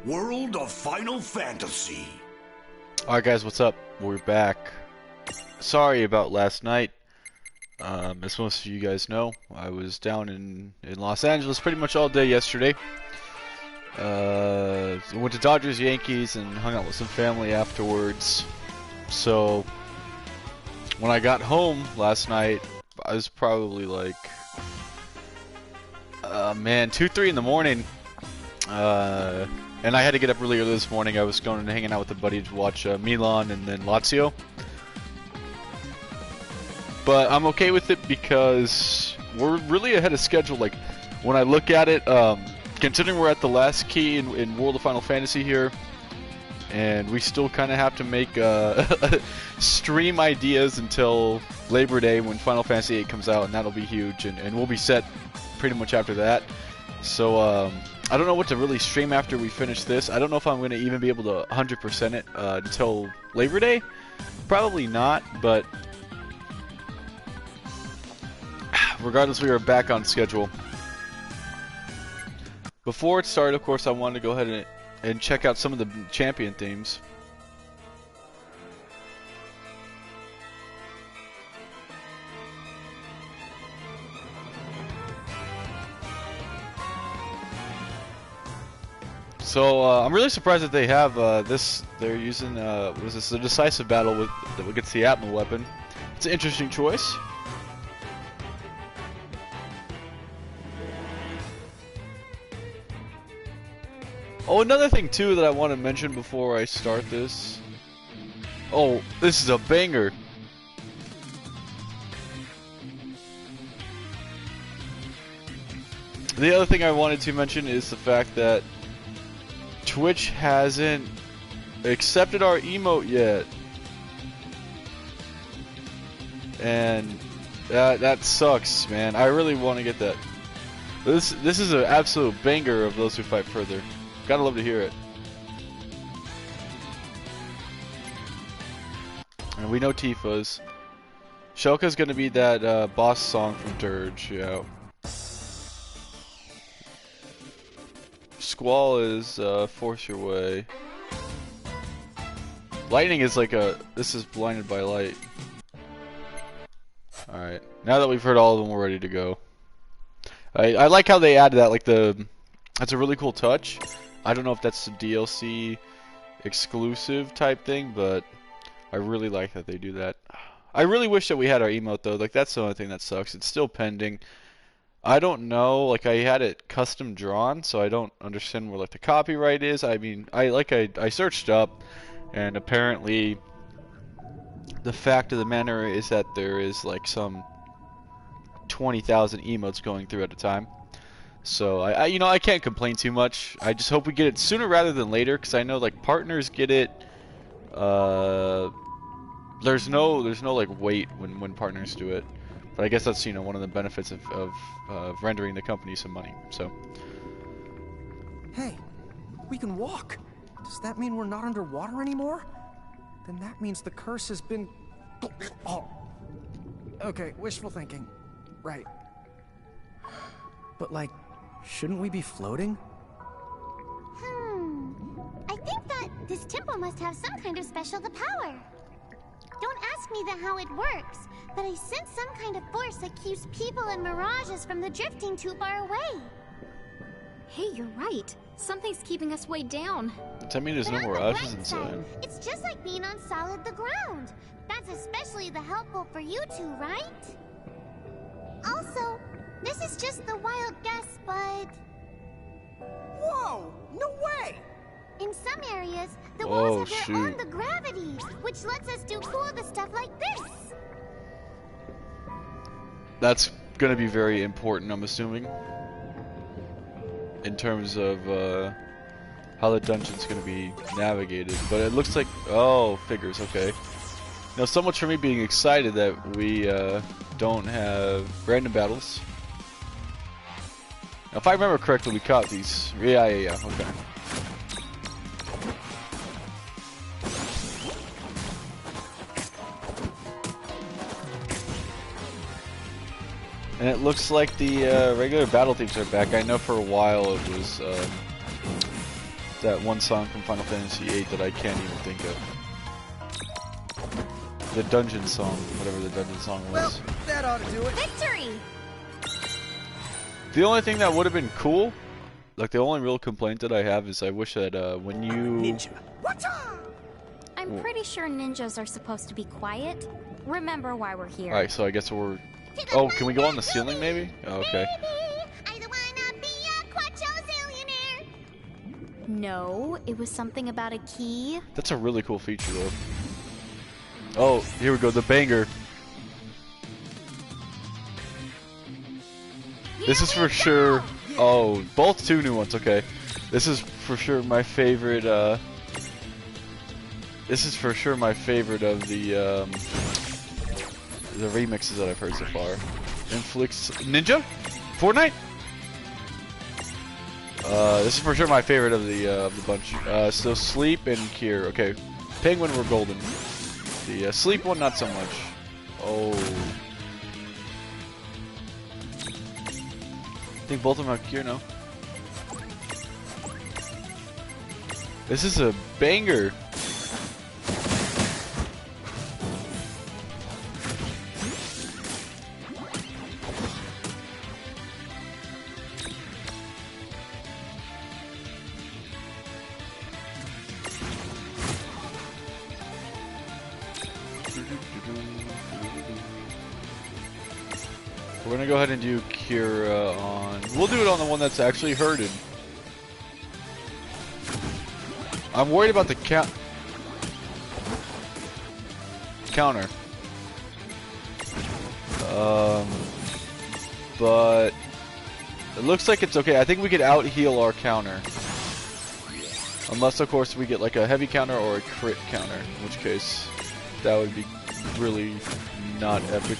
World of Final Fantasy. Alright guys, what's up? We're back. Sorry about last night. As most of you guys know, I was down in Los Angeles pretty much all day yesterday. Went to Dodgers, Yankees, and hung out with some family afterwards. So, when I got home last night, I was probably like, 2, 3 in the morning. And I had to get up really early this morning. I was going and hanging out with a buddy to watch Milan and then Lazio. But I'm okay with it because we're really ahead of schedule. Like, when I look at it, considering we're at the last key in World of Final Fantasy here, and we still kind of have to make stream ideas until Labor Day when Final Fantasy 8 comes out, and that'll be huge, and we'll be set pretty much after that. So, I don't know what to really stream after we finish this. I don't know if I'm going to even be able to 100% it until Labor Day. Probably not, but regardless, we are back on schedule. Before it started, of course, I wanted to go ahead and check out some of the champion themes. So I'm really surprised that they have this. They're using was this a decisive battle with against the Atma weapon? It's an interesting choice. Oh, another thing too that I want to mention before I start this. Oh, this is a banger. The other thing I wanted to mention is the fact that Twitch hasn't accepted our emote yet, and that sucks, man. I really want to get that. This is an absolute banger of Those Who Fight Further. Gotta love to hear it. And we know Tifa's. Shelka's gonna be that boss song from Dirge, yeah. Squall is Force Your Way. Lightning is like this is Blinded by Light. Alright, now that we've heard all of them, we're ready to go. I like how they added that, like that's a really cool touch. I don't know if that's a DLC exclusive type thing, but I really like that they do that. I really wish that we had our emote though, like that's the only thing that sucks. It's still pending. I don't know, like I had it custom drawn, so I don't understand where like the copyright is. I mean, I searched up, and apparently the fact of the matter is that there is like some 20,000 emotes going through at a time. So I can't complain too much. I just hope we get it sooner rather than later, because I know like partners get it. There's no like wait when partners do it. But I guess that's, one of the benefits of rendering the company some money, so. Hey, we can walk. Does that mean we're not underwater anymore? Then that means the curse has been... Oh. Okay, wishful thinking. Right. But like, shouldn't we be floating? I think that this temple must have some kind of special power. Don't ask me how it works, but I sense some kind of force that keeps people and mirages from the drifting too far away. Hey, you're right. Something's keeping us way down. Does that mean there's no mirages inside? It's just like being on solid the ground. That's especially helpful for you two, right? Also, this is just the wild guess, but... Whoa! No way! In some areas, the walls have their own gravity, which lets us do cool stuff like this. That's gonna be very important, I'm assuming, in terms of how the dungeon's gonna be navigated. But it looks like, figures, okay. Now, so much for me being excited that we don't have random battles. Now, if I remember correctly, we caught these. Yeah, okay. And it looks like the regular battle themes are back. I know for a while it was that one song from Final Fantasy VIII that I can't even think of. The dungeon song, whatever the dungeon song was. Well, that ought to do it. Victory! The only thing that would have been cool, like the only real complaint that I have is I wish that when you... Ninja. I'm pretty sure ninjas are supposed to be quiet. Remember why we're here. Alright, so I guess we're... Oh, can we go on the ceiling maybe? Oh, okay. I don't wanna be a quadrillionaire. No, it was something about a key. That's a really cool feature though. Oh, here we go, the banger. This is for sure... Oh, both 2 new ones, okay. This is for sure my favorite, This is for sure my favorite of the remixes that I've heard so far. Inflicts... Ninja? Fortnite? This is for sure my favorite of the bunch. So Sleep and Cure. Okay. Penguin were golden. The Sleep one, not so much. Oh. I think both of them have Cure now. This is a banger. We're gonna go ahead and do Kira on... We'll do it on the one that's actually herded. I'm worried about the counter. But... It looks like it's okay. I think we could out-heal our counter. Unless, of course, we get like a heavy counter or a crit counter. In which case, that would be really not epic.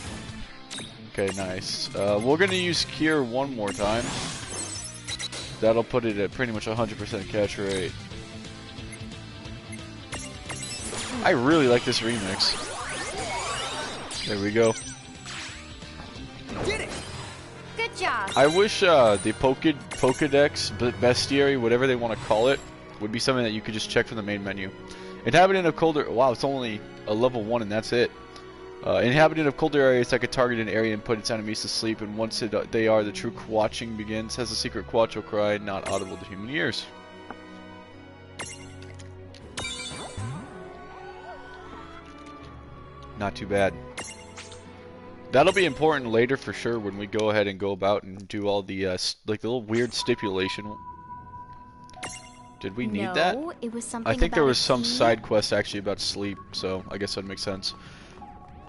Okay, nice. We're gonna use Cure one more time. That'll put it at pretty much 100% catch rate. I really like this remix. There we go. Did it! Good job. I wish the Pokedex, Bestiary, whatever they want to call it, would be something that you could just check from the main menu. Inhabitant of colder... Wow, it's only a level 1 and that's it. Inhabitant of colder areas that could target an area and put its enemies to sleep, and once they are, the true quatching begins. Has a secret quatcho cry, not audible to human ears. Not too bad. That'll be important later for sure when we go ahead and go about and do all the like the little weird stipulation. Did we need that? No, it was something I think about there was a some key. side quest actually about sleep, so I guess that makes sense.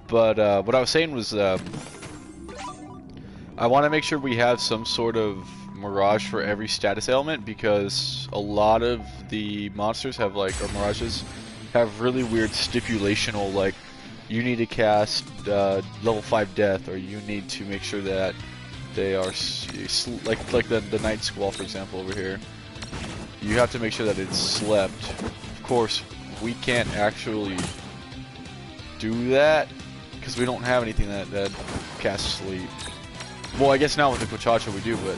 But what I was saying was I want to make sure we have some sort of mirage for every status ailment, because a lot of the monsters have like, or mirages have really weird stipulational, like you need to cast level 5 death, or you need to make sure that they are like the night squall, for example, over here. You have to make sure that it's slept. Of course, we can't actually do that because we don't have anything that casts sleep. Well, I guess now with the Quachacha we do, but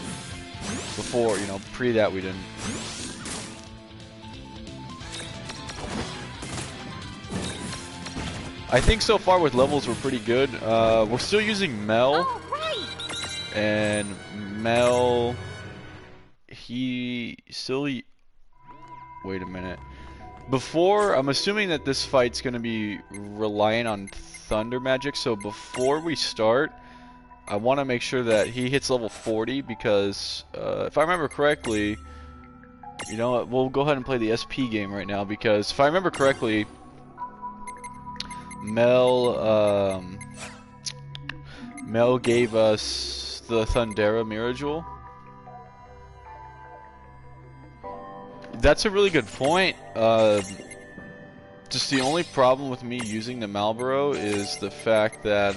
before, you know, pre that we didn't. I think so far with levels we're pretty good. We're still using Mel. Oh, right. And Mel, he still... Wait a minute. Before, I'm assuming that this fight's going to be reliant on thunder magic, so before we start, I want to make sure that he hits level 40, because if I remember correctly, you know what, we'll go ahead and play the SP game right now, because if I remember correctly, Mel gave us the Thundera Mirror Jewel. That's a really good point. Just the only problem with me using the Marlboro is the fact that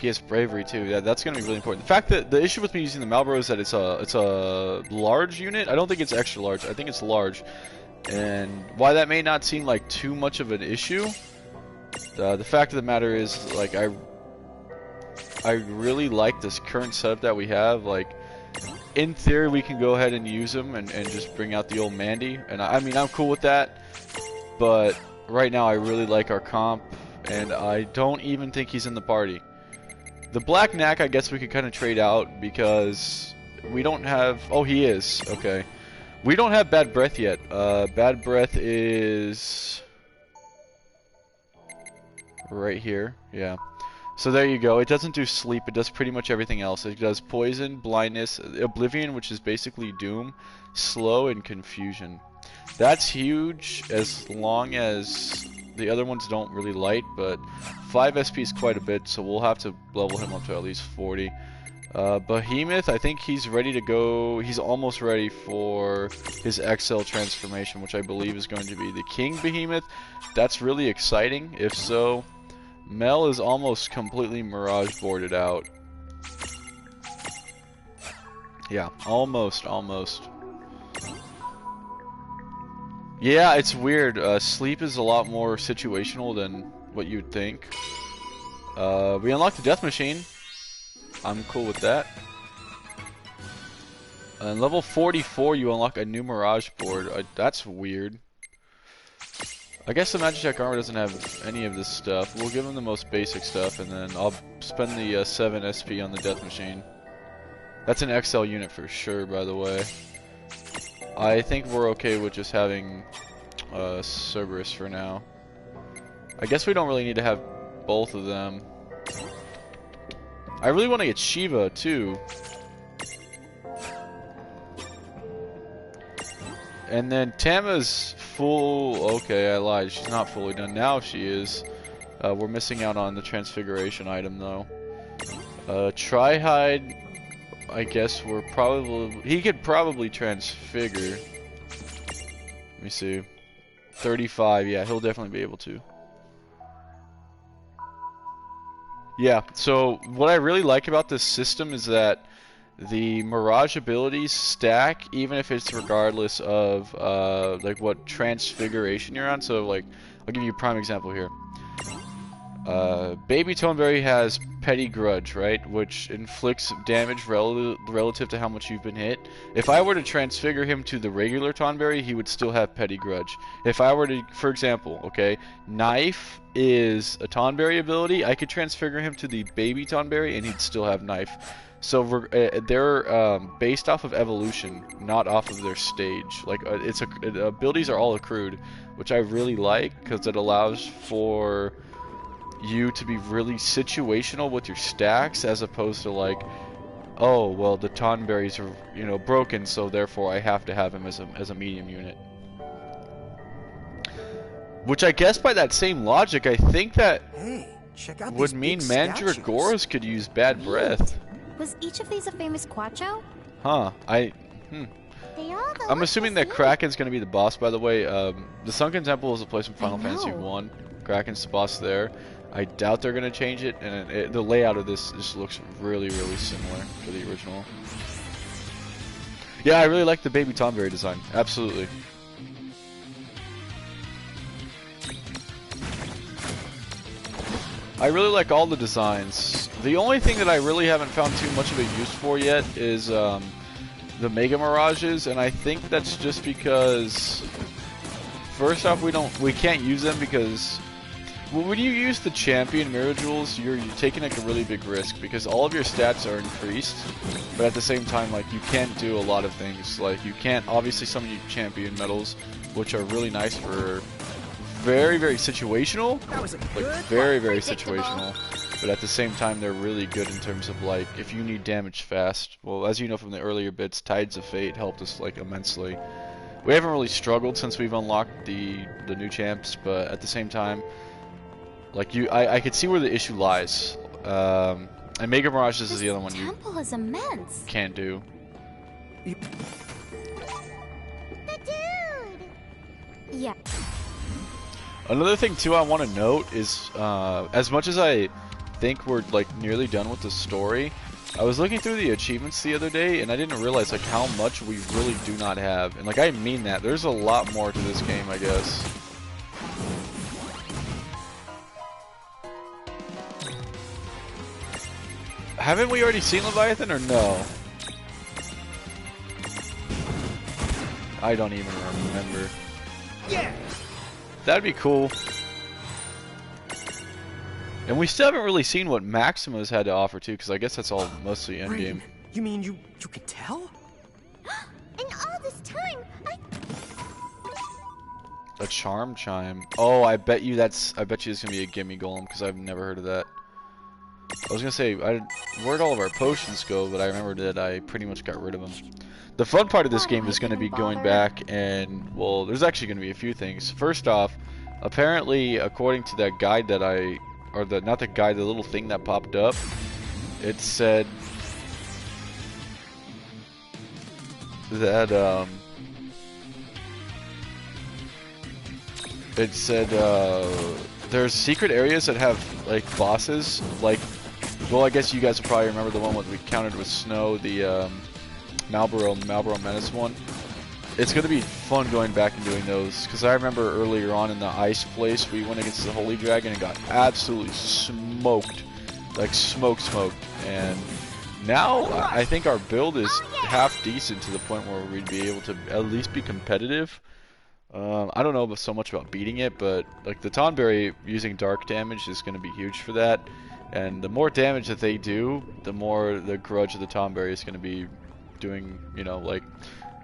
he has bravery too. Yeah, that's gonna be really important. The fact that the issue with me using the Marlboro is that it's a large unit. I don't think it's extra large. I think it's large. And why that may not seem like too much of an issue, the fact of the matter is, like, I really like this current setup that we have. Like, in theory, we can go ahead and use him and just bring out the old Mandy. And I mean, I'm cool with that. But right now, I really like our comp, and I don't even think he's in the party. The Black Knack, I guess we could kind of trade out because we don't have... Oh, he is. Okay. We don't have Bad Breath yet. Bad Breath is... right here. Yeah. So there you go. It doesn't do sleep. It does pretty much everything else. It does poison, blindness, oblivion, which is basically doom, slow, and confusion. That's huge as long as the other ones don't really light, but 5 SP is quite a bit, so we'll have to level him up to at least 40. Behemoth, I think he's ready to go. He's almost ready for his XL transformation, which I believe is going to be the King Behemoth. That's really exciting. If so, Mel is almost completely Mirage boarded out. Yeah, almost. Yeah, it's weird. Sleep is a lot more situational than what you'd think. We unlocked the Death Machine. I'm cool with that. And level 44, you unlock a new Mirage board. That's weird. I guess the Magitech Armor doesn't have any of this stuff. We'll give him the most basic stuff, and then I'll spend the 7 SP on the Death Machine. That's an XL unit for sure, by the way. I think we're okay with just having Cerberus for now. I guess we don't really need to have both of them. I really want to get Shiva, too. And then Tama's full... Okay, I lied. She's not fully done. Now she is. We're missing out on the transfiguration item, though. Trihide, I guess we're probably... He could probably transfigure. Let me see. 35, yeah, he'll definitely be able to. Yeah, so what I really like about this system is that the Mirage abilities stack, even if it's regardless of like what transfiguration you're on. So like, I'll give you a prime example here. Baby Toneberry has Petty Grudge, right, which inflicts damage relative to how much you've been hit. If I were to transfigure him to the regular Tonberry, he would still have Petty Grudge. If I were to, for example, okay, Knife is a Tonberry ability, I could transfigure him to the Baby Tonberry and he'd still have Knife. So they're based off of evolution, not off of their stage. Like abilities are all accrued, which I really like because it allows for you to be really situational with your stacks, as opposed to like, oh well, the Tonberries are, you know, broken, so therefore I have to have him as a medium unit. Which I guess by that same logic, I think that check out would mean Mandragoras could use Bad Breath. Was each of these a famous Quacho? Huh. I'm assuming that Kraken's going to be the boss, by the way. The Sunken Temple is a place from Final Fantasy 1. Kraken's the boss there. I doubt they're going to change it, and the layout of this just looks really, really similar to the original. Yeah, I really like the Baby Tonberry design. Absolutely. I really like all the designs. The only thing that I really haven't found too much of a use for yet is the Mega Mirages, and I think that's just because, first off, we can't use them because when you use the Champion Mirror Jewels, you're taking like a really big risk because all of your stats are increased, but at the same time, like, you can't do a lot of things. Like, you can't obviously summon your Champion medals, which are really nice for very, very situational, like very, very situational, but at the same time they're really good in terms of like if you need damage fast. Well, as you know from the earlier bits, Tides of Fate helped us like immensely. We haven't really struggled since we've unlocked the new champs, but at the same time, like I could see where the issue lies. And Mega Mirages is the other one you is immense. Can't do. The dude! Yeah. Another thing too I want to note is, as much as I think we're like nearly done with the story, I was looking through the achievements the other day and I didn't realize like how much we really do not have. And like I mean that, there's a lot more to this game, I guess. Haven't we already seen Leviathan or no? I don't even remember. Yeah. That'd be cool. And we still haven't really seen what Maxima's had to offer too, because I guess that's all mostly endgame. You mean you can tell? In all this time, A charm chime. Oh, I bet you it's gonna be a gimme golem, because I've never heard of that. I was gonna say, where'd all of our potions go, but I remember that I pretty much got rid of them. The fun part of this game is gonna be going back and, well, there's actually gonna be a few things. First off, apparently, according to that guide that not the guide, the little thing that popped up, it said that, there's secret areas that have, like, bosses, like, well, I guess you guys will probably remember the one we countered with Snow, the, Marlboro Menace one. It's gonna be fun going back and doing those, because I remember earlier on in the ice place, we went against the Holy Dragon and got absolutely smoked. Like, smoked. And now, I think our build is half decent to the point where we'd be able to at least be competitive. I don't know so much about beating it, but like the Tonberry using dark damage is going to be huge for that. And the more damage that they do, the more the grudge of the Tonberry is going to be doing, you know, like,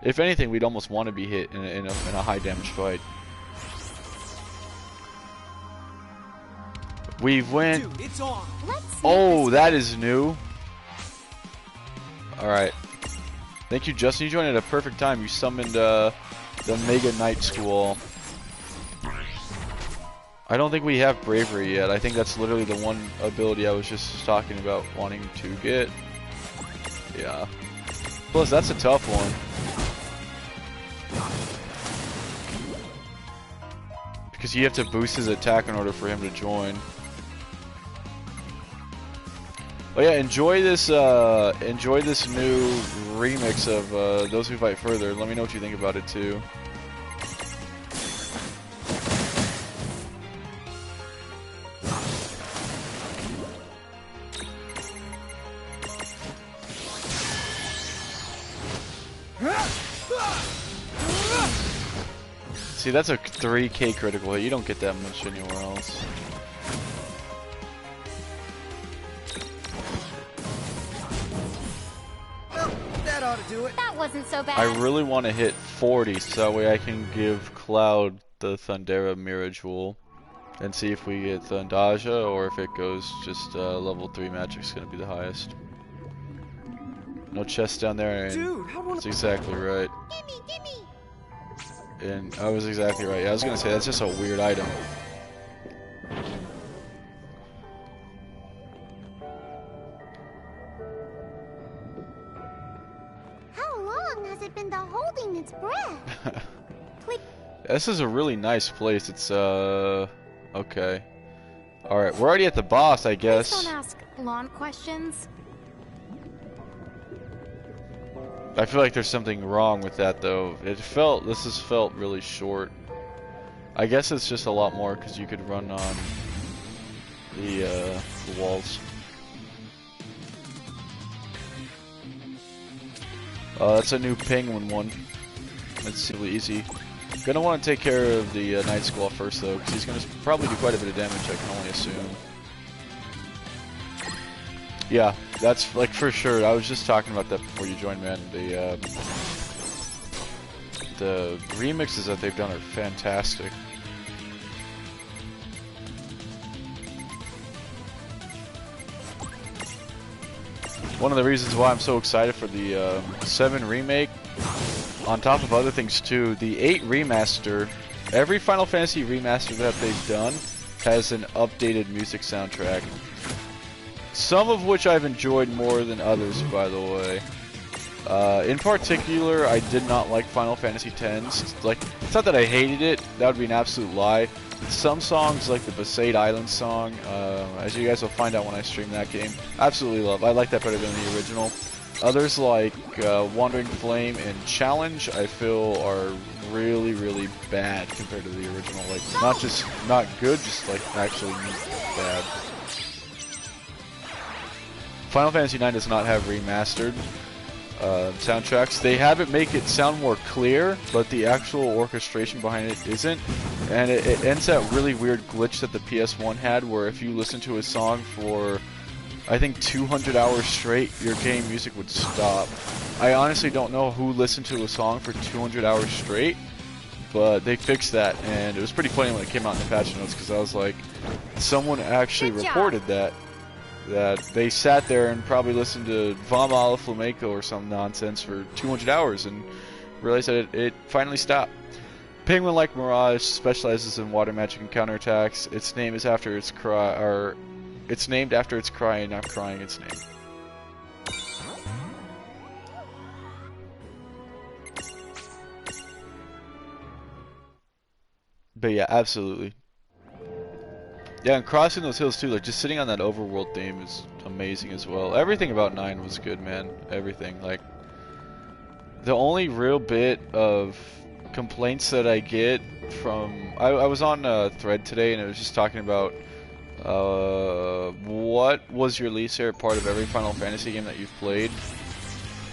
if anything, we'd almost want to be hit in a high damage fight. We've went. Dude, it's on. Oh, that is new. Alright. Thank you, Justin. You joined at a perfect time. You summoned the Mega Knight School. I don't think we have Bravery yet. I think that's literally the one ability I was just talking about wanting to get. Yeah. Plus, that's a tough one. Because you have to boost his attack in order for him to join. Oh yeah, enjoy this new remix of Those Who Fight Further. Let me know what you think about it too. See, that's a 3K critical hit. You don't get that much anywhere else. That ought to do it. That wasn't so bad. I really want to hit 40 so that way I can give Cloud the Thundera Mirror Jewel and see if we get Thundaja or if it goes just level 3 magic's gonna be the highest. No chest down there, and Dude, that's exactly right. gimme. And I was exactly right. Yeah, I was gonna say that's just a weird item. How long has it been holding its breath? This is a really nice place. It's okay. All right, we're already at the boss, I guess. Please don't ask lawn questions. I feel like there's something wrong with that though. This has felt really short. I guess it's just a lot more because you could run on the walls. That's a new penguin one. It's really easy. Gonna want to take care of the Night Squall first though, because he's gonna probably do quite a bit of damage. I can only assume. Yeah, that's like for sure. I was just talking about that before you joined, man. The remixes that they've done are fantastic. One of the reasons why I'm so excited for the 7 remake, on top of other things too, the 8 remaster, every Final Fantasy remaster that they've done has an updated music soundtrack. Some of which I've enjoyed more than others, by the way. In particular, I did not like Final Fantasy X. Like, it's not that I hated it, that would be an absolute lie. But some songs, like the Besaid Island song, as you guys will find out when I stream that game, absolutely love. I like that better than the original. Others like Wandering Flame and Challenge, I feel are really, really bad compared to the original. Like, not just not good, just like actually bad. Final Fantasy IX does not have remastered. soundtracks. They have it make it sound more clear, but the actual orchestration behind it isn't. And it ends that really weird glitch that the PS1 had, where if you listen to a song for, I think, 200 hours straight, your game music would stop. I honestly don't know who listened to a song for 200 hours straight, but they fixed that, and it was pretty funny when it came out in the patch notes, because I was like, someone actually reported that they sat there and probably listened to Vama Flamenco or some nonsense for 200 hours and realized that it finally stopped. Penguin, like Mirage, specializes in water magic and counterattacks. Its name is after its cry, or it's named after its cry and not crying its name. But yeah, absolutely. Yeah, and crossing those hills too, like just sitting on that overworld theme is amazing as well. Everything about 9 was good, man. Everything. Like, the only real bit of complaints that I get from... I was on a thread today and it was just talking about what was your least favorite part of every Final Fantasy game that you've played.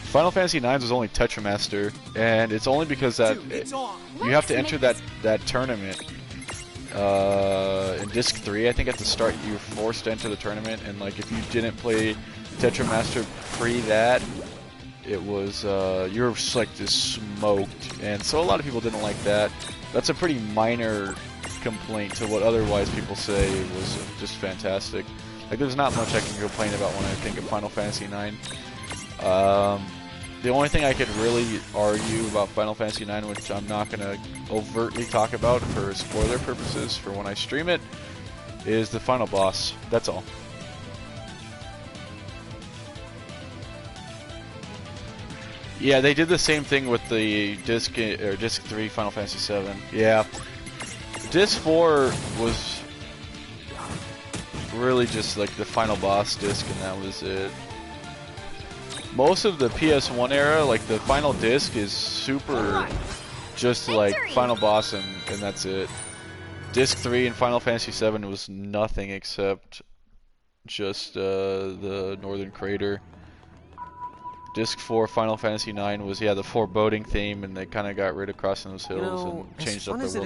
Final Fantasy 9 was only Tetramaster, and it's only because that you have to enter that tournament. In Disc 3, I think at the start you're forced to enter the tournament, and like if you didn't play Tetramaster pre that, it was you were just like just smoked, and so a lot of people didn't like that. That's a pretty minor complaint to what otherwise people say was just fantastic. Like there's not much I can complain about when I think of Final Fantasy 9. The only thing I could really argue about Final Fantasy 9, which I'm not going to overtly talk about for spoiler purposes for when I stream it, is the final boss. That's all. Yeah, they did the same thing with the Disc 3 Final Fantasy 7. Yeah. Disc 4 was really just like the final boss disc, and that was it. Most of the PS1 era, like the final disc, is super just like final boss and that's it. Disc 3 in Final Fantasy 7 was nothing except just the Northern Crater. Disc 4 Final Fantasy 9 was, yeah, the foreboding theme, and they kind of got rid of crossing those hills and changed up the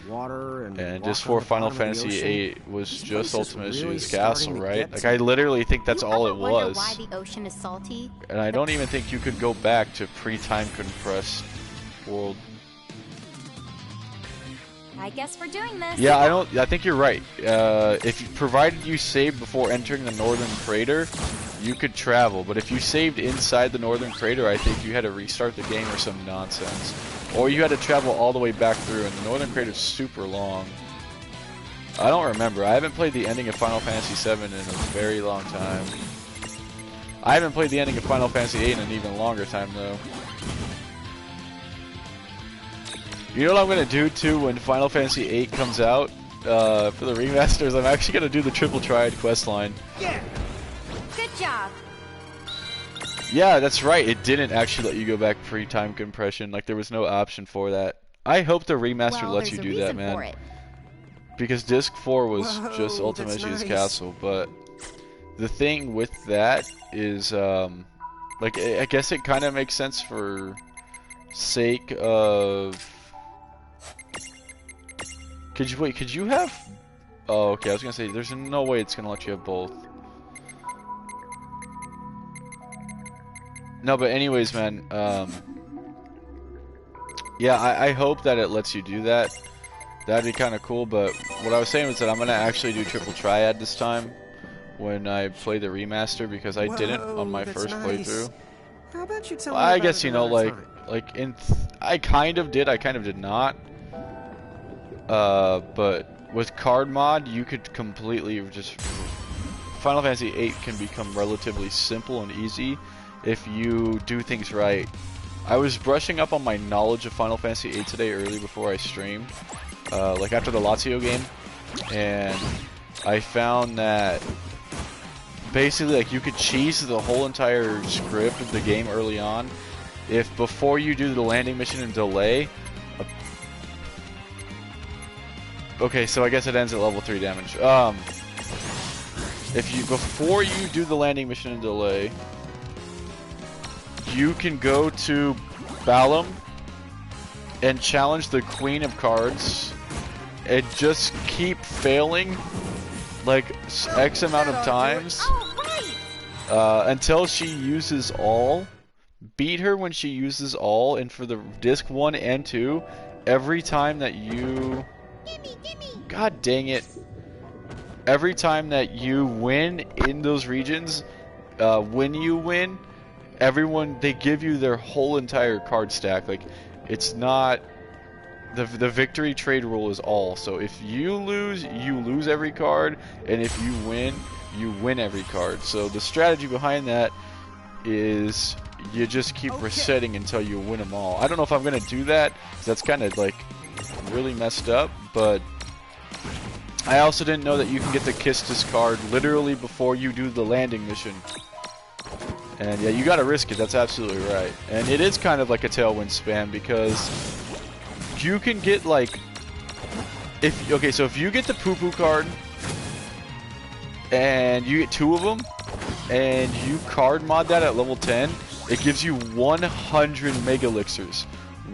world map. And Disc 4 Final Fantasy 8 was just Ultimate Issues Castle, right? Like, I literally think that's all it was. Why the ocean is salty? And I don't even think you could go back to pre-time compressed world. I guess we're doing this. Yeah, I think you're right. Provided you saved before entering the Northern Crater, you could travel. But if you saved inside the Northern Crater, I think you had to restart the game or some nonsense. Or you had to travel all the way back through, and the Northern Crater is super long. I don't remember. I haven't played the ending of Final Fantasy 7 in a very long time. I haven't played the ending of Final Fantasy 8 in an even longer time, though. You know what I'm going to do, too, when Final Fantasy 8 comes out? For the remasters, I'm actually going to do the Triple Triad questline. Yeah. Good job. Yeah, that's right. It didn't actually let you go back pre-time compression. Like, there was no option for that. I hope the remaster lets you do that, man. Because Disc 4 was just Ultimate Issues Castle, but the thing with that is, like, I guess it kind of makes sense for sake of... Could you have... Oh, okay, I was gonna say, there's no way it's gonna let you have both. No, but anyways, man, yeah, I hope that it lets you do that. That'd be kind of cool, but what I was saying was that I'm gonna actually do Triple Triad this time when I play the remaster, because I didn't on my first playthrough. How about you tell me I about guess, it you know, another like time? I kind of did not. But with card mod, you could completely just... Final Fantasy VIII can become relatively simple and easy if you do things right. I was brushing up on my knowledge of Final Fantasy VIII today early before I streamed, like after the Lazio game, and I found that basically like you could cheese the whole entire script of the game early on if before you do the landing mission and delay. Okay, so I guess it ends at level 3 damage. Before you do the landing mission and delay, you can go to Balam and challenge the Queen of Cards and just keep failing like X amount of times until she uses all. Beat her when she uses all, and for the disc 1 and 2, every time that you... God dang it. Every time that you win in those regions, when you win, everyone, they give you their whole entire card stack. Like, it's not... The victory trade rule is all. So if you lose every card, and if you win every card. So the strategy behind that is you just keep resetting until you win them all. I don't know if I'm going to do that, 'cause that's kind of like really messed up, but I also didn't know that you can get the Kistis card literally before you do the landing mission. And yeah, you got to risk it, that's absolutely right. And it is kind of like a tailwind spam, because you can get like, so if you get the poo-poo card and you get 2 of them and you card mod that at level 10, it gives you 100 mega elixirs.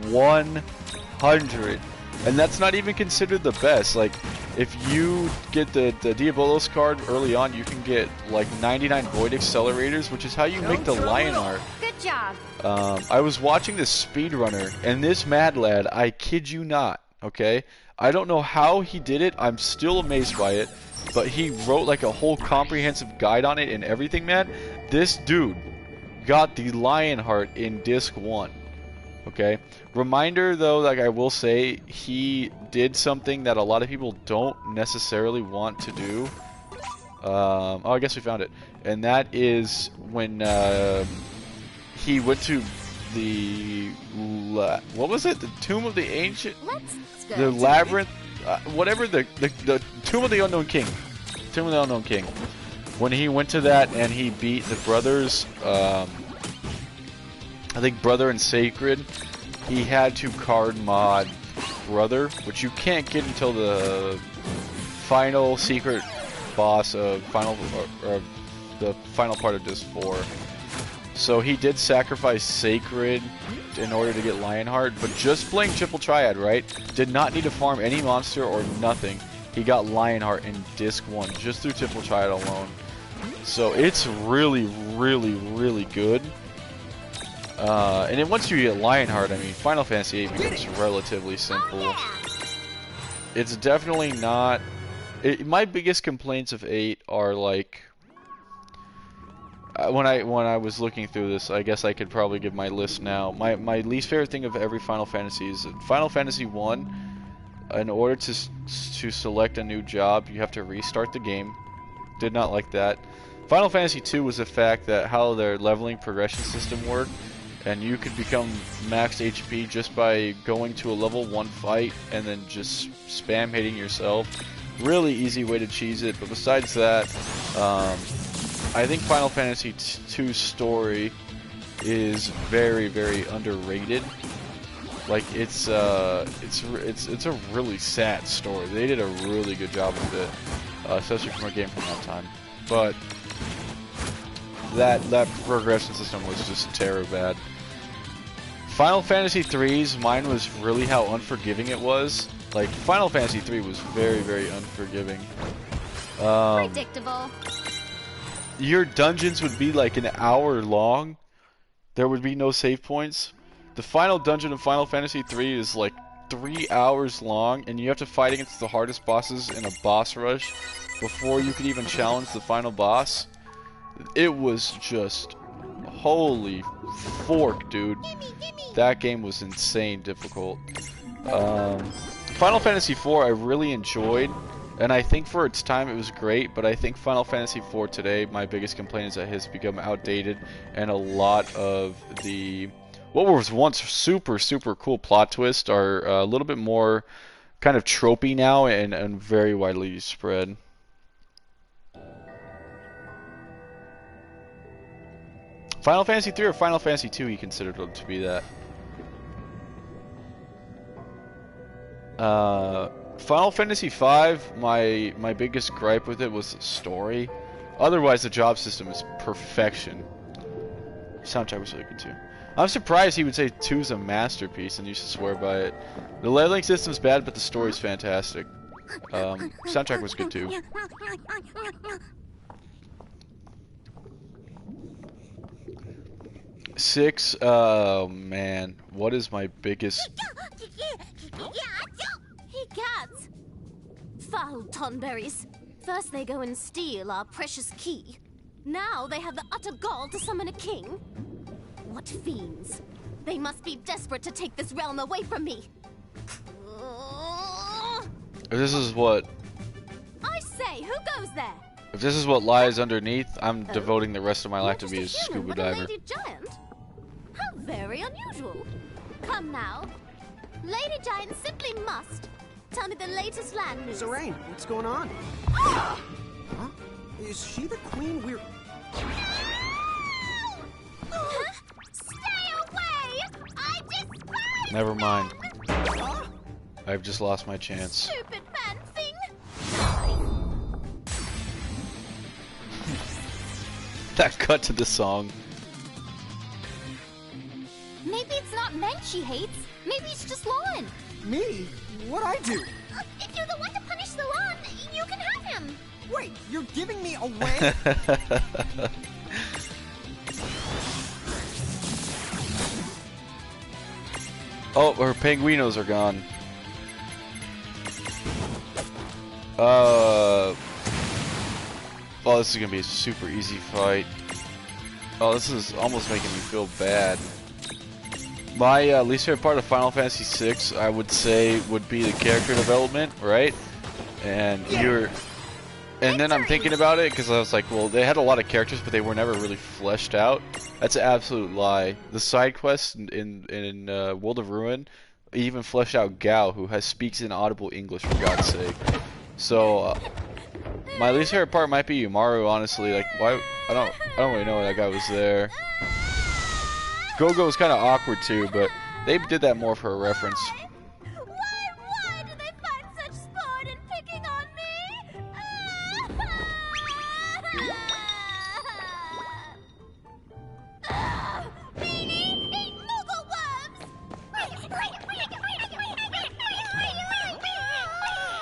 100. And that's not even considered the best. Like, if you get the Diabolos card early on, you can get like 99 void accelerators, which is how you make the Lionheart. Good job. I was watching this speedrunner, and this mad lad, I kid you not, okay? I don't know how he did it. I'm still amazed by it. But he wrote like a whole comprehensive guide on it and everything, man. This dude got the Lionheart in disc 1. Okay? Reminder though, like I will say, he did something that a lot of people don't necessarily want to do. Oh, I guess we found it. And that is when he went to the... what was it? The Tomb of the Ancient... The Labyrinth... whatever, the Tomb of the Unknown King. Tomb of the Unknown King. When he went to that and he beat the brothers, I think Brother and Sacred, he had to card mod Brother, which you can't get until the final secret boss of the final part of disc 4. So he did sacrifice Sacred in order to get Lionheart, but just playing Triple Triad, right? Did not need to farm any monster or nothing. He got Lionheart in disc 1 just through Triple Triad alone. So it's really, really, really good. And then once you get Lionheart, I mean, Final Fantasy VIII becomes relatively simple. It's definitely not... my biggest complaints of 8 are like... when I was looking through this, I guess I could probably give my list now. My least favorite thing of every Final Fantasy is Final Fantasy 1. In order to select a new job, you have to restart the game. Did not like that. Final Fantasy 2 was the fact that how their leveling progression system worked, and you could become max HP just by going to a level 1 fight and then just spam hitting yourself. Really easy way to cheese it, but besides that, I think Final Fantasy 2's story is very, very underrated. Like, it's a really sad story. They did a really good job with it, especially from a game from that time. But that progression system was just terrible bad. Final Fantasy 3's, mine was really how unforgiving it was. Like, Final Fantasy 3 was very, very unforgiving. Predictable. Your dungeons would be like an hour long. There would be no save points. The final dungeon of Final Fantasy 3 is like 3 hours long, and you have to fight against the hardest bosses in a boss rush before you could even challenge the final boss. It was just... holy fork, dude. That game was insane difficult. Final Fantasy 4 I really enjoyed, and I think for its time it was great, but I think Final Fantasy 4 today, my biggest complaint is that it has become outdated, and a lot of the... what was once super, super cool plot twists are a little bit more kind of tropey now and very widely spread. Final Fantasy 3 or Final Fantasy 2 you considered it to be that? Final Fantasy 5, my biggest gripe with it was the story. Otherwise, the job system is perfection. Soundtrack was really good too. I'm surprised he would say 2's a masterpiece and you should swear by it. The leveling system's bad, but the story's fantastic. Soundtrack was good too. 6, oh man, what is my biggest... He cats! Foul Tonberries. First they go and steal our precious key. Now they have the utter gall to summon a king. What fiends. They must be desperate to take this realm away from me. If this is what... I say, who goes there? If this is what lies underneath, I'm devoting the rest of my life to be a scuba diver. Lady giant? How very unusual. Come now. Lady Giant simply must. Tell me the latest land news. Serene, what's going on? Huh? Is she the queen we're... Stay away! I despise Never mind. Huh? I've just lost my chance. stupid man thing! That cut to the song. Maybe it's not men she hates. Maybe it's just Lon. Me? What'd I do? If you're the one to punish the Lon, you can have him. Wait, you're giving me away? Oh, her penguinos are gone. Oh, this is gonna be a super easy fight. Oh, this is almost making me feel bad. My least favorite part of Final Fantasy VI, I would say, would be the character development, right? And and then I'm thinking about it because I was like, well, they had a lot of characters, but they were never really fleshed out. That's an absolute lie. The side quests in World of Ruin even flesh out Gao, who speaks inaudible English, for God's sake. So my least favorite part might be Umaru, honestly. Like, why? I don't really know why that guy was there. Go-Go was kind of awkward too, but they did that more for a reference. Why do they find such sport in picking on me? Beanie, eat Moogle worms!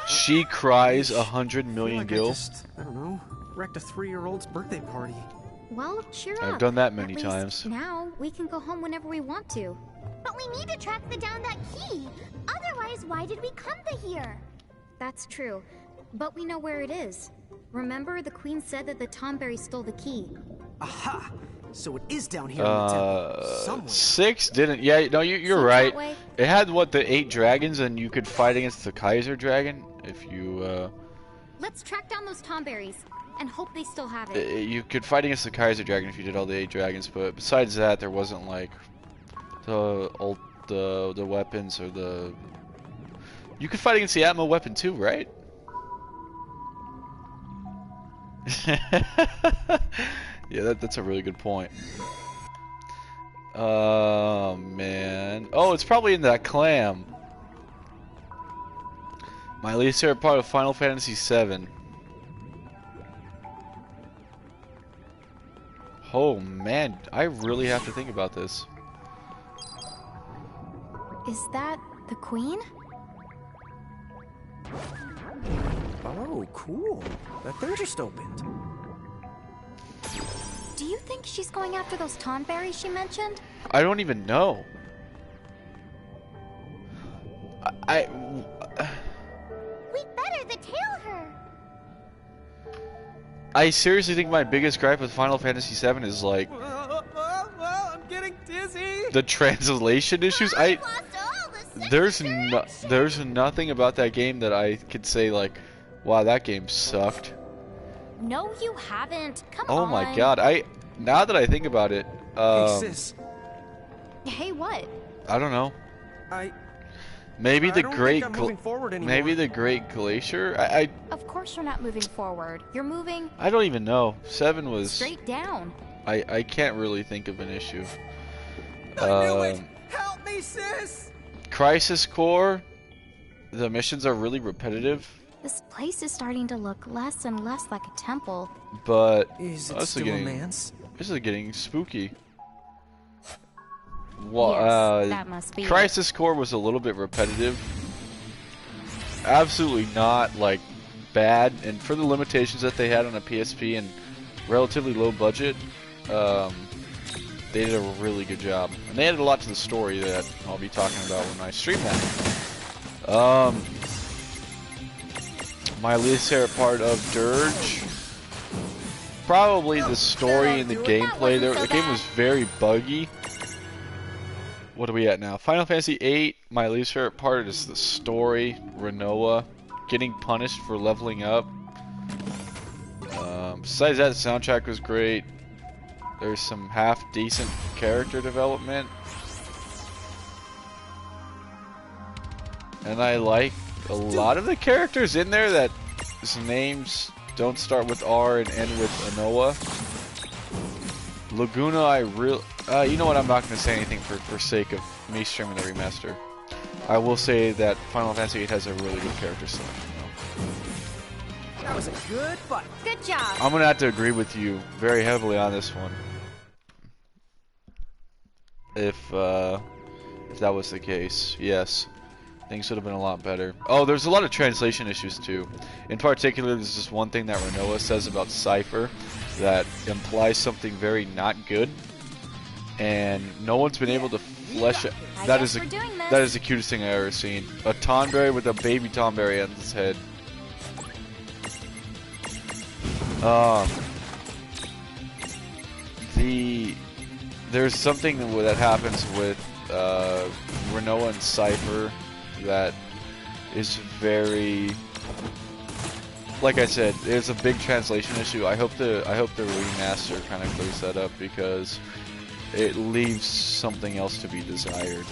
She cries 100 million I gil. I don't know, wrecked a 3-year-old's birthday party. Well, cheer up. I've done that many At least times. Now we can go home whenever we want to. But we need to track down that key. Otherwise, why did we come to here? That's true. But we know where it is. Remember, the queen said that the Tomberry stole the key. Aha! So it is down here in the temple. Somewhere. 6 didn't. Yeah, no, you're Seems right. that way. It had what, the 8 dragons, and you could fight against the Kaiser dragon if you. Let's track down those Tomberries and hope they still have it. You could fight against the Kaiser dragon if you did all the 8 dragons, but besides that, there wasn't like the weapons or the. You could fight against the Atmo weapon too, right? Yeah, that's a really good point. Oh man. Oh, it's probably in that clam. My least favorite part of Final Fantasy VII. Oh man, I really have to think about this. Is that the queen? Oh, cool. That door just opened. Do you think she's going after those Tomberries she mentioned? I don't even know. We better tail her. I seriously think my biggest gripe with Final Fantasy VII is like I'm getting dizzy. the translation issues. Lost all the There's nothing about that game that I could say like, wow, that game sucked. No, you haven't. Come on. Oh my god, now that I think about it, Hey, sis. Hey, what? I don't know. Maybe I the don't Great think I'm moving forward anymore. maybe the Great Glacier. Of course you're not moving forward. You're moving I don't even know. 7 was straight down. I can't really think of an issue. I knew it. Help me, sis. Crisis Core. The missions are really repetitive, This place is starting to look less and less like a temple. but Is it this still getting a man's? this is getting spooky. Well, that must be Crisis Core was a little bit repetitive. Absolutely not like bad, and for the limitations that they had on a PSP and relatively low budget, they did a really good job. And they added a lot to the story that I'll be talking about when I stream that. My least favorite part of Dirge, probably the story and the gameplay. The game was very buggy. What are we at now? Final Fantasy VIII, my least favorite part is the story. Renoa getting punished for leveling up. Besides that, the soundtrack was great. There's some half-decent character development. And I like a lot of the characters in there that whose names don't start with R and end with Anoa. Laguna, you know what, I'm not going to say anything for sake of me streaming the remaster. I will say that Final Fantasy VIII has a really good character selection, though. That was a good fight. Good job. I'm going to have to agree with you very heavily on this one. If that was the case, yes. Things would have been a lot better. Oh, there's a lot of translation issues, too. In particular, there's this one thing that Renoa says about Cypher that implies something very not good. And no one's been able to flesh it. That is the cutest thing I've ever seen. A Tonberry with a baby Tonberry on his head. There's something that happens with Renoa and Cypher that is very, like I said, there's a big translation issue. I hope the remaster kind of clears that up because it leaves something else to be desired.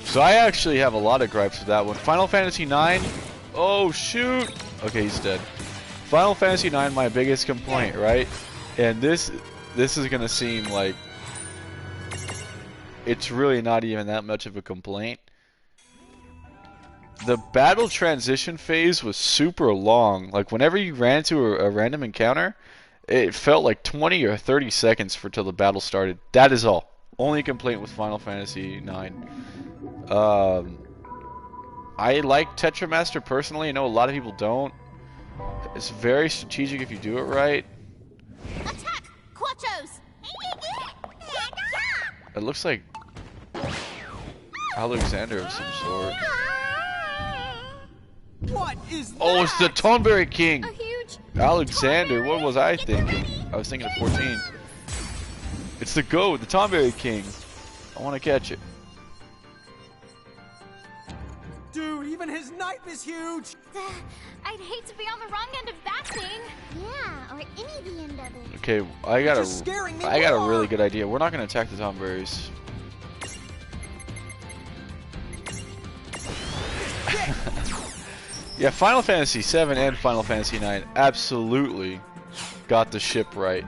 So I actually have a lot of gripes with that one. Final Fantasy IX. Oh shoot! Okay, he's dead. Final Fantasy IX, my biggest complaint, right? And this is gonna seem like it's really not even that much of a complaint. The battle transition phase was super long. Like whenever you ran into a random encounter, it felt like 20 or 30 seconds till the battle started. That is all. Only complaint with Final Fantasy IX. I like Tetramaster personally. I know a lot of people don't. It's very strategic if you do it right. Attack! Quachos! It looks like Alexander of some sort. What is that? Oh, it's the Tonberry King! A huge Alexander, what was I thinking? I was thinking of 14. It's the goat, the Tonberry King. I want to catch it. Dude, even his knife is huge! I'd hate to be on the wrong end of that thing. Yeah, or any the end of it. Okay, I got You're scaring me a more. really good idea. We're not going to attack the Tonberries. Yeah, Final Fantasy VII and Final Fantasy IX absolutely got the ship right.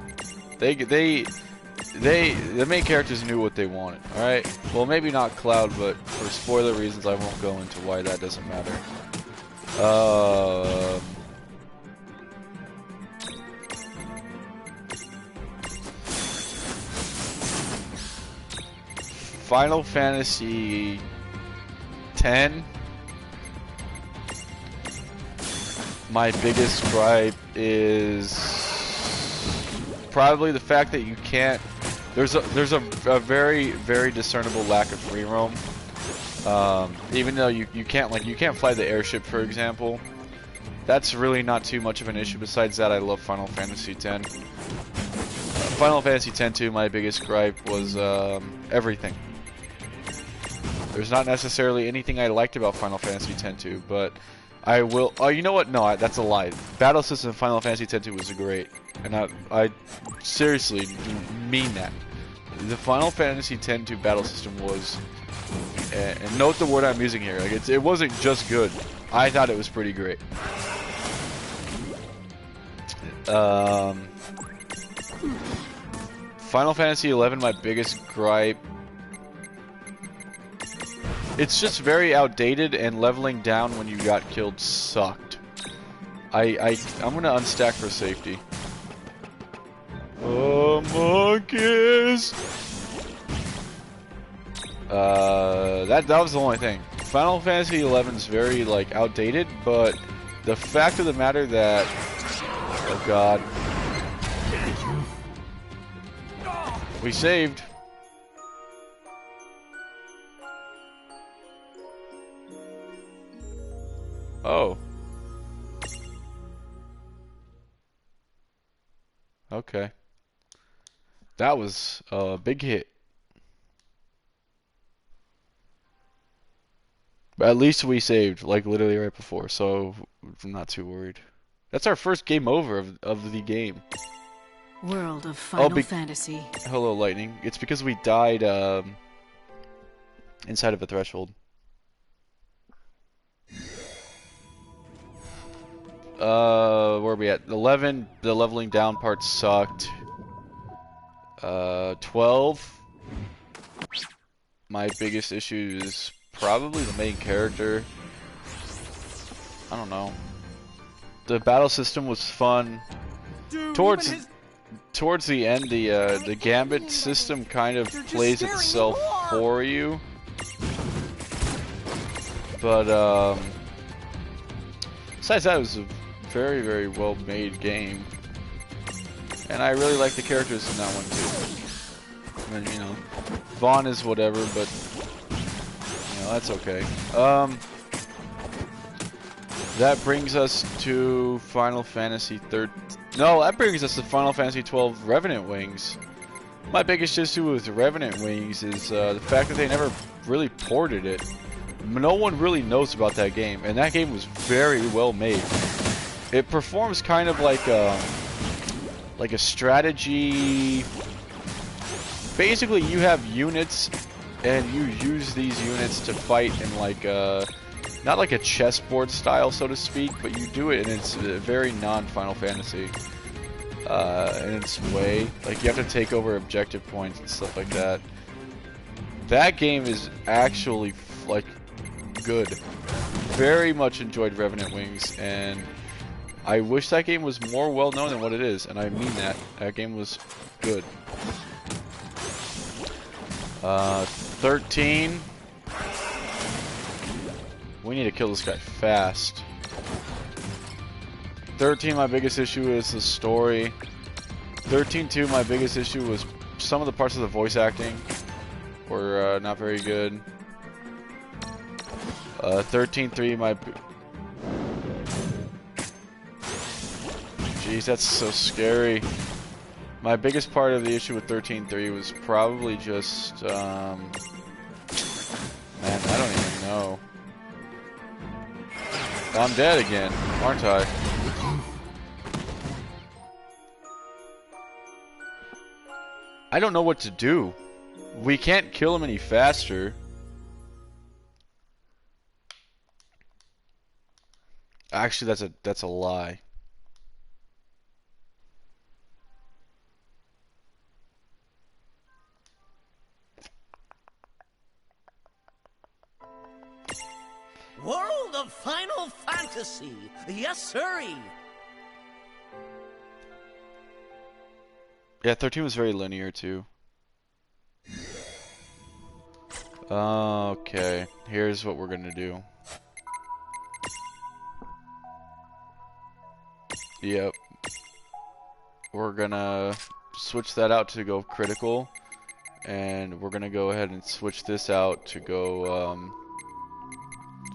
The main characters knew what they wanted. All right. Well, maybe not Cloud, but for spoiler reasons, I won't go into why that doesn't matter. Final Fantasy X. My biggest gripe is probably the fact that you can't. There's a very discernible lack of free roam. Even though you can't fly the airship, for example. That's really not too much of an issue. Besides that, I love Final Fantasy X. Final Fantasy X 2, my biggest gripe was everything. There's not necessarily anything I liked about Final Fantasy X 2, but I will. Oh, you know what? No, that's a lie. Battle system in Final Fantasy X 2 was great, and I seriously mean that. The Final Fantasy X 2 battle system was, and note the word I'm using here. Like it wasn't just good. I thought it was pretty great. Final Fantasy 11, my biggest gripe. It's just very outdated, and leveling down when you got killed sucked. I'm gonna unstack for safety. Oh, monkeys! That was the only thing. Final Fantasy XI is very, like, outdated, but the fact of the matter that... Oh, God. We saved. Oh. Okay. That was a big hit. But at least we saved, like, literally right before, so I'm not too worried. That's our first game over of the game. World of Final Fantasy. Hello, Lightning. It's because we died inside of a threshold. Where are we at? 11, the leveling down part sucked. 12. My biggest issue is probably the main character. I don't know. The battle system was fun. Towards the end, the gambit system kind of plays itself for you. But besides that, it was a very, very well made game. And I really like the characters in that one too. I mean, you know, Vaughn is whatever, but you know, that's okay. That brings us to Final Fantasy 13. No, that brings us to Final Fantasy 12 Revenant Wings. My biggest issue with Revenant Wings is the fact that they never really ported it. No one really knows about that game, and that game was very well made. It performs kind of like a strategy. Basically, you have units, and you use these units to fight in like not like a chessboard style, so to speak, but you do it, and it's very non-Final Fantasy in its way. Like, you have to take over objective points and stuff like that. That game is actually, like, good. Very much enjoyed Revenant Wings, and I wish that game was more well-known than what it is, and I mean that. That game was good. 13... We need to kill this guy fast. 13, my biggest issue is the story. 13-2, my biggest issue was some of the parts of the voice acting were not very good. 13-3, my... Jeez, that's so scary. My biggest part of the issue with 13-3 was probably just... Man, I don't even know. I'm dead again, aren't I? I don't know what to do. We can't kill him any faster. Actually, that's a lie. World of Final Fantasy! Yes, sirree! Yeah, 13 was very linear, too. Okay, here's what we're gonna do. Yep. We're gonna switch that out to go critical. And we're gonna go ahead and switch this out to go,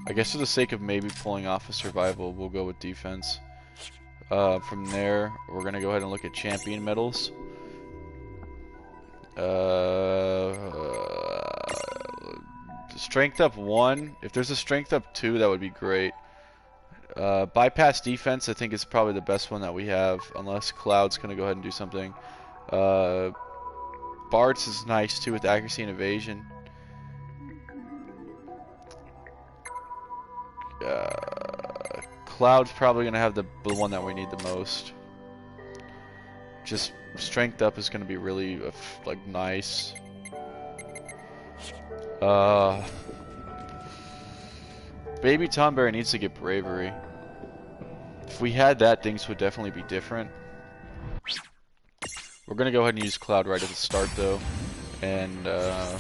I guess for the sake of maybe pulling off a survival, we'll go with defense. From there, we're gonna go ahead and look at champion medals. Strength up 1. If there's a strength up 2, that would be great. Bypass defense, I think, is probably the best one that we have, unless Cloud's gonna go ahead and do something. Bart's is nice too with accuracy and evasion. Cloud's probably gonna have the one that we need the most. Just strength up is gonna be really like nice. Baby Tonberry needs to get bravery. If we had that, things would definitely be different. We're gonna go ahead and use Cloud right at the start though, and I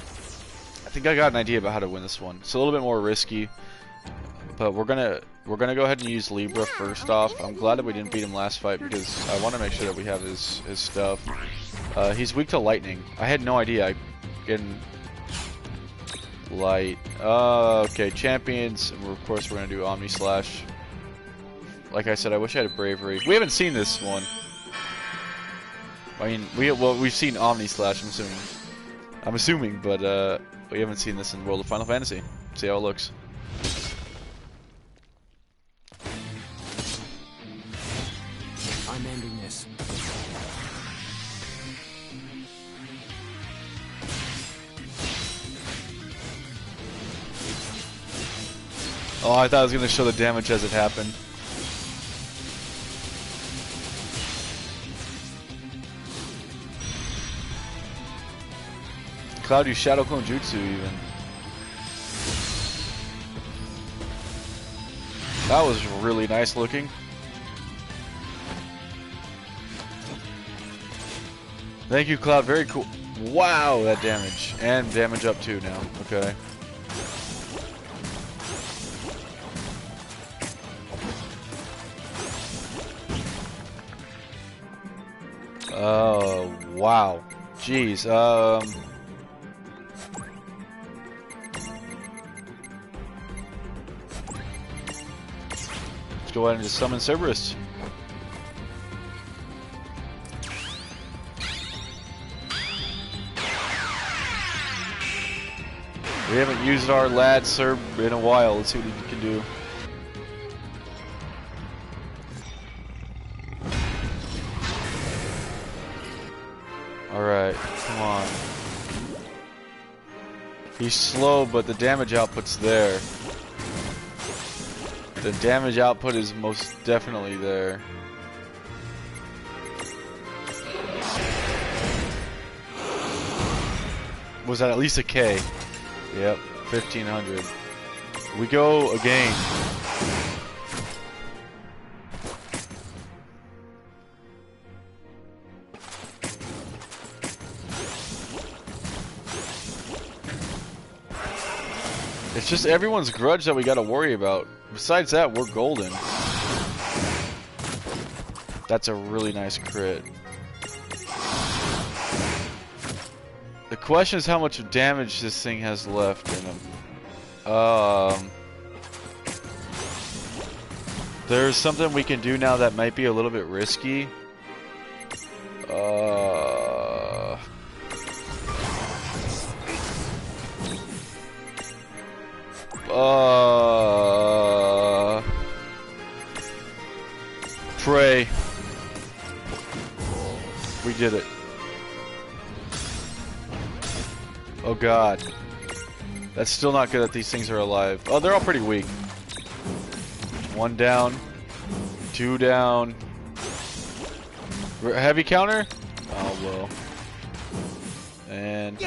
think I got an idea about how to win this one. It's a little bit more risky, but we're gonna go ahead and use Libra first off. I'm glad that we didn't beat him last fight because I want to make sure that we have his stuff. He's weak to lightning. I had no idea. I can light. Okay, champions. And of course, we're gonna do Omni Slash. Like I said, I wish I had a bravery. We haven't seen this one. I mean, we've seen Omni Slash. I'm assuming, but we haven't seen this in World of Final Fantasy. See how it looks. I'm ending this. Oh, I thought I was going to show the damage as it happened. Cloud used Shadow Clone Jutsu even. That was really nice looking. Thank you, Cloud. Very cool. Wow, that damage. And damage up too now. Okay. Oh, wow. Jeez. Let's go ahead and just summon Cerberus. We haven't used our lad Cerb in a while. Let's see what he can do. Alright, come on. He's slow, but the damage output's there. The damage output is most definitely there. Was that at least a K? Yep, 1500. We go again. It's just everyone's grudge that we gotta worry about. Besides that, we're golden. That's a really nice crit. The question is how much damage this thing has left in him. There's something we can do now that might be a little bit risky. Pray. We did it. Oh god. That's still not good that these things are alive. Oh, they're all pretty weak. 1 down. 2 down. Heavy counter? Oh, well. And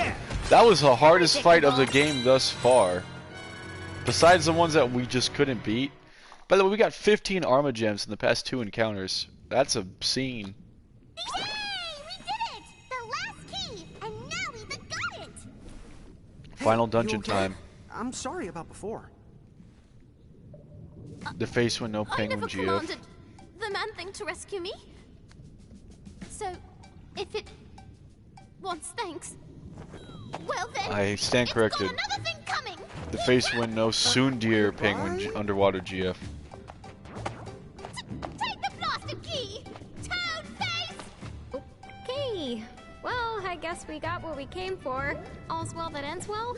that was the hardest fight of the game thus far. Besides the ones that we just couldn't beat. By the way, we got 15 Arma Gems in the past 2 encounters. That's obscene. Yay! We did it! The last key! And now we even got it! Final dungeon okay? time. I'm sorry about before. The face with no I penguin never GF. commanded the man-thing to rescue me. So, if it wants thanks, well then, I stand corrected. Got another thing coming! The face with no Soondir penguin underwater GF. Take the blasted key! Toad face! Okay. Well, I guess we got what we came for. All's well that ends well.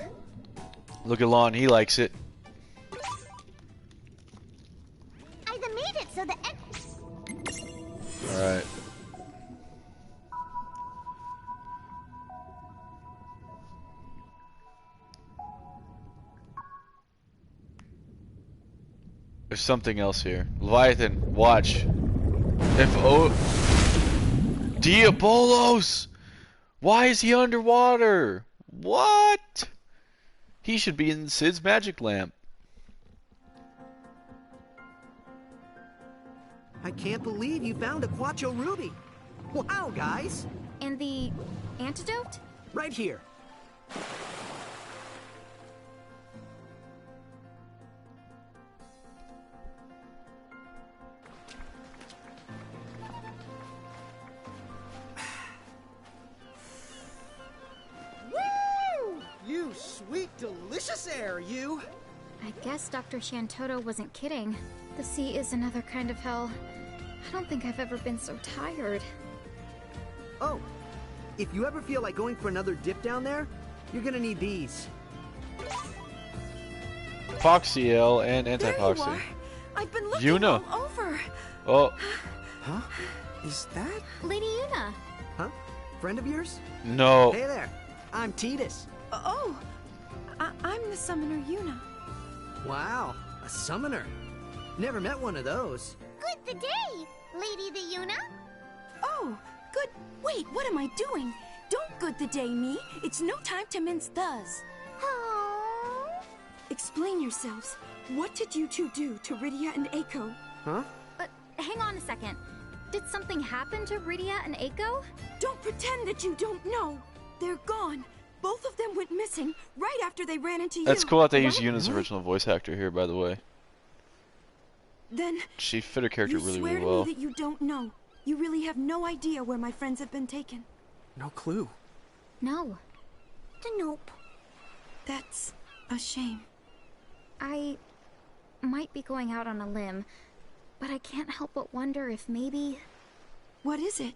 Look at Lon, he likes it. I made it so the Alright. There's something else here. Leviathan, watch. Diabolos! Why is he underwater? What? He should be in Sid's magic lamp. I can't believe you found a Quattro Ruby. Wow, guys. And the antidote? Right here. Woo! You sweet, delicious air, you! I guess Dr. Shantoto wasn't kidding. The sea is another kind of hell. I don't think I've ever been so tired. Oh, if you ever feel like going for another dip down there, you're gonna need these. Poxyl and There you anti-poxy. are. I've been looking Yuna. all over. Oh, Huh? Is that... Lady Yuna! Huh? Friend of yours? no. Hey there, I'm Titus. Oh, I'm the summoner Yuna. Wow, a summoner. Never met one of those. Good the day, Lady the Yuna. Oh, good. Wait, what am I doing? Don't good the day me. It's no time to mince thus. Oh. Explain yourselves. What did you two do to Rydia and Eiko? Huh? Hang on a second. Did something happen to Rydia and Eiko? Don't pretend that you don't know. They're gone. Both of them went missing right after they ran into you. That's cool that they use What? Yuna's original voice actor here, by the way. Then She fit her character you really, swear really to well. me that you don't know. You really have no idea where my friends have been taken. No clue. No. Nope. That's a shame. I might be going out on a limb, but I can't help but wonder if maybe What is it?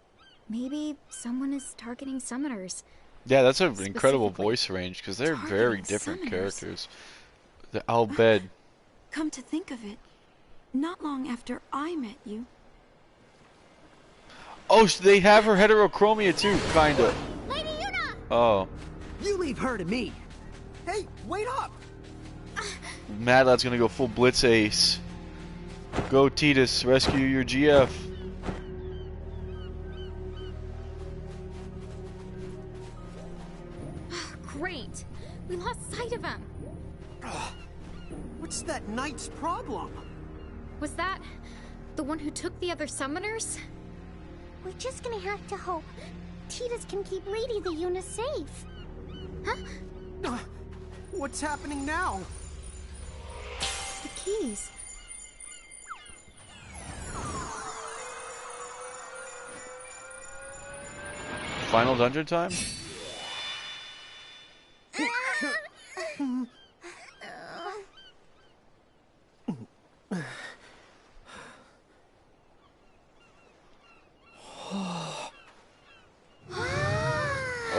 someone is targeting summoners. Yeah, that's an incredible Specifically, voice range because they're targeting very different summoners. characters. I'll bet. Come to think of it, not long after I met you. Oh, so they have her heterochromia too, kinda. Lady Yuna! Oh, You leave her to me. Hey, wait up! Mad Lad's gonna go full Blitz Ace. Go Titus, rescue your GF. Great! We lost sight of him! What's that knight's problem? Was that the one who took the other summoners? We're just gonna have to hope Titus can keep Lady the Yuna safe. Huh? What's happening now? The keys. Final dungeon time?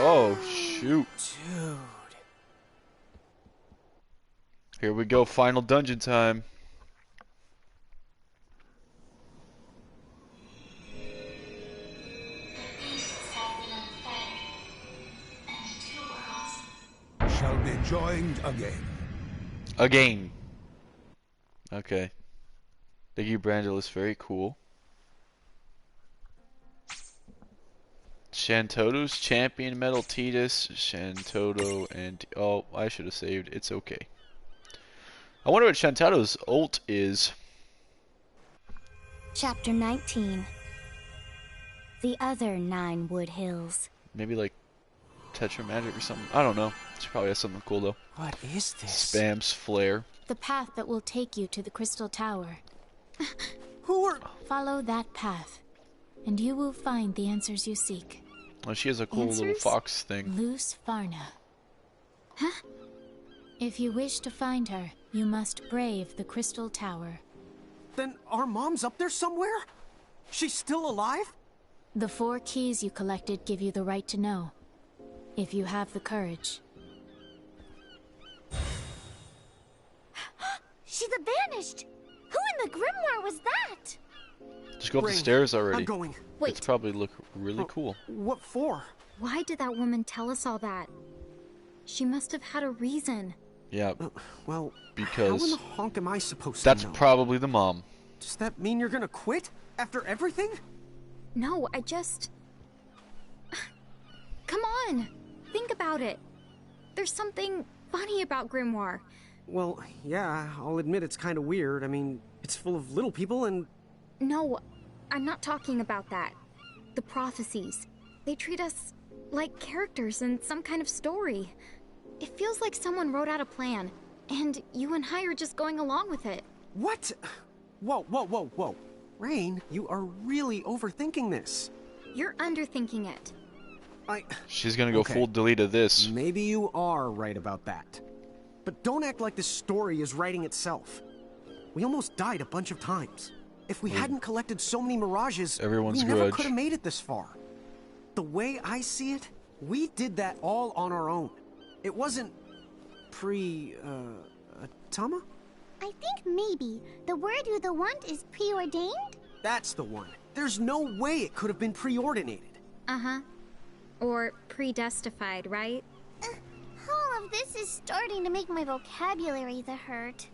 Oh, shoot. Dude. Here we go, final dungeon time. Shall be joined again. Again. Okay. Biggie Brandel is very cool. Shantoto's champion medal Titus, Shantoto, and oh, I should have saved. It's okay. I wonder what Shantoto's ult is. Chapter 19. The other 9 wood hills. Maybe like Tetra Magic or something. I don't know. She probably has something cool though. What is this? Spam's flare. The path that will take you to the Crystal Tower. Who are... Follow that path, and you will find the answers you seek. Oh, she has a cool little Answers? fox thing. Luce Farna. Huh? If you wish to find her, you must brave the Crystal Tower. Then our mom's up there somewhere? She's still alive? The 4 keys you collected give you the right to know, if you have the courage. She's vanished! Who in the grimoire was that? Just go up the Ring. stairs already. I'm going. It's probably look really cool. What for? Why did that woman tell us all that? She must have had a reason. Yeah, Well, how in because the honk am I supposed that's to know? probably the mom. Does that mean you're gonna quit? After everything? No, I just... Come on! Think about it. There's something funny about Grimoire. Well, yeah, I'll admit it's kind of weird. I mean, it's full of little people and... No, I'm not talking about that. The prophecies. They treat us like characters in some kind of story. It feels like someone wrote out a plan, and you and I are just going along with it. What? Whoa, whoa, whoa, whoa. Rain, you are really overthinking this. You're underthinking it. She's gonna go full delete of this. Maybe you are right about that. But don't act like this story is writing itself. We almost died a bunch of times. If we hadn't collected so many mirages, we never could have made it this far. The way I see it, we did that all on our own. It wasn't Tama? I think maybe the word you the want is preordained? That's the one. There's no way it could have been preordinated. Uh-huh. Or predestified, right? All of this is starting to make my vocabulary the hurt.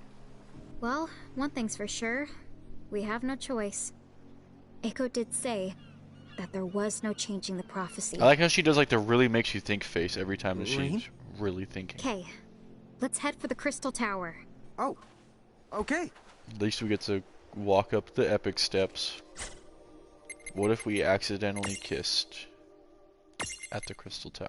Well, one thing's for sure. We have no choice. Echo did say that there was no changing the prophecy. I like how she does like the really makes you think face every time that she's really thinking. Okay, let's head for the Crystal Tower. Oh, okay. At least we get to walk up the epic steps. What if we accidentally kissed at the Crystal Tower?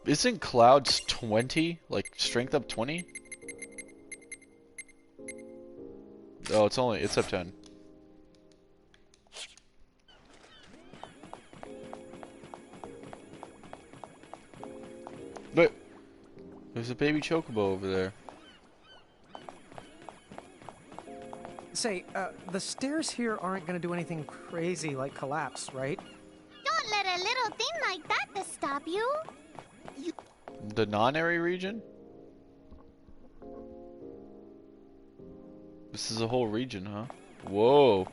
Isn't Cloud's 20? Like, strength up 20? Oh, it's up 10. But there's a baby chocobo over there. Say, the stairs here aren't gonna do anything crazy like collapse, right? Don't let a little thing like that stop you. The non-area region? This is a whole region, huh? Whoa.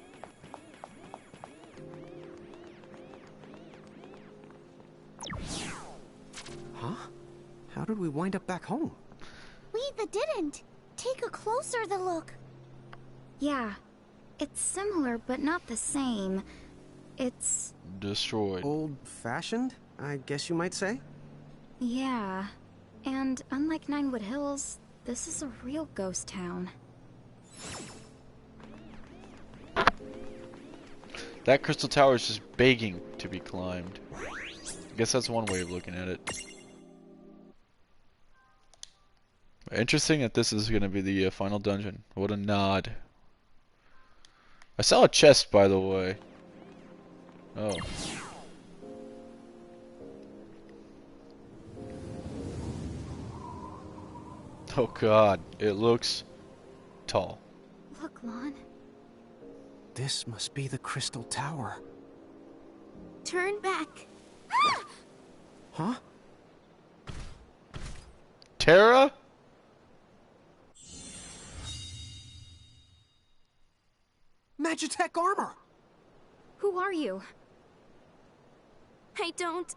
Huh? How did we wind up back home? We didn't. Take a closer look. Yeah, it's similar but not the same. It's destroyed. Old-fashioned, I guess you might say? Yeah, and unlike Ninewood Hills, this is a real ghost town. That Crystal Tower is just begging to be climbed. I guess that's one way of looking at it. Interesting that this is going to be the final dungeon. What a nod. I saw a chest, by the way. Oh. Oh god, it looks tall. Look, Lon. This must be the Crystal Tower. Turn back. Huh? Terra? Magitech armor! Who are you? I don't...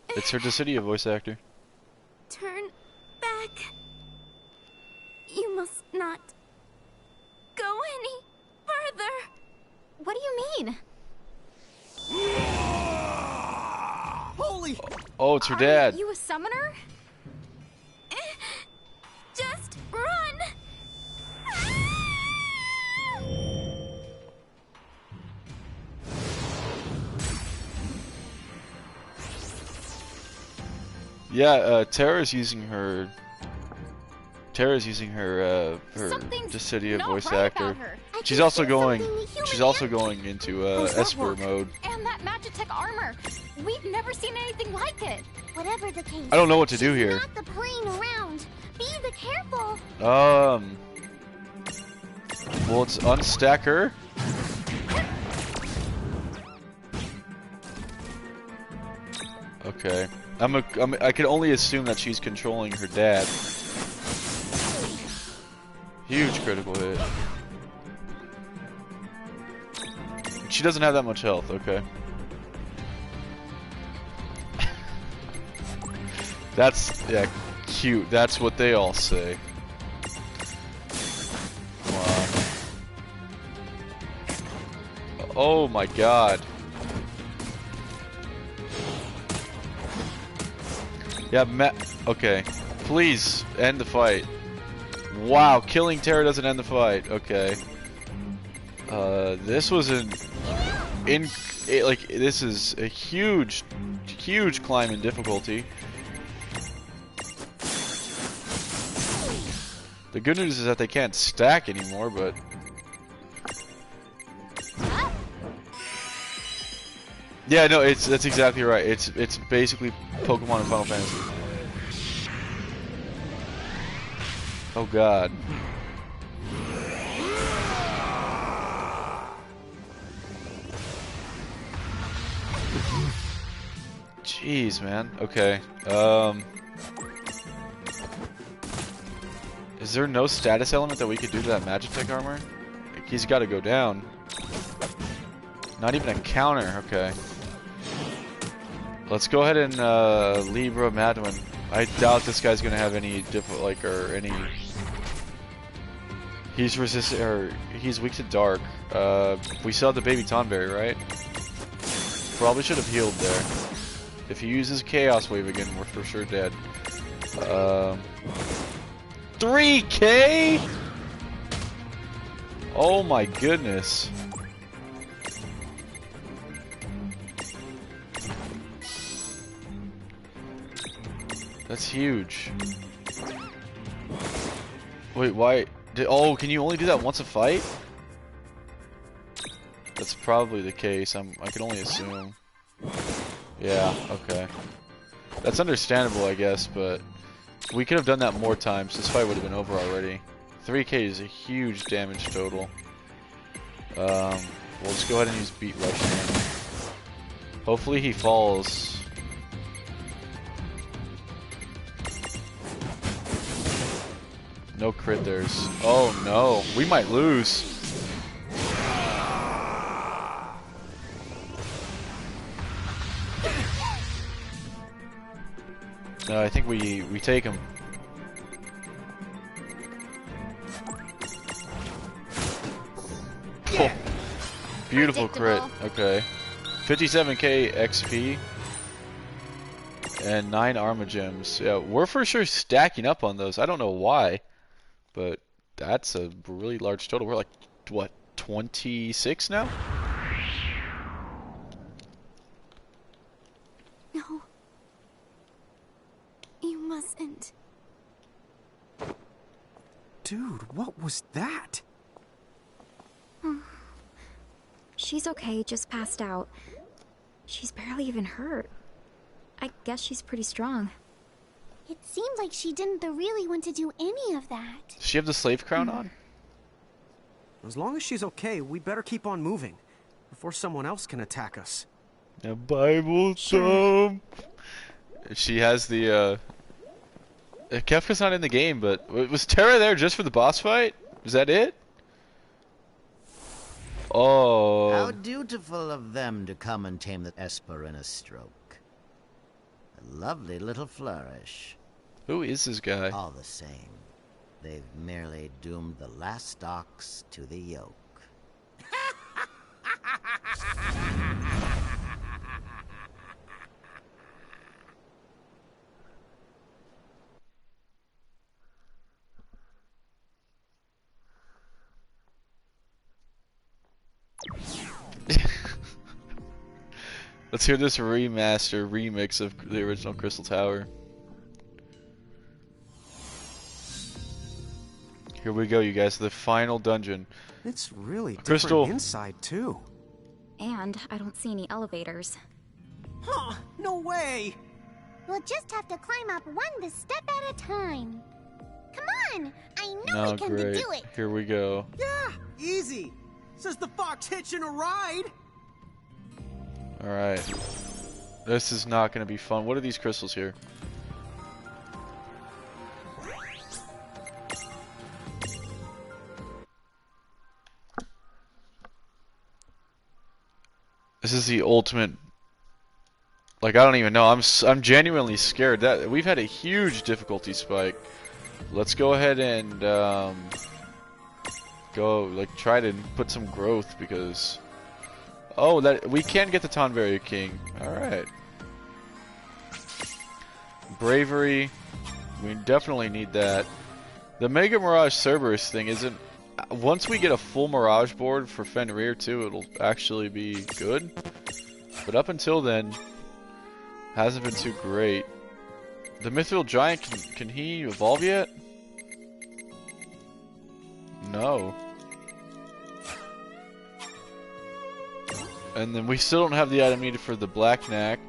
It's her Dissidia voice actor. Turn back. You must not go any further. What do you mean? Holy! Oh, it's her dad. Are you a summoner? Just run! Yeah, Terra's using her Dissidia voice actor. She's also going into Esper mode. And that Magitech armor. We've never seen anything like it. Whatever the case. I don't know what to do here. Not the playing around. Be the careful. Well, let's unstack her. Okay. I can only assume that she's controlling her dad. Huge critical hit. She doesn't have that much health, okay. That's, yeah, cute. That's what they all say. Come on. Oh my god. Yeah, okay. Please, end the fight. Wow, killing Terra doesn't end the fight. Okay. This was this is a huge climb in difficulty. The good news is that they can't stack anymore, but yeah, no, that's exactly right. It's basically Pokemon and Final Fantasy. Oh God. Jeez, man. Okay. Is there no status element that we could do to that Magitech armor? Like, he's got to go down. Not even a counter. Okay. Let's go ahead and Libra Madwin. I doubt this guy's gonna have any He's resistant, or he's weak to dark. We still have the baby Tonberry, right? Probably should have healed there. If he uses Chaos Wave again, we're for sure dead. 3K? Oh my goodness. That's huge. Wait, why? Oh, can you only do that once a fight? That's probably the case. I can only assume. Yeah, okay. That's understandable, I guess, but we could have done that more times. This fight would have been over already. 3K is a huge damage total. We'll just go ahead and use Beat Rush then. Hopefully he falls. No crit there's. Oh no, we might lose. No, I think we take him. Oh, beautiful crit. Okay. 57k XP and 9 Arma Gems. Yeah, we're for sure stacking up on those. I don't know why, but that's a really large total. We're like, what, 26 now? No. You mustn't. Dude, what was that? She's okay, just passed out. She's barely even hurt. I guess she's pretty strong. It seemed like she didn't really want to do any of that. Does she have the slave crown on? As long as she's okay, we better keep on moving before someone else can attack us. A Bible thump. She has the Kefka's not in the game, but was Terra there just for the boss fight? Was that it? Oh. How dutiful of them to come and tame the Esper in a stroke. A lovely little flourish. Who is this guy? All the same, they've merely doomed the last ox to the yoke. Let's hear this remix of the original Crystal Tower. Here we go, you guys, the final dungeon. It's really Crystal. different inside, too. And I don't see any elevators. Huh, no way! We'll just have to climb up one step at a time. Come on! I know Oh, we can great. do it! Here we go. Yeah, easy. Says the fox hitching a ride. Alright. This is not going to be fun. What are these crystals here? This is the ultimate. Like, I don't even know. I'm genuinely scared. That we've had a huge difficulty spike. Let's go ahead and try to put some growth, because that we can get the Tonberry King. All right. Bravery. We definitely need that. The Mega Mirage Cerberus thing isn't... Once we get a full Mirage board for Fenrir too, it'll actually be good. But up until then, hasn't been too great. The Mithril Giant, can he evolve yet? No. And then we still don't have the item needed for the Black Knack.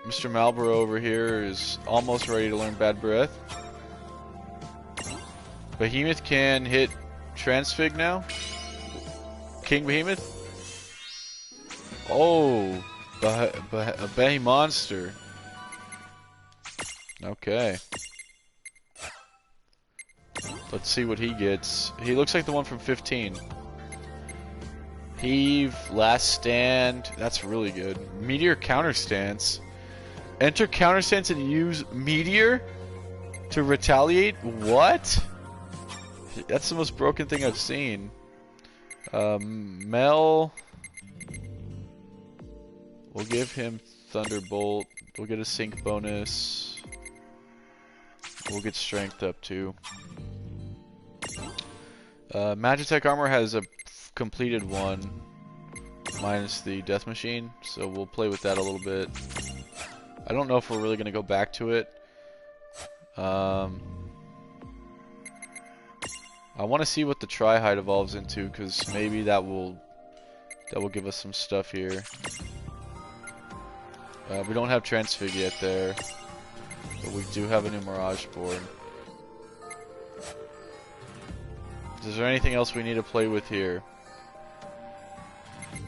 Mr. Malboro over here is almost ready to learn Bad Breath. Behemoth can hit Transfig now. King Behemoth. Oh, a Behemonster. Okay. Let's see what he gets. He looks like the one from 15. Heave, Last Stand. That's really good. Meteor Counterstance. Enter Counterstance and use Meteor to retaliate? What? That's the most broken thing I've seen. Mel. We'll give him Thunderbolt. We'll get a sync bonus. We'll get strength up too. Magitech Armor has a completed one, minus the Death Machine, so we'll play with that a little bit. I don't know if we're really going to go back to it. I want to see what the Tri-Hide evolves into, because maybe that will give us some stuff here. We don't have Transfig yet there, but we do have a new Mirage board. Is there anything else we need to play with here?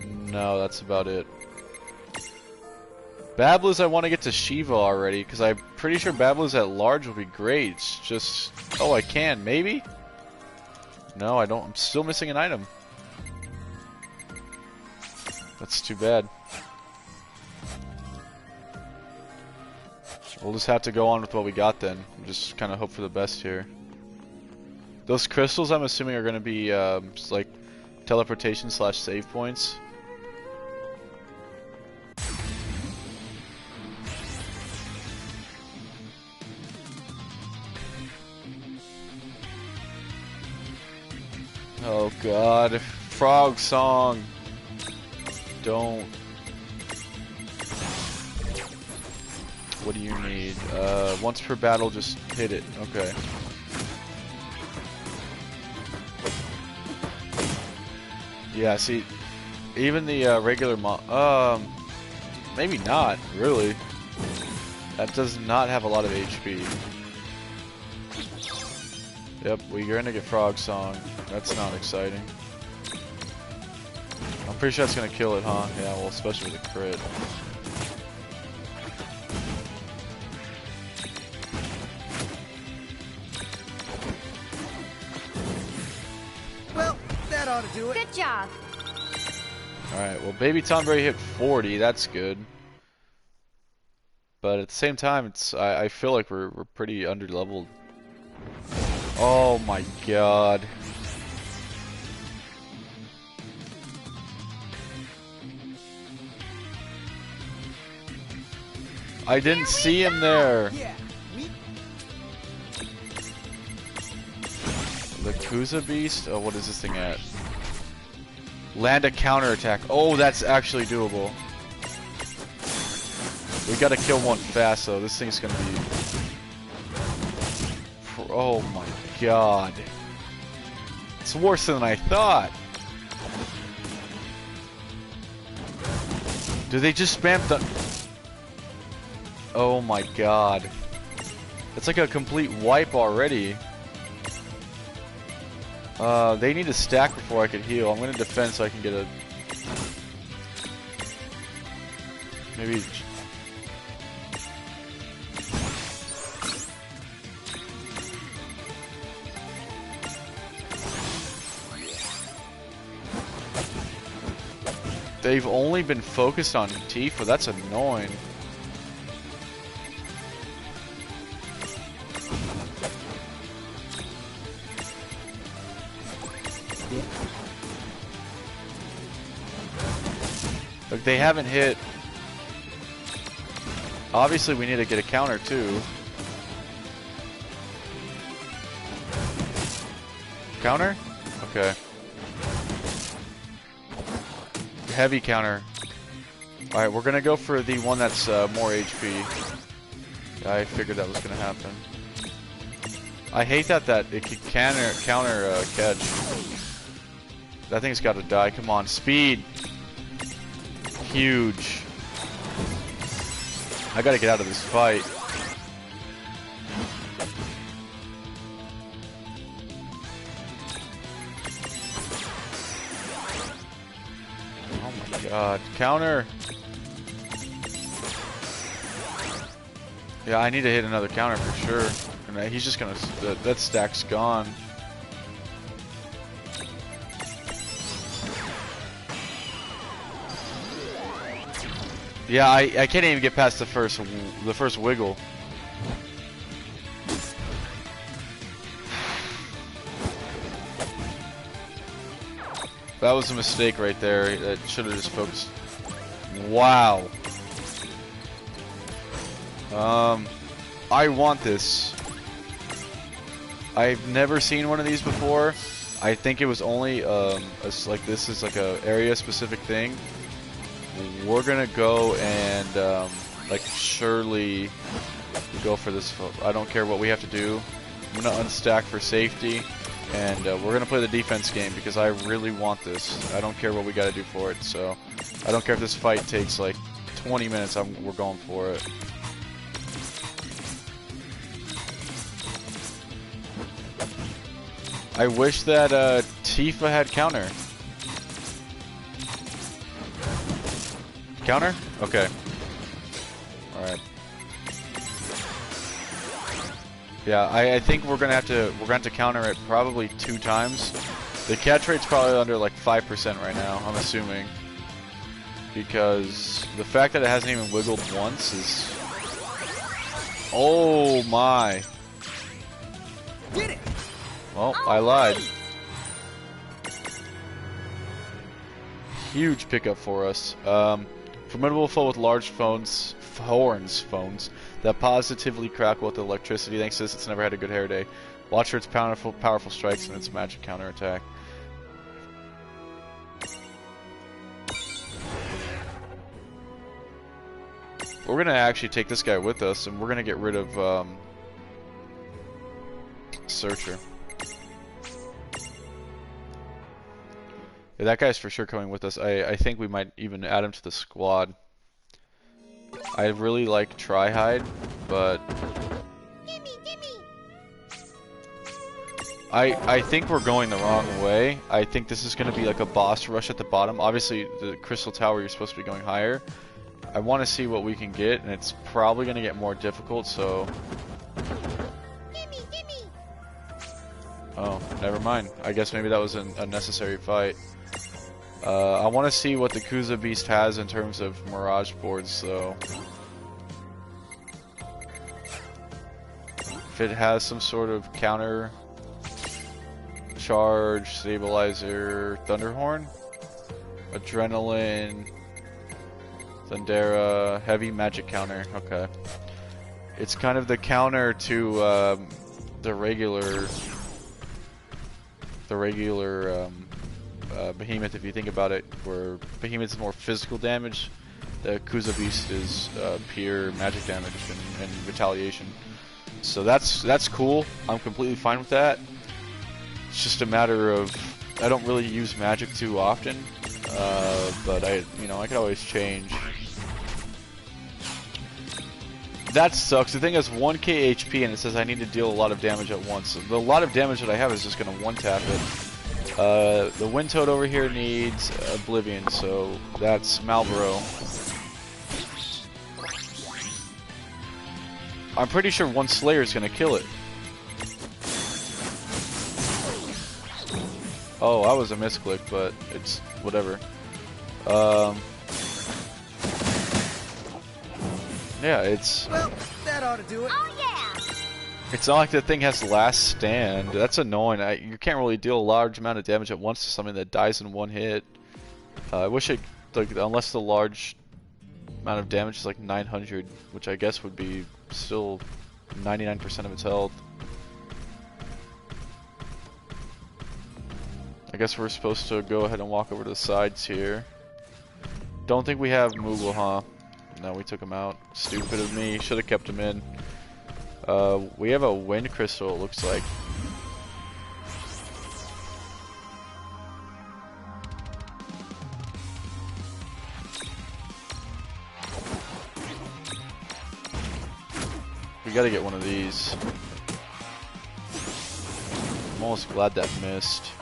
No, that's about it. Bablu's, I want to get to Shiva already, because I'm pretty sure Bablu's at large will be great. It's just... Oh, I can, maybe? No, I don't. I'm still missing an item. That's too bad. We'll just have to go on with what we got then. Just kind of hope for the best here. Those crystals, I'm assuming, are going to be just like teleportation / save points. Oh god, frog song. Don't. What do you need? Once per battle, just hit it. Okay. Yeah, see, even the regular maybe not, really. That does not have a lot of HP. Yep, we're gonna get Frog Song. That's not exciting. I'm pretty sure that's gonna kill it, huh? Yeah, well, especially with a crit. Well, that ought to do it. Good job. Alright, well, Baby Tonberry hit 40. That's good. But at the same time, I feel like we're pretty under-leveled. Oh my god. I didn't see him there. The Kuza Beast? Oh, what is this thing at? Land a counterattack. Oh, that's actually doable. We gotta kill one fast though. This thing's gonna be... Oh my god. It's worse than I thought. Do they just spam the... Oh my god. It's like a complete wipe already. They need to stack before I can heal. I'm gonna defend so I can get a... Maybe... They've only been focused on Tifa. That's annoying. Look, they haven't hit. Obviously, we need to get a counter too. Counter? Okay. Heavy counter. Alright, we're gonna go for the one that's more HP. I figured that was gonna happen. I hate that it can counter catch. That thing's gotta die. Come on, speed! Huge. I gotta get out of this fight. Oh my god. Counter! Yeah, I need to hit another counter for sure. And he's just gonna... that stack's gone. Yeah, I can't even get past the first wiggle. That was a mistake right there. That should have just focused. Wow. I want this. I've never seen one of these before. I think it was only like this is like a area specific thing. We're gonna go and like surely go for this. I don't care what we have to do. I'm gonna unstack for safety, and we're gonna play the defense game because I really want this. I don't care what we gotta do for it. So I don't care if this fight takes like 20 minutes. We're going for it. I wish that Tifa had counter. Counter? Okay. Alright. Yeah, I think we're gonna have to counter it probably 2 times. The catch rate's probably under like 5% right now, I'm assuming. Because the fact that it hasn't even wiggled once is... Oh my. Get it! Well, I lied. Huge pickup for us. Formidable foe with large phones that positively crackle with electricity. Thanks to this, it's never had a good hair day. Watch for its powerful strikes and its magic counterattack. We're gonna actually take this guy with us, and we're gonna get rid of Searcher. Yeah, that guy's for sure coming with us. I think we might even add him to the squad. I really like Tri-Hide, but I think we're going the wrong way. I think this is going to be like a boss rush at the bottom. Obviously, the Crystal Tower, you're supposed to be going higher. I want to see what we can get, and it's probably going to get more difficult, so... Oh, never mind. I guess maybe that was an unnecessary fight. I want to see what the Kuza Beast has in terms of Mirage boards, though. If it has some sort of counter, charge, stabilizer, Thunderhorn, Adrenaline, Thundera, heavy magic counter. Okay. It's kind of the counter to the regular Behemoth, if you think about it, where Behemoth is more physical damage, the Kuza Beast is pure magic damage and retaliation. So that's cool. I'm completely fine with that. It's just a matter of I don't really use magic too often, but I can always change. That sucks. The thing has 1k HP and it says I need to deal a lot of damage at once. The lot of damage that I have is just going to one-tap it. The Wind Toad over here needs Oblivion, so that's Malboro. I'm pretty sure one Slayer is going to kill it. Oh, that was a misclick, but it's whatever. Yeah, it's... Well, that ought to do it. Oh, yeah! It's not like the thing has last stand. That's annoying. You can't really deal a large amount of damage at once to something that dies in one hit. I wish it... Like, unless the large amount of damage is like 900, which I guess would be still 99% of its health. I guess we're supposed to go ahead and walk over to the sides here. Don't think we have Moogle, huh? No, we took him out. Stupid of me. Should have kept him in. We have a wind crystal, it looks like. We gotta get one of these. I'm almost glad that missed.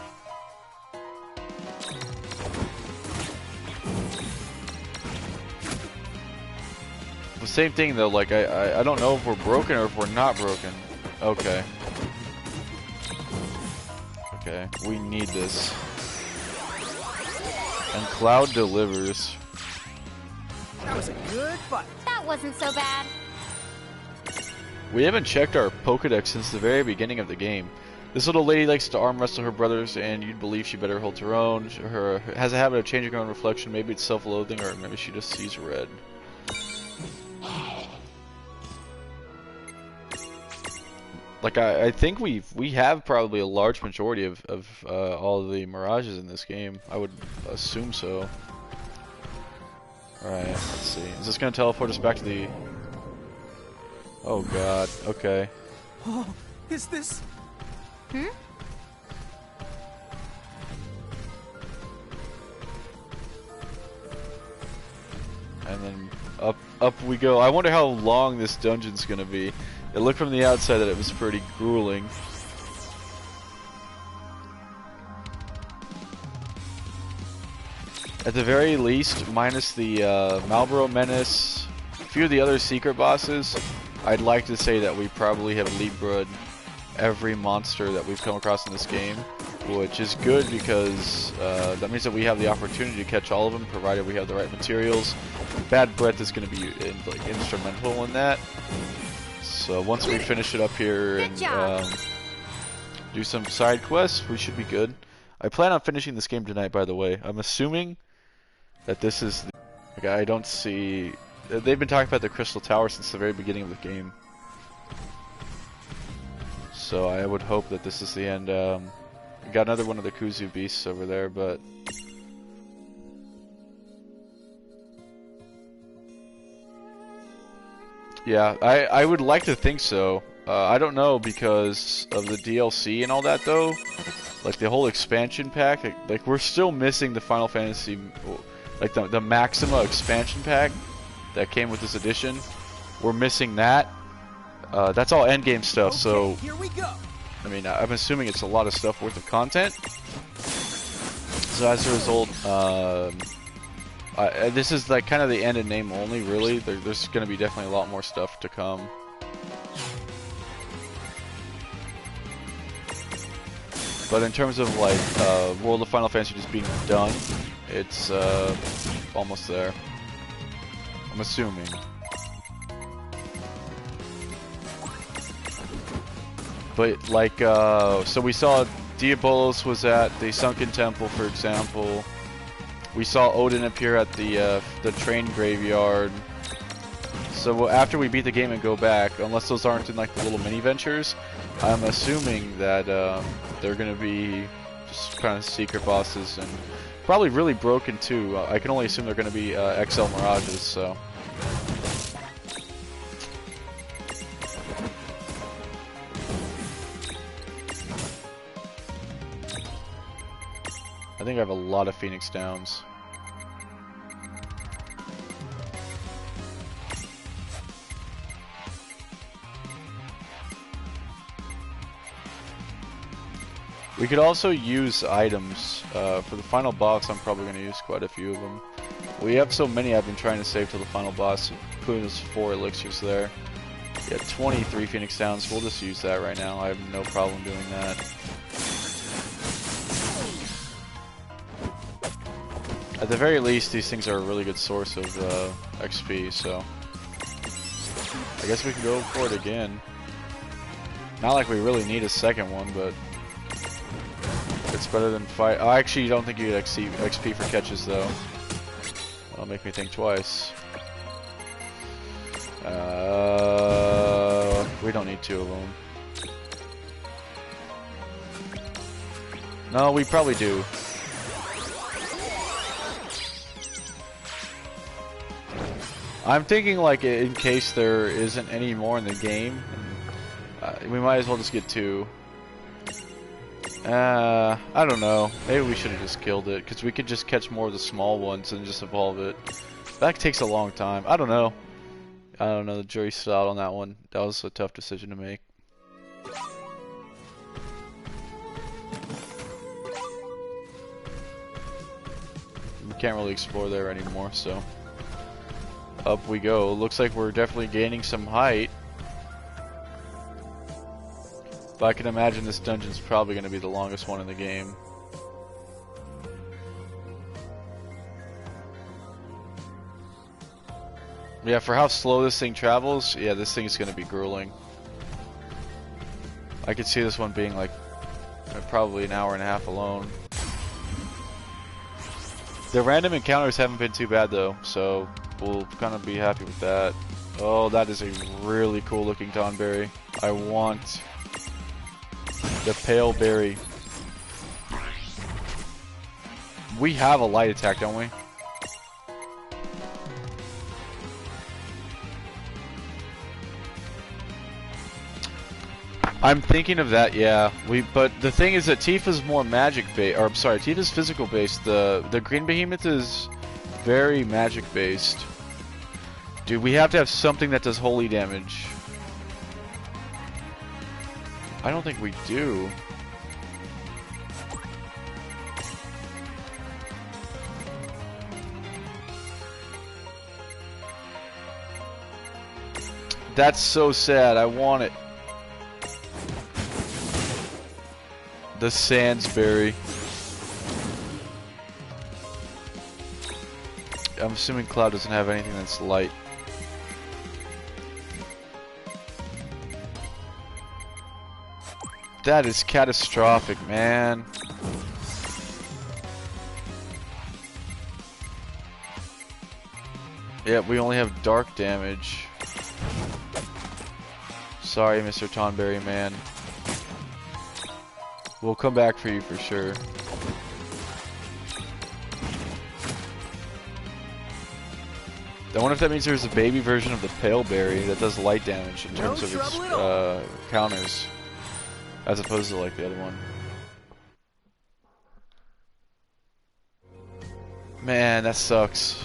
The same thing though, like I don't know if we're broken or if we're not broken. Okay. Okay, we need this. And Cloud delivers. That was a good fight. That wasn't so bad. We haven't checked our Pokedex since the very beginning of the game. This little lady likes to arm wrestle her brothers, and you'd believe she better holds her own. Her has a habit of changing her own reflection. Maybe it's self-loathing, or maybe she just sees red. Like I think we have probably a large majority of all of the Mirages in this game. I would assume so. All right, let's see. Is this gonna teleport us back to the? Oh God. Okay. Oh, is this? Hmm? And then up we go. I wonder how long this dungeon's gonna be. It looked from the outside that it was pretty grueling. At the very least, minus the Malboro Menace, a few of the other secret bosses, I'd like to say that we probably have Libra every monster that we've come across in this game, which is good because that means that we have the opportunity to catch all of them, provided we have the right materials. Bad Breath is going to be like instrumental in that. So once we finish it up here and do some side quests, we should be good. I plan on finishing this game tonight, by the way. I'm assuming that this is the... Like, I don't see... They've been talking about the Crystal Tower since the very beginning of the game. So I would hope that this is the end. We got another one of the Kuzu beasts over there, but... Yeah, I would like to think so. I don't know because of the DLC and all that though. Like the whole expansion pack, like we're still missing the Final Fantasy, like the Maxima expansion pack that came with this edition. We're missing that. That's all endgame stuff, Okay, so here we go. I mean, I'm assuming it's a lot of stuff worth of content. So as a result, this is like kind of the end in name only, really. There's going to be definitely a lot more stuff to come. But in terms of like World of Final Fantasy just being done, it's almost there. I'm assuming. But like, so we saw Diabolos was at the Sunken Temple, for example. We saw Odin appear at the train graveyard. So after we beat the game and go back, unless those aren't in like the little mini ventures, I'm assuming that they're gonna be just kind of secret bosses and probably really broken too. I can only assume they're gonna be XL Mirages. So. I think I have a lot of Phoenix Downs. We could also use items. For the final boss, I'm probably going to use quite a few of them. We have so many I've been trying to save till the final boss, including those 4 elixirs there. Yeah, 23 Phoenix Downs. We'll just use that right now. I have no problem doing that. At the very least, these things are a really good source of XP, so I guess we can go for it again. Not like we really need a second one, but it's better than fight. Oh, I actually don't think you get XP for catches, though. That'll make me think twice. We don't need 2 of them. No, we probably do. I'm thinking like in case there isn't any more in the game, we might as well just get 2. I don't know. Maybe we should have just killed it, because we could just catch more of the small ones and just evolve it. That takes a long time. I don't know. I don't know. The jury's still out on that one. That was a tough decision to make. We can't really explore there anymore, so up we go. Looks like we're definitely gaining some height. But I can imagine this dungeon's probably going to be the longest one in the game. Yeah, for how slow this thing travels, yeah, this thing is going to be grueling. I could see this one being like probably an hour and a half alone. The random encounters haven't been too bad though, so we'll kind of be happy with that. Oh, that is a really cool looking Tonberry. I want the pale berry. We have a light attack, don't we? I'm thinking of that, yeah. But the thing is that Tifa's more magic based, or I'm sorry, Tifa's physical based. The green behemoth is very magic based. Dude, we have to have something that does holy damage. I don't think we do. That's so sad. I want it. The Sandsberry. I'm assuming Cloud doesn't have anything that's light. That is catastrophic, man. Yeah, we only have dark damage. Sorry, Mr. Tonberry man. We'll come back for you for sure. I wonder if that means there's a baby version of the Pale Berry that does light damage in terms of its counters, as opposed to like the other one. Man, that sucks.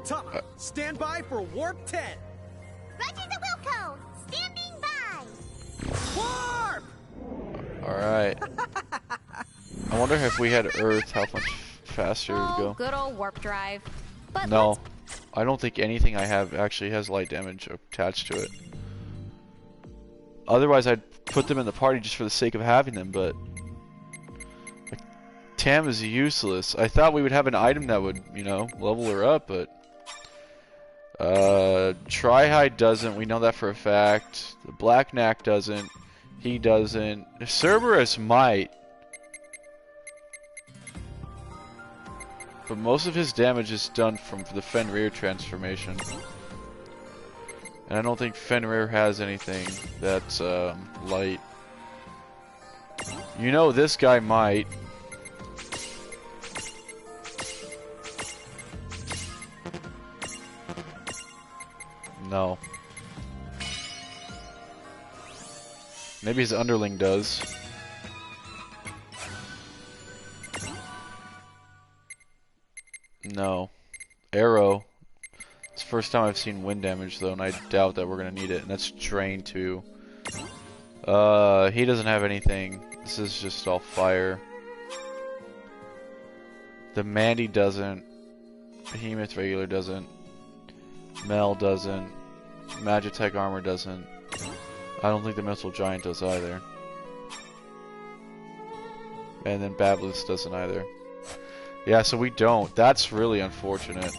Tama, stand by for Warp 10. Roger the Wilco! Standing by! Warp! Alright. I wonder if we had Earth, how much faster it would go. Good old warp drive. But no, I don't think anything I have actually has light damage attached to it. Otherwise, I'd put them in the party just for the sake of having them, but like, Tam is useless. I thought we would have an item that would, you know, level her up, but Tri-Hide doesn't. We know that for a fact. The Black Knack doesn't. He doesn't. Cerberus might. But most of his damage is done from the Fenrir transformation. And I don't think Fenrir has anything that's light. You know this guy might. No. Maybe his underling does. No. Arrow. It's the first time I've seen wind damage though, and I doubt that we're gonna need it. And that's Drain too. He doesn't have anything. This is just all fire. The Mandy doesn't. Behemoth regular doesn't. Mel doesn't. Magitech armor doesn't. I don't think the Missile Giant does either. And then Babylus doesn't either. Yeah, so we don't. That's really unfortunate.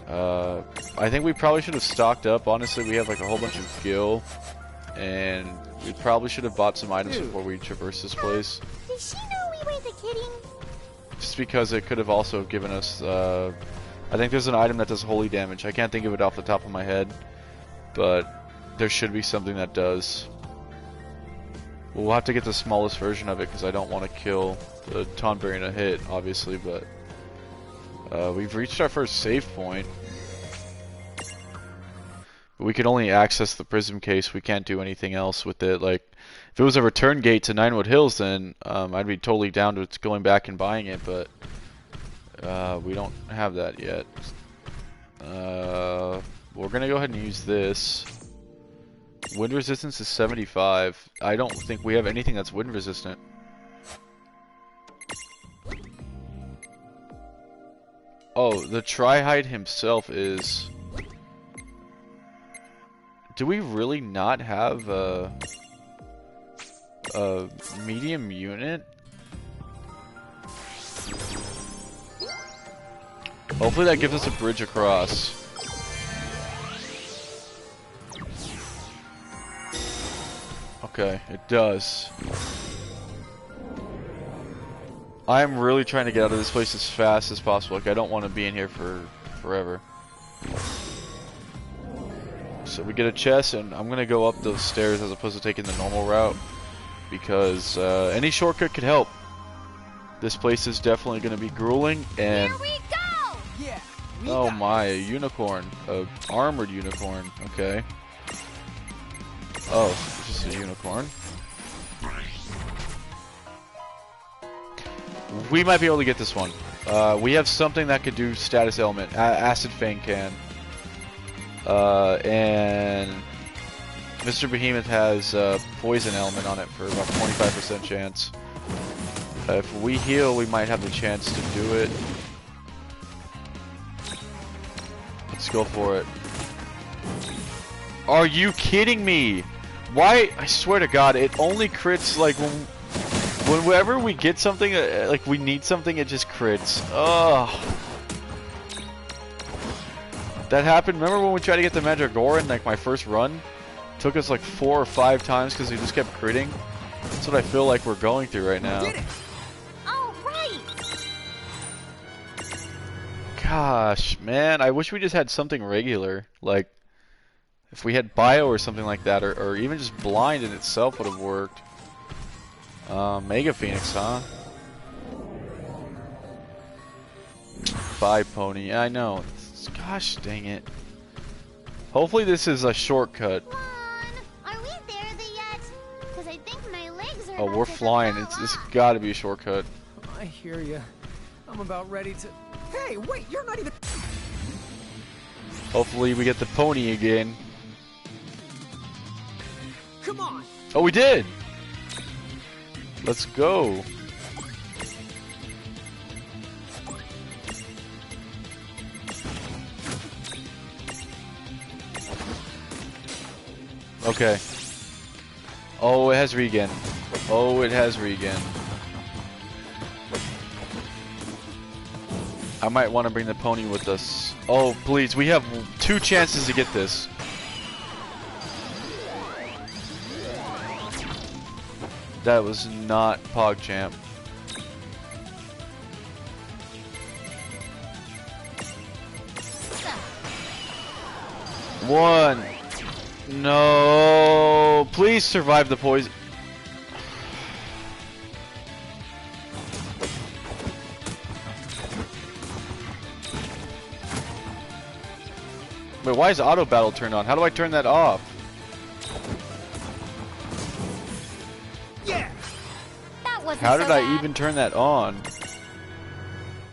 I think we probably should have stocked up. Honestly, we have like a whole bunch of gil. And we probably should have bought some items before we traverse this place. Does she know we were the kidding? Just because it could have also given us... I think there's an item that does holy damage. I can't think of it off the top of my head. But there should be something that does. We'll have to get the smallest version of it because I don't want to kill the Tonberry in a hit, obviously, but we've reached our first save point. But we can only access the prism case. We can't do anything else with it. Like, if it was a return gate to Ninewood Hills, then I'd be totally down to going back and buying it, but we don't have that yet. We're going to go ahead and use this. Wind resistance is 75. I don't think we have anything that's wind resistant. Oh, the Tri-Hide himself is... Do we really not have a medium unit? Hopefully that gives us a bridge across. Okay, it does. I'm really trying to get out of this place as fast as possible. Like, I don't want to be in here for forever. So we get a chest, and I'm gonna go up those stairs as opposed to taking the normal route because any shortcut could help. This place is definitely gonna be grueling, and Here we go! Yeah. oh my, a unicorn, a armored unicorn. Okay. Oh, it's just a unicorn. We might be able to get this one. We have something that could do status element. Acid Fang can. And Mr. Behemoth has poison element on it for about 25% chance. If we heal, we might have the chance to do it. Let's go for it. Are you kidding me? Why? I swear to God, it only crits like whenever we get something, like we need something, it just crits. Ugh. That happened. Remember when we tried to get the Mandragora in like my first run? Took us like 4 or 5 times because we just kept critting. That's what I feel like we're going through right now. All right. Gosh, man, I wish we just had something regular. Like, if we had Bio or something like that, or even just Blind in itself would have worked. Mega Phoenix, huh? Bye, Pony. Yeah, I know. Gosh, dang it. Hopefully this is a shortcut. Come on. Are we there yet? Because I think my legs are Oh, we're flying. It's got to be a shortcut. I hear you. I'm about ready to... Hey, wait, you're not even... Hopefully we get the pony again. Come on. Oh, we did! Let's go. Okay. Oh, it has regen. Oh, it has regen. I might want to bring the pony with us. Oh, please. We have 2 chances to get this. That was not PogChamp. One. No. Please survive the poison. Wait, why is auto battle turned on? How do I turn that off? Yeah. That wasn't How so did I bad. even turn that on?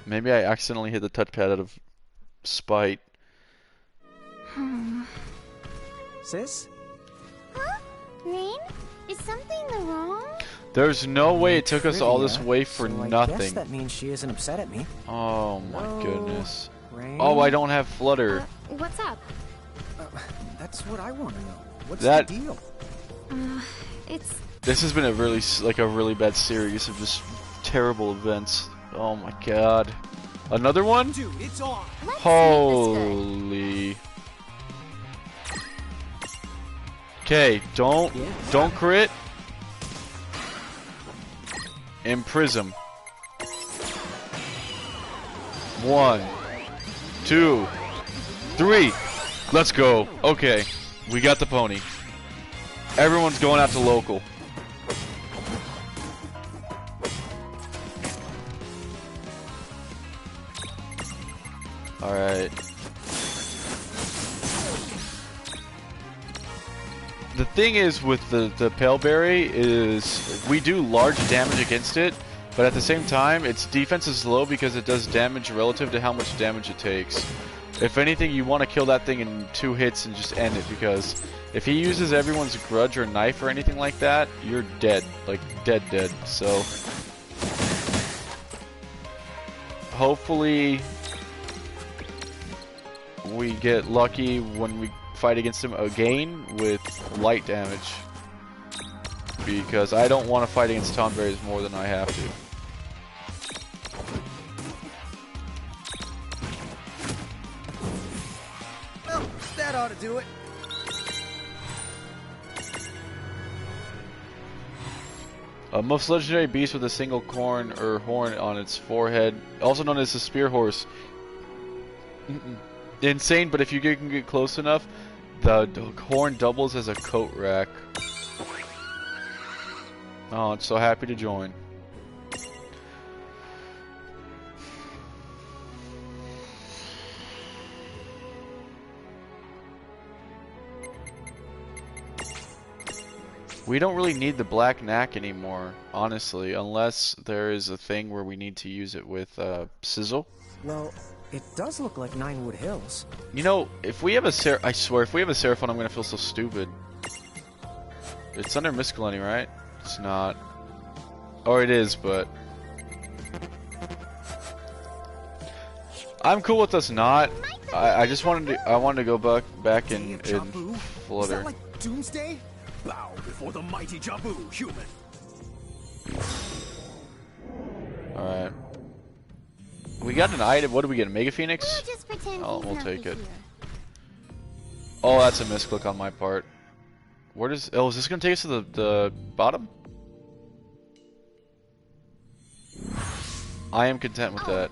Maybe I accidentally hit the touchpad out of spite. Sis? Huh? Rain? Is something wrong? There's no way it took us all this Trivia, way for so I guess nothing. that means she isn't upset at me. Oh my No, goodness. Rain? Oh, I don't have Flutter. What's up? That's what I want to know. What's That- the deal? It's... This has been a really bad series of just terrible events. Oh my god. Another one? Dude, it's on. Let's Holy. Okay, don't crit. And Prism. 1, 2, 3. Let's go. Okay, we got the pony. Everyone's going out to local. Alright. The thing is with the Paleberry is we do large damage against it, but at the same time its defense is low because it does damage relative to how much damage it takes. If anything, you want to kill that thing in 2 hits and just end it, because if he uses everyone's grudge or knife or anything like that, you're dead. Like, dead. So, hopefully, we get lucky when we fight against him again with light damage. Because I don't want to fight against Tonberries more than I have to. That ought to do it. A most legendary beast with a single corn or horn on its forehead, also known as the spear horse. Insane, but if you can get close enough, the horn doubles as a coat rack. Oh, it's so happy to join. We don't really need the black knack anymore, honestly, unless there is a thing where we need to use it with sizzle. Well, it does look like Ninewood Hills. You know, if we have a I swear, if we have a Seraphon, I'm gonna feel so stupid. It's under Miscellany, right? It's not. Or it is, but I'm cool with us not. I just wanted to go back in Flutter. Is that like Doomsday? Bow before the mighty Jabu, human. Alright. We got an item. What do we get? A Mega Phoenix? We'll just pretend We'll he's take not it. here. Oh, that's a misclick on my part. Where does... Oh, is this going to take us to the bottom? I am content with that.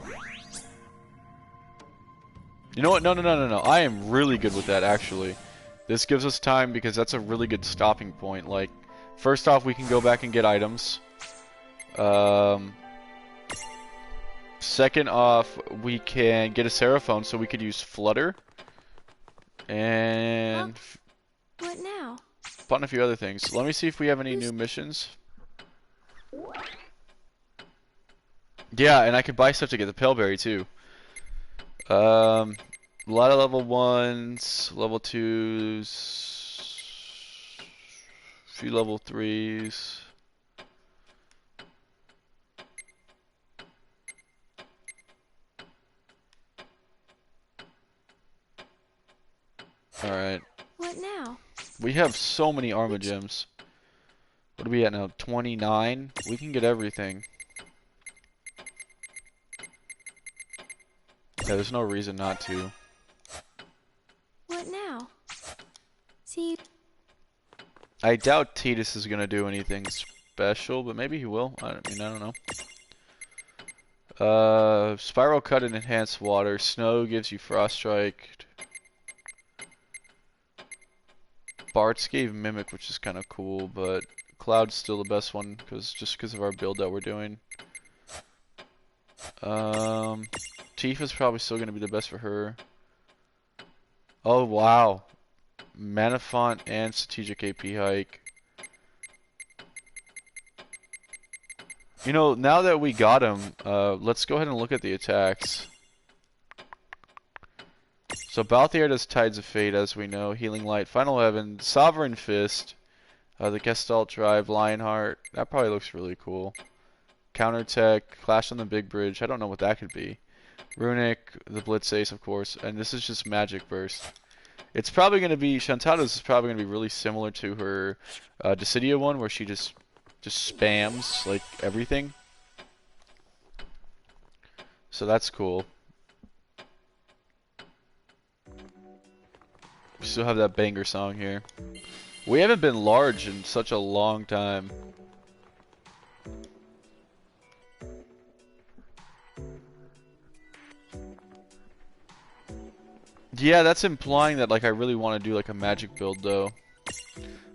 You know what? No. I am really good with that, actually. This gives us time because that's a really good stopping point. Like, first off, we can go back and get items. Second off, we can get a Seraphon, so we could use Flutter. And... What now? Fun a few other things. Let me see if we have any new missions. Yeah, and I could buy stuff to get the Paleberry, too. A lot of level 1s, level 2s, a few level 3s. Alright. What now? We have so many Arma Gems. What are we at now? 29? We can get everything. Yeah, there's no reason not to. What now? See. I doubt Tidus is gonna do anything special, but maybe he will. I don't know. Spiral Cut and Enhanced Water. Snow gives you Frost Strike. Bart's gave Mimic, which is kind of cool, but Cloud's still the best one just because of our build that we're doing. Tifa's probably still going to be the best for her. Oh, wow. Mana Font and Strategic AP Hike. You know, now that we got him, let's go ahead and look at the attacks. So Balthier does Tides of Fate, as we know. Healing Light, Final Heaven, Sovereign Fist, the Gestalt Drive, Lionheart. That probably looks really cool. Counterattack, Clash on the Big Bridge. I don't know what that could be. Runic, the Blitz Ace, of course. And this is just Magic Burst. It's probably going to be... Shantada's is probably going to be really similar to her Dissidia one, where she just spams, like, everything. So that's cool. We still have that banger song here. We haven't been large in such a long time. Yeah, that's implying that like I really want to do like a magic build though.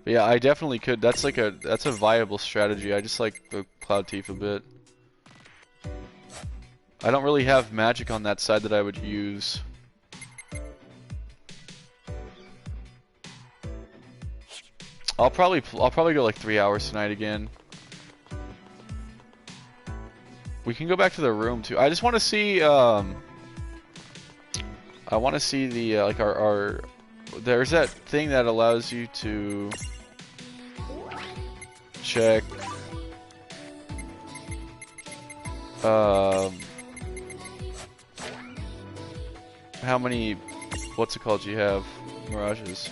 But yeah, I definitely could. That's a viable strategy. I just like the Cloud Tifa a bit. I don't really have magic on that side that I would use. I'll probably go like 3 hours tonight again. We can go back to the room too. I just want to see. I want to see the like our. There's that thing that allows you to check. How many? What's it called? You have mirages.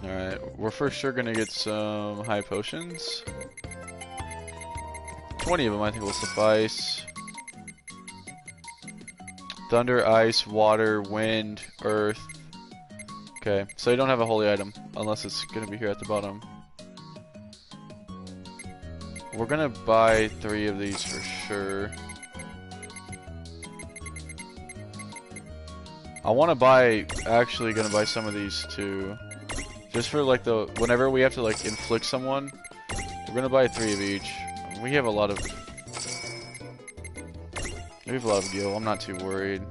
Alright, we're for sure gonna get some high potions. 20 of them I think will suffice. Thunder, ice, water, wind, earth. Okay, so you don't have a holy item, unless it's gonna be here at the bottom. We're gonna buy 3 of these for sure. I wanna buy, actually gonna buy some of these too. Just for like the, whenever we have to like inflict someone, we're gonna buy 3 of each. We have a lot of gil, I'm not too worried.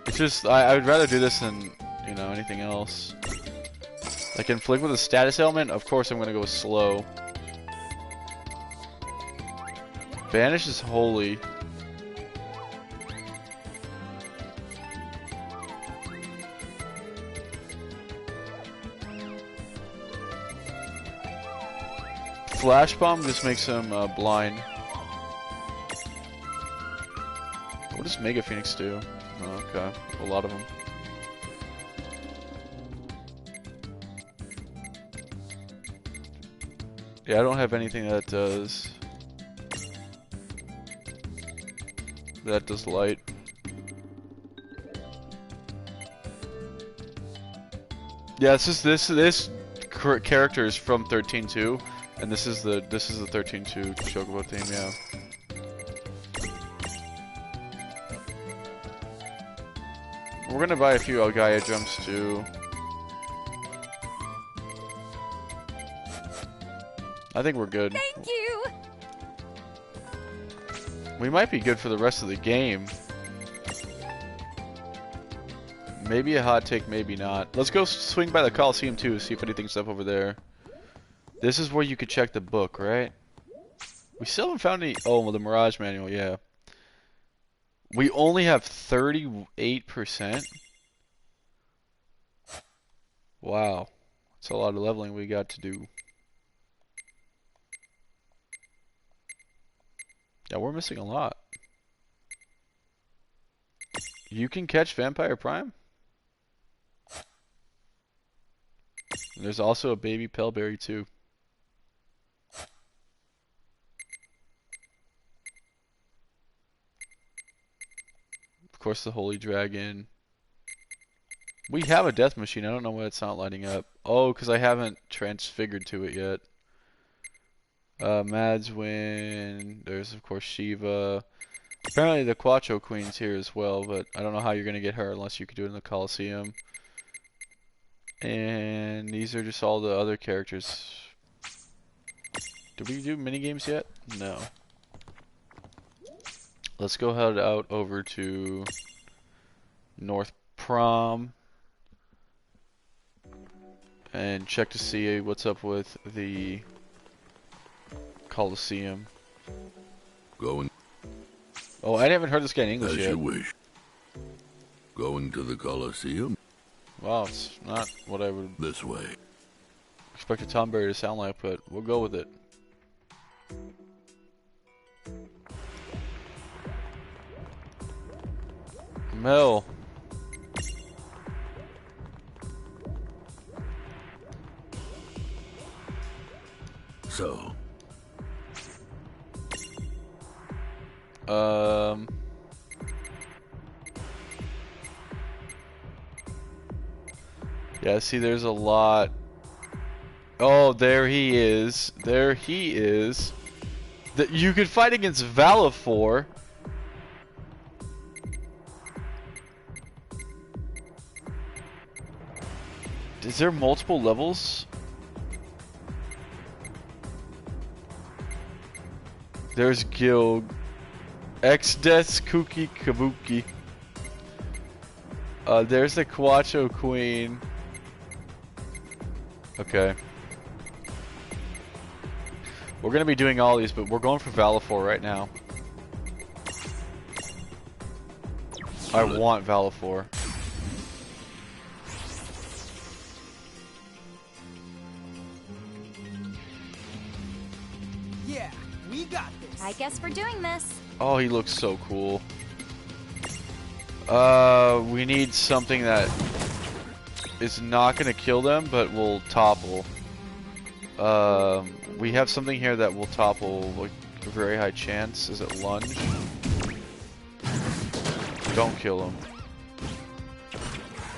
It's just, I would rather do this than, you know, anything else. Like inflict with a status element, of course I'm gonna go slow. Banish is holy. Flash bomb just makes him blind. What does Mega Phoenix do? Oh, okay, a lot of them. Yeah, I don't have anything that does light. Yeah, it's just this character is from 13.2. And this is the 13.2 Chocobo theme, yeah. We're gonna buy a few Gaia jumps too. I think we're good. Thank you. We might be good for the rest of the game. Maybe a hot take, maybe not. Let's go swing by the Coliseum too, see if anything's up over there. This is where you could check the book, right? We still haven't found any... Oh, well, the Mirage Manual, yeah. We only have 38%? Wow. That's a lot of leveling we got to do. Yeah, we're missing a lot. You can catch Vampire Prime? There's also a baby Pellberry too. Of course, the Holy Dragon. We have a death machine. I don't know why it's not lighting up. Oh, because I haven't transfigured to it yet. Madswin. There's, of course, Shiva. Apparently, the Quattro Queen's here as well, but I don't know how you're going to get her unless you could do it in the Colosseum. And these are just all the other characters. Did we do minigames yet? No. Let's go head out over to North Prom and check to see what's up with the Colosseum. Going. Oh, I haven't heard this guy in English yet. As you wish. Going to the Colosseum? Wow, it's not what I would this way expect a Tomberry to sound like, but we'll go with it. Mel. So. Yeah, see, there's a lot. Oh, there he is. There he is. That you could fight against Valifor. Is there multiple levels? There's Gil. Exdes Kuki Kabuki. There's the Quacho Queen. Okay. We're gonna be doing all these, but we're going for Valifor right now. I want Valifor. Yeah, we got this. I guess we're doing this. Oh, he looks so cool. We need something that is not gonna kill them, but will topple. We have something here that will topple, like a very high chance. Is it lunge? Don't kill him.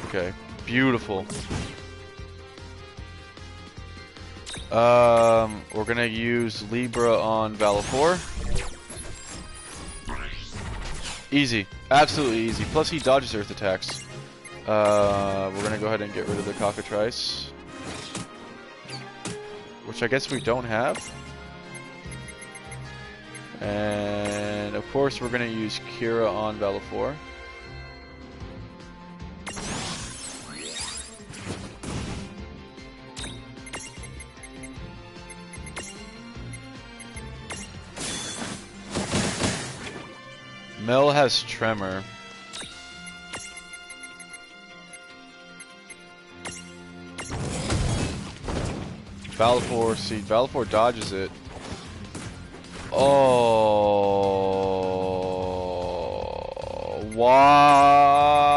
Okay, beautiful. We're gonna use Libra on Valifor. Easy, absolutely easy. Plus he dodges earth attacks. We're gonna go ahead and get rid of the cockatrice, which I guess we don't have. And of course we're gonna use Kira on Valifor. Mel has Tremor. Valifor, see, Valifor dodges it. Oh, why?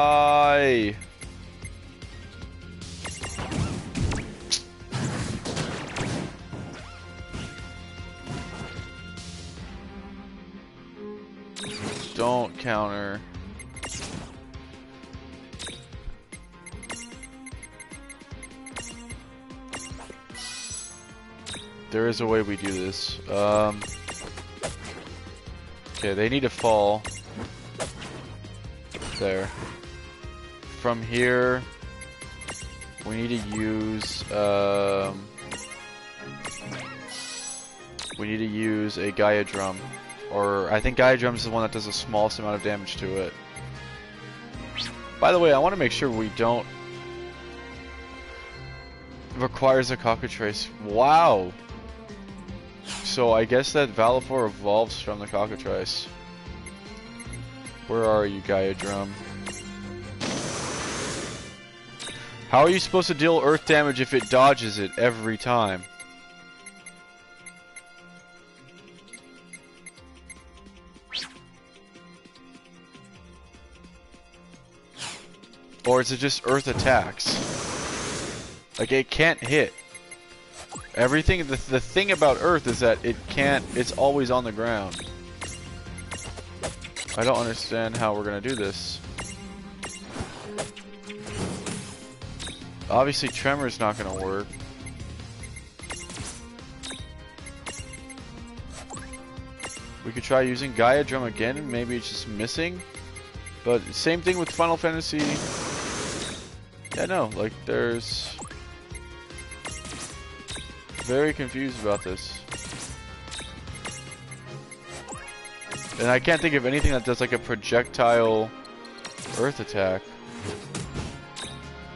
Don't counter. There is a way we do this. Okay, they need to fall. There. From here, we need to use a Gaia Drum. Or I think Gaia Drum is the one that does the smallest amount of damage to it. By the way, I want to make sure we don't requires a cockatrice. Wow. So I guess that Valifor evolves from the cockatrice. Where are you, Gaia Drum? How are you supposed to deal earth damage if it dodges it every time? Or is it just earth attacks? Like, it can't hit. Everything, the thing about earth is that it can't, it's always on the ground. I don't understand how we're gonna do this. Obviously Tremor's not gonna work. We could try using Gaia Drum again, and maybe it's just missing. But same thing with Final Fantasy. Yeah, no, like there's... Very confused about this. And I can't think of anything that does like a projectile earth attack.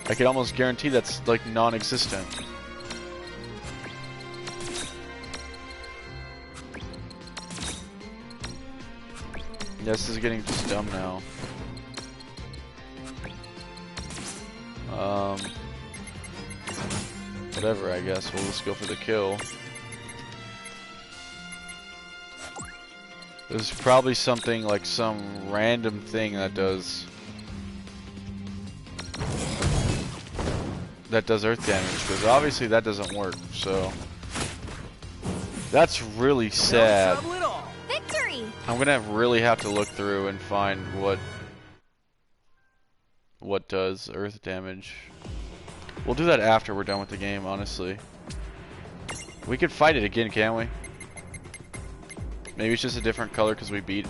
I can almost guarantee that's like non-existent. Yeah, this is getting just dumb now. Whatever, I guess. We'll just go for the kill. There's probably something like some random thing that does earth damage, because obviously that doesn't work, so that's really sad. Victory! I'm gonna really have to look through and find what does earth damage. We'll do that after we're done with the game, honestly. We could fight it again, can't we? Maybe it's just a different color because we beat.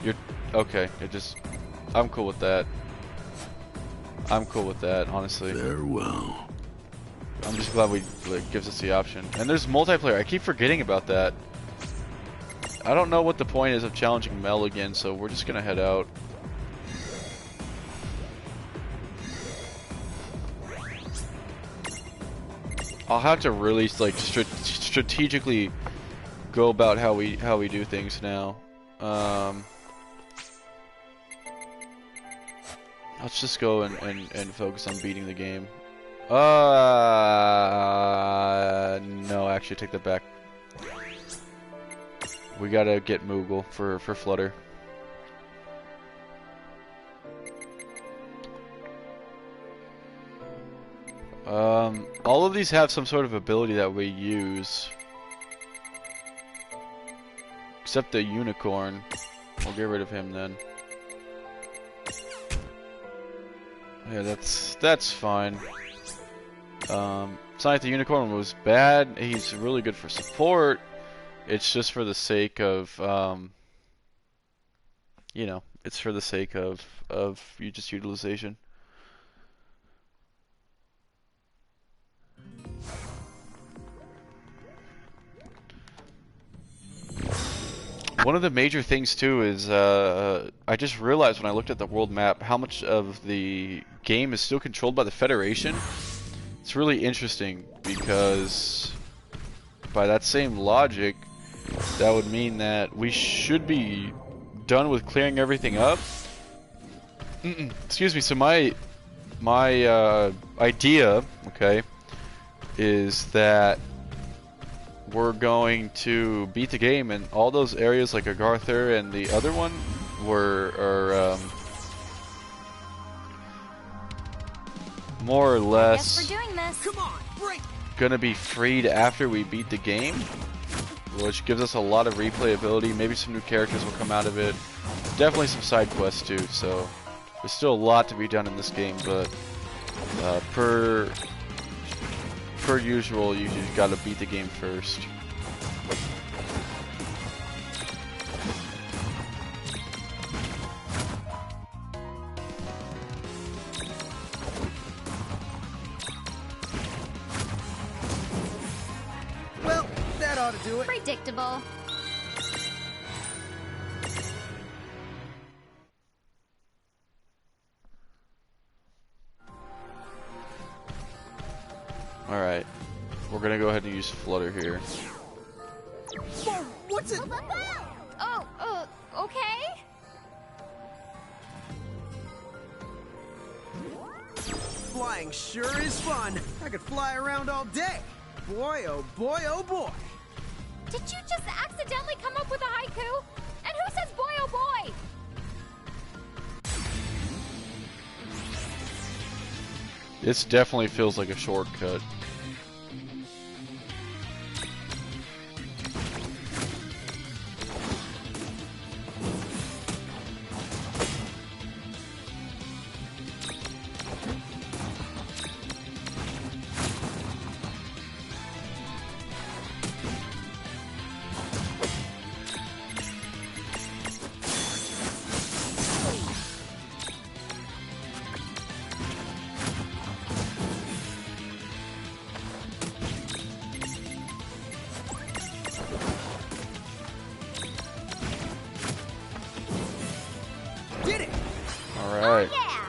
You're okay. It just. I'm cool with that. I'm cool with that, honestly. Farewell. I'm just glad it gives us the option. And there's multiplayer. I keep forgetting about that. I don't know what the point is of challenging Mel again, so we're just gonna head out. I'll have to really like strategically go about how we do things now. Let's just go and focus on beating the game. No, actually take that back. We gotta get Moogle for Flutter. All of these have some sort of ability that we use. Except the unicorn. We'll get rid of him then. Yeah, that's fine. It's not like the unicorn was bad. He's really good for support. It's just for the sake of, you know, it's for the sake of just utilization. One of the major things too is I just realized when I looked at the world map how much of the game is still controlled by the Federation. It's really interesting because by that same logic, that would mean that we should be done with clearing everything up. Excuse me. So my idea, okay, is that we're going to beat the game, and all those areas like Agartha and the other one are more or less Guess we're doing this. Come on, break. Gonna be freed after we beat the game, which gives us a lot of replayability. Maybe some new characters will come out of it. Definitely some side quests too. So there's still a lot to be done in this game, but per usual, you just gotta beat the game first. Well, that ought to do it. Predictable. Alright, we're gonna go ahead and use Flutter here. Whoa, what's it? Oh, okay. Flying sure is fun. I could fly around all day. Boy, oh boy, oh boy. Did you just accidentally come up with a haiku? And who says boy oh boy? This definitely feels like a shortcut. Alright. Yeah.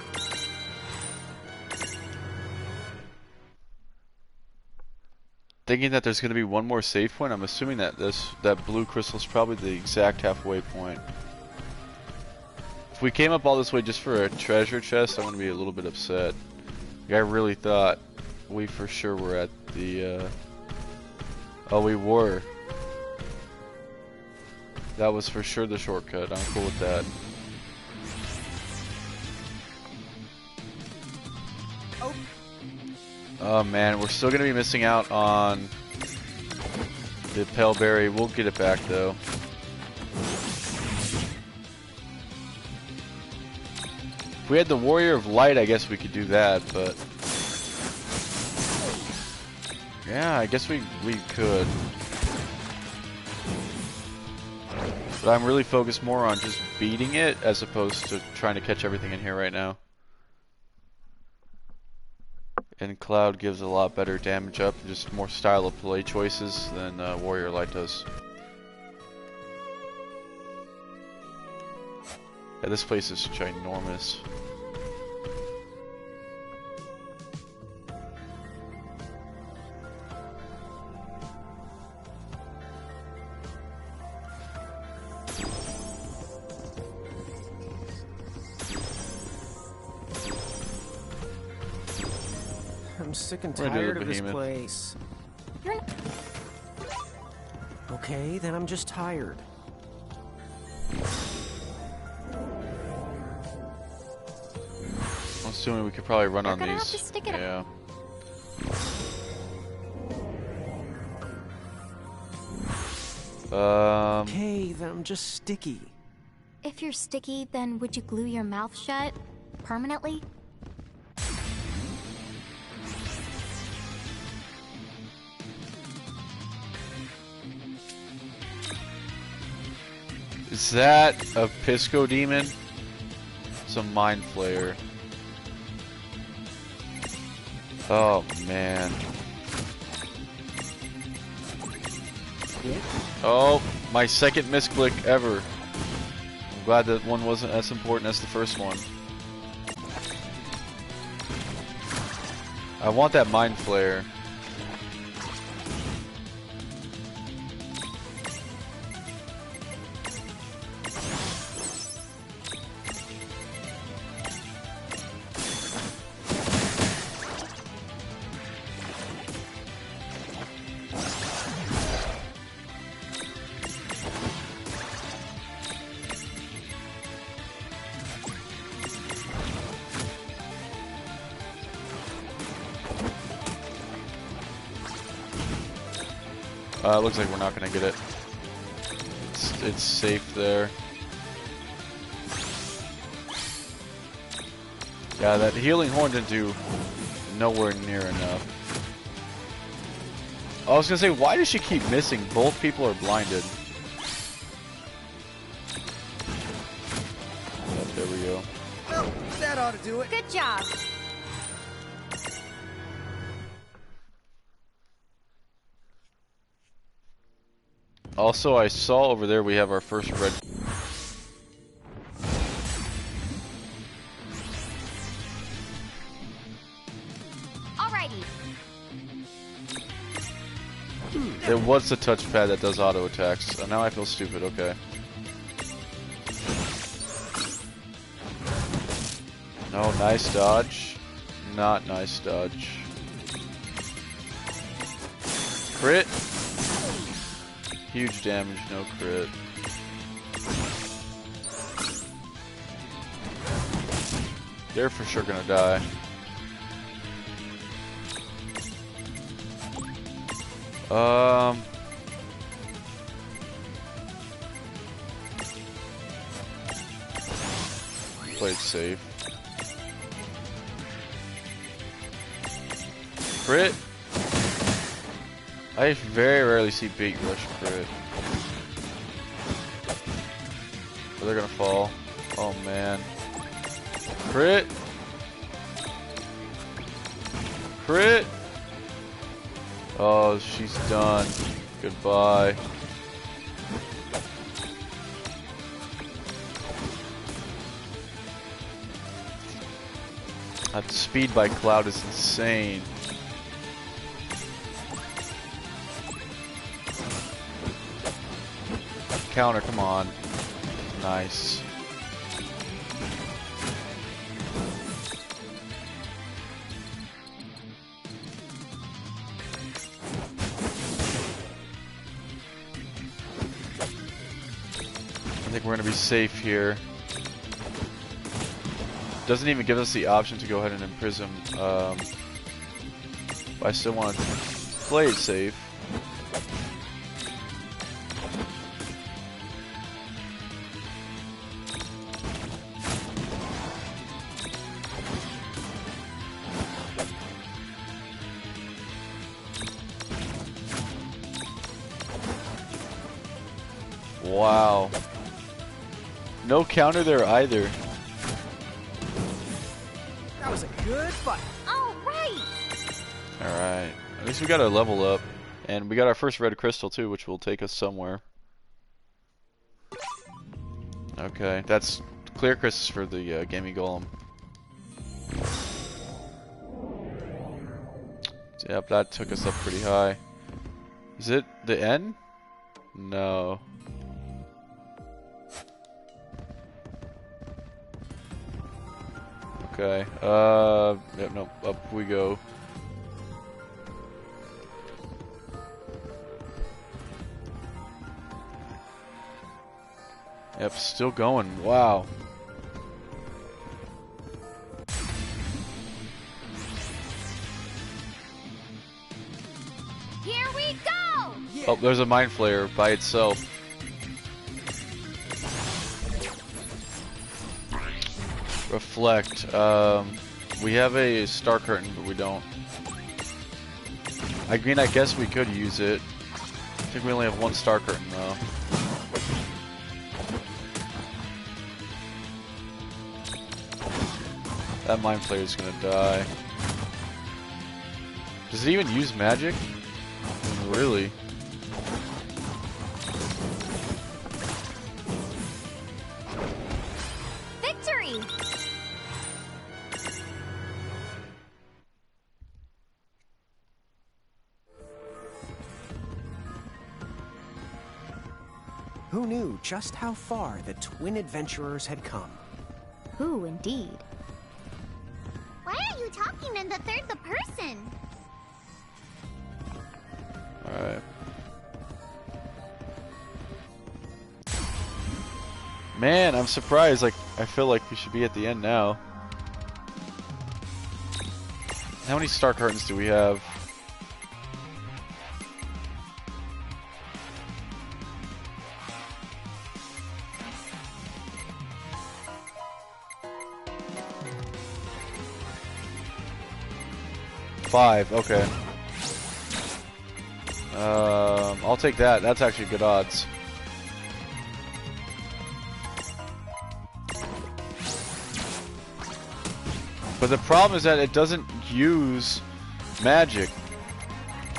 Thinking that there's going to be one more save point, I'm assuming that that blue crystal is probably the exact halfway point. If we came up all this way just for a treasure chest, I'm going to be a little bit upset. Like, I really thought we for sure were at the... Oh, we were. That was for sure the shortcut. I'm cool with that. Oh man, we're still gonna be missing out on the pale berry. We'll get it back though. If we had the Warrior of Light, I guess we could do that, but yeah, I guess we could. But I'm really focused more on just beating it as opposed to trying to catch everything in here right now. And Cloud gives a lot better damage up, just more style of play choices than Warrior Light does. Yeah, this place is ginormous. I'm sick and We're gonna do tired the of this behemoth. place. Okay, then I'm just tired. I'm assuming we could probably run on gonna have these. to stick it Yeah. Okay, then I'm just sticky. If you're sticky, then would you glue your mouth shut permanently? Is that a Pisco demon? It's a mind flayer. Oh man. Oh, my second misclick ever. I'm glad that one wasn't as important as the first one. I want that mind flare. Looks like we're not gonna get it. It's safe there. Yeah, that healing horn didn't do nowhere near enough. I was gonna say, why does she keep missing? Both people are blinded. Yep, there we go. Well, that ought to do it. Good job. Also, I saw over there we have our first red. Alrighty. It was the touchpad that does auto attacks. So now I feel stupid. Okay. No, nice dodge. Not nice dodge. Crit. Huge damage, no crit. They're for sure gonna die. Played safe. Crit. I very rarely see Bait Rush crit. But they're gonna fall. Oh man. Crit! Crit! Oh, she's done. Goodbye. That speed by Cloud is insane. Counter, come on. Nice. I think we're gonna be safe here. Doesn't even give us the option to go ahead and imprison. But I still want to play it safe. Wow. No counter there either. That was a good fight. All right. Alright. At least we got a level up. And we got our first red crystal too, which will take us somewhere. Okay, that's clear crystals for the gaming golem. Yep, that took us up pretty high. Is it the end? No. Okay. Yep, no, up we go. Yep, still going. Wow. Here we go! Yeah. Oh, there's a mind flayer by itself. Reflect. We have a star curtain, but we don't. I mean, I guess we could use it. I think we only have one star curtain though. That mind flayer is gonna die. Does it even use magic? Really? Victory! Who knew just how far the twin adventurers had come? Who, indeed. Why are you talking in the third person? Alright. Man, I'm surprised. Like, I feel like we should be at the end now. How many star curtains do we have? Five, okay. I'll take that. That's actually good odds. But the problem is that it doesn't use magic.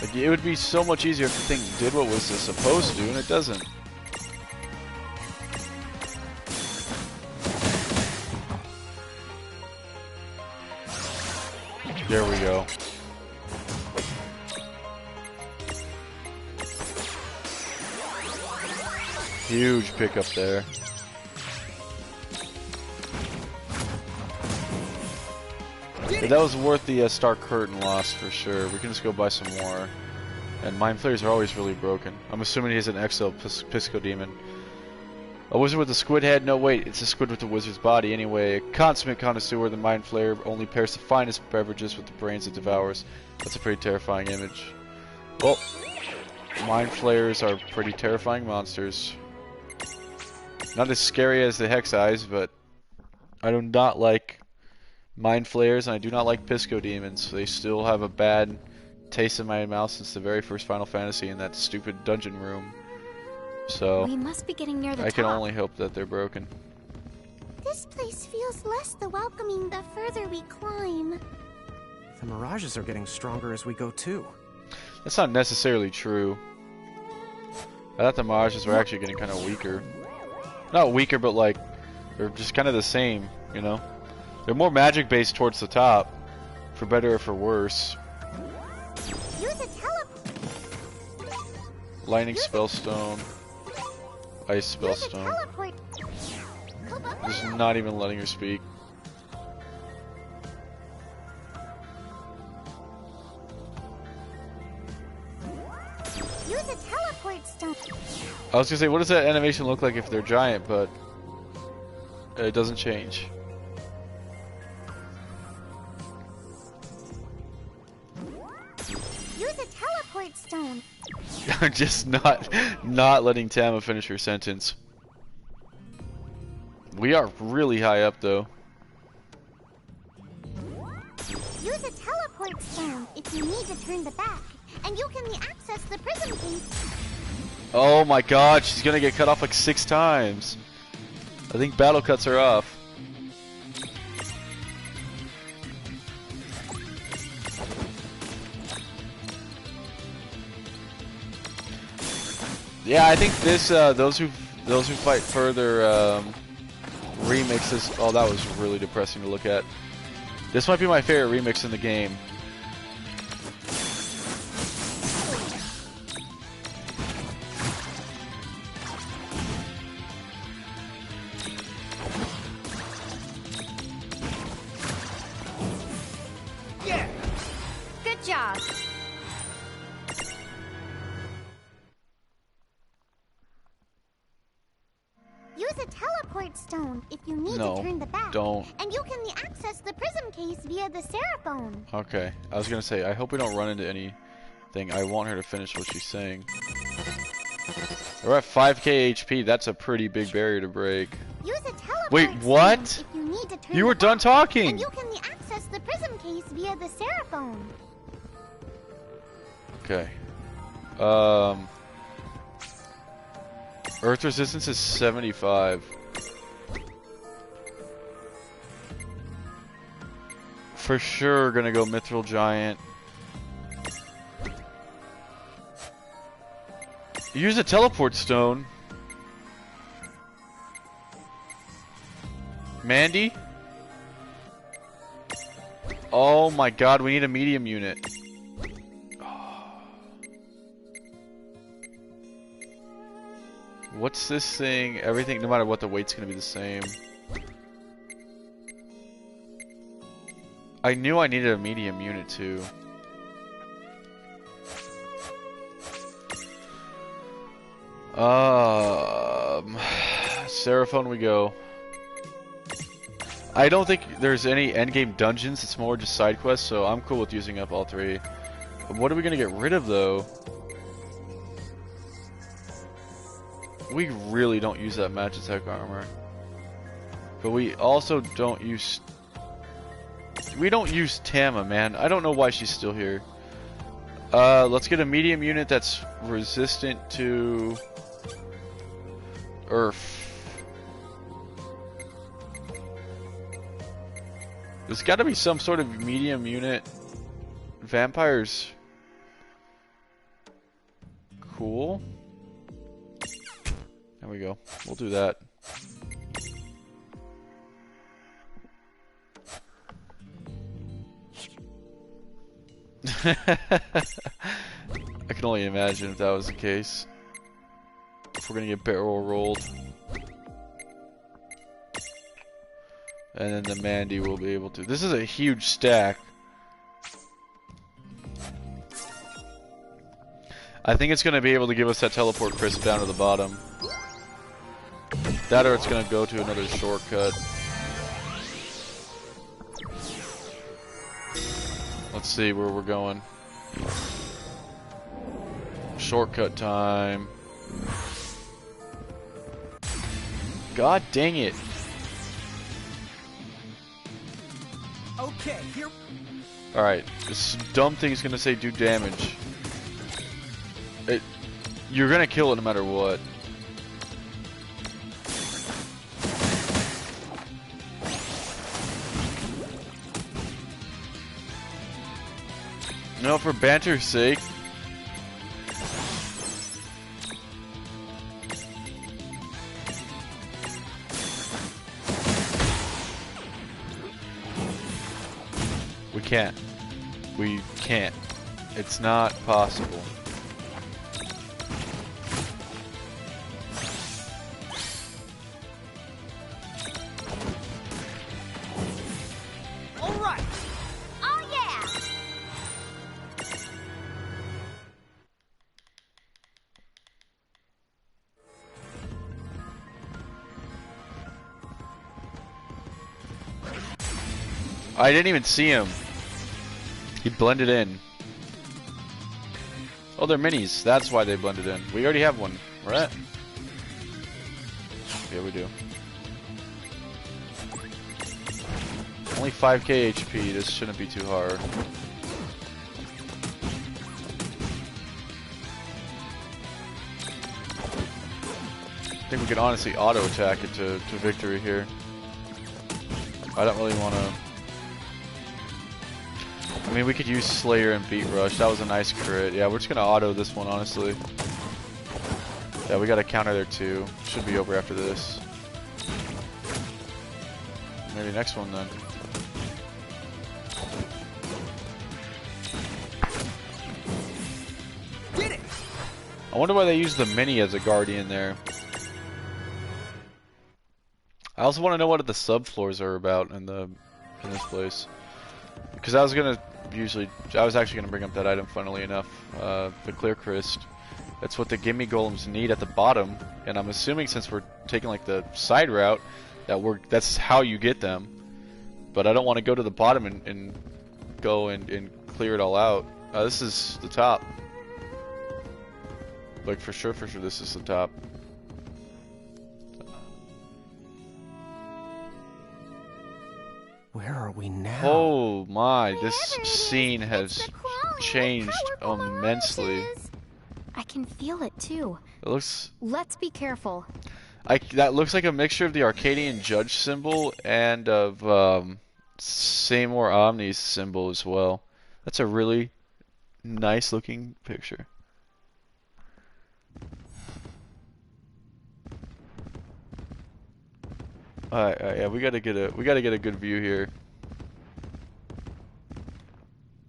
Like, it would be so much easier if the thing did what was supposed to do, and it doesn't. There we go. Huge pickup there. Yeah, that was worth the star curtain loss for sure. We can just go buy some more. And mind flayers are always really broken. I'm assuming he has an XL Pisco Demon. A wizard with a squid head? No, wait, it's a squid with a wizard's body. Anyway, a consummate connoisseur, the mind flayer only pairs the finest beverages with the brains it devours. That's a pretty terrifying image. Well, mind flayers are pretty terrifying monsters. Not as scary as the Hex Eyes, but I do not like mind flayers, and I do not like Pisco Demons. They still have a bad taste in my mouth since the very first Final Fantasy in that stupid dungeon room. So We must be getting near the I top. can only hope that they're broken. This place feels less the welcoming the further we climb. The mirages are getting stronger as we go too. That's not necessarily true. I thought the mirages were actually getting kind of weaker. Not weaker, but like, they're just kind of the same, you know? They're more magic based towards the top, for better or for worse. Use a Lightning Spellstone, Ice Spellstone. teleport. Just not even letting her speak. Use a teleport stone. I was gonna say, what does that animation look like if they're giant, but it doesn't change. Use a teleport stone. I'm just not letting Tama finish her sentence. We are really high up though. Use a teleport stone if you need to turn the back, and you can access the prison gate. Oh my god, she's gonna get cut off like 6 times. I think battle cuts her off. Yeah, I think this those who fight further remixes. Oh, that was really depressing to look at. This might be my favorite remix in the game. Yeah. Good job. Use a teleport stone if you need to turn the back. Don't. And you can access the prism case via the Seraphone. Okay, I was gonna say, I hope we don't run into anything. I want her to finish what she's saying. We're at 5k HP. That's a pretty big barrier to break. Use a teleport Wait, what? stone if you need to turn You were the done back. talking. And you can access the prism case via the Seraphone. Okay. Earth resistance is 75. For sure, gonna go Mithril Giant. Use a teleport stone. Mandy? Oh my god, we need a medium unit. What's this thing? Everything, no matter what, the weight's gonna be the same. I knew I needed a medium unit too. Seraphone we go. I don't think there's any endgame dungeons, it's more just side quests, so I'm cool with using up all three. What are we gonna get rid of though? We really don't use that match attack armor. But we also don't use... We don't use Tama, man. I don't know why she's still here. Let's get a medium unit that's resistant to... Earth. There's gotta be some sort of medium unit. Vampires. Cool. There we go. We'll do that. I can only imagine if that was the case. If we're gonna get barrel rolled. And then the Mandy will be able to. This is a huge stack. I think it's gonna be able to give us that teleport crisp down to the bottom. That or it's gonna go to another shortcut. Let's see where we're going. Shortcut time. God dang it. Okay, here. Alright, this dumb thing's gonna say do damage. You're gonna kill it no matter what. No, for banter's sake. We can't. We can't. It's not possible. All right. Oh yeah. I didn't even see him. He blended in. Oh, they're minis. That's why they blended in. We already have one, right? Yeah, we do. Only 5k HP. This shouldn't be too hard. I think we can honestly auto attack it to victory here. I don't really want to. I mean, we could use Slayer and Beat Rush. That was a nice crit. Yeah, we're just gonna auto this one, honestly. Yeah, we got a counter there too. Should be over after this. Maybe next one then. Did it! I wonder why they use the mini as a guardian there. I also want to know what the subfloors are about in this place. Because I was actually gonna bring up that item, funnily enough, the clear crystal. That's what the gimme golems need at the bottom, and I'm assuming since we're taking like the side route, that's how you get them. But I don't want to go to the bottom and go and clear it all out. This is the top. Like for sure, this is the top. Where are we now? Oh my, this scene has changed immensely. I can feel it too. It looks... Let's be careful. That looks like a mixture of the Arcadian Judge symbol and of Seymour Omni's symbol as well. That's a really nice looking picture. Alright, yeah, we gotta get a good view here.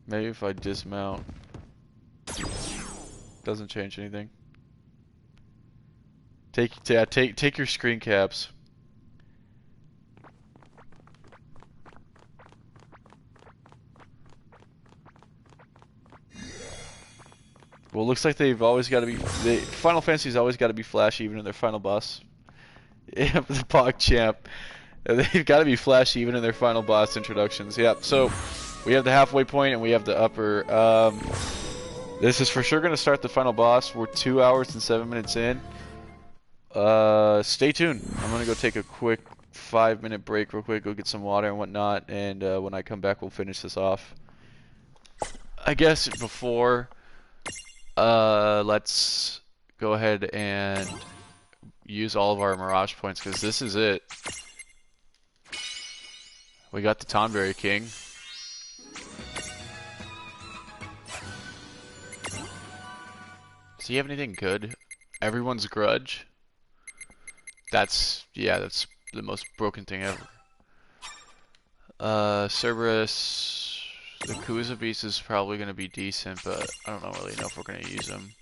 Maybe if I dismount. Doesn't change anything. Take your screen caps. Well, it looks like they've always got to be. Final Fantasy's always got to be flashy, even in their final boss. Yeah, the PogChamp. They've got to be flashy even in their final boss introductions. Yep. So we have the halfway point and we have the upper. This is for sure going to start the final boss. We're 2 hours and 7 minutes in. Stay tuned. I'm going to go take a quick 5-minute break real quick, go get some water and whatnot, and when I come back we'll finish this off. I guess before, let's go ahead and use all of our Mirage points, because this is it. We got the Tonberry King. Does he have anything good? Everyone's Grudge. That's the most broken thing ever. Cerberus, the Kuza Beast is probably going to be decent, but I don't really know if we're going to use him.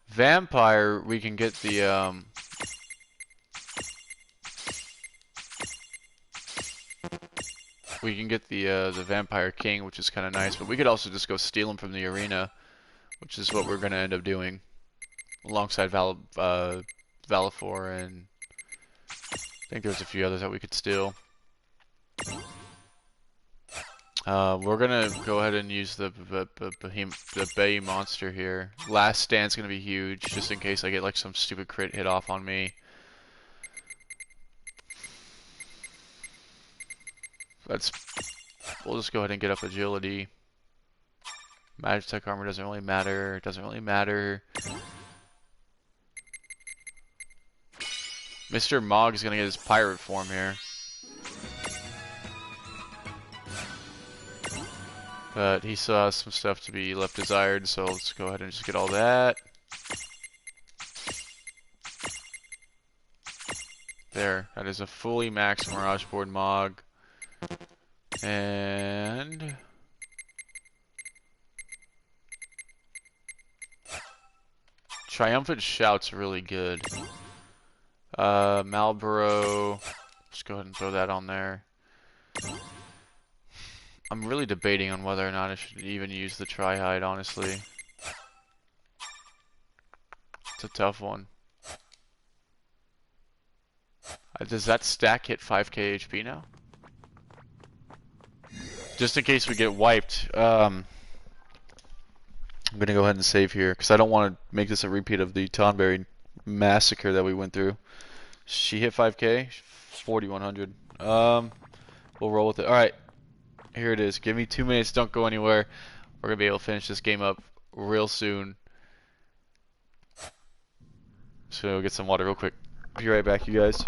Vampire, we can get the Vampire King, which is kind of nice, but we could also just go steal him from the arena, which is what we're going to end up doing, alongside Valifor, and I think there's a few others that we could steal. We're going to go ahead and use the Bay monster here. Last Stand's going to be huge, just in case I get like some stupid crit hit off on me. We'll just go ahead and get up agility. Magitech armor doesn't really matter. It doesn't really matter. Mr. Mog is gonna get his pirate form here. But he still has some stuff to be left desired, so let's go ahead and just get all that. There, that is a fully maxed Mirage Board Mog. And Triumphant Shout's really good. Marlboro, just go ahead and throw that on there. I'm really debating on whether or not I should even use the Tri-Hide, honestly. It's a tough one. Does that stack hit 5k HP now? Just in case we get wiped, I'm gonna go ahead and save here because I don't want to make this a repeat of the Tonberry massacre that we went through. She hit 5k, 4100. We'll roll with it. All right, here it is. Give me 2 minutes. Don't go anywhere. We're gonna be able to finish this game up real soon. So get some water real quick. Be right back, you guys.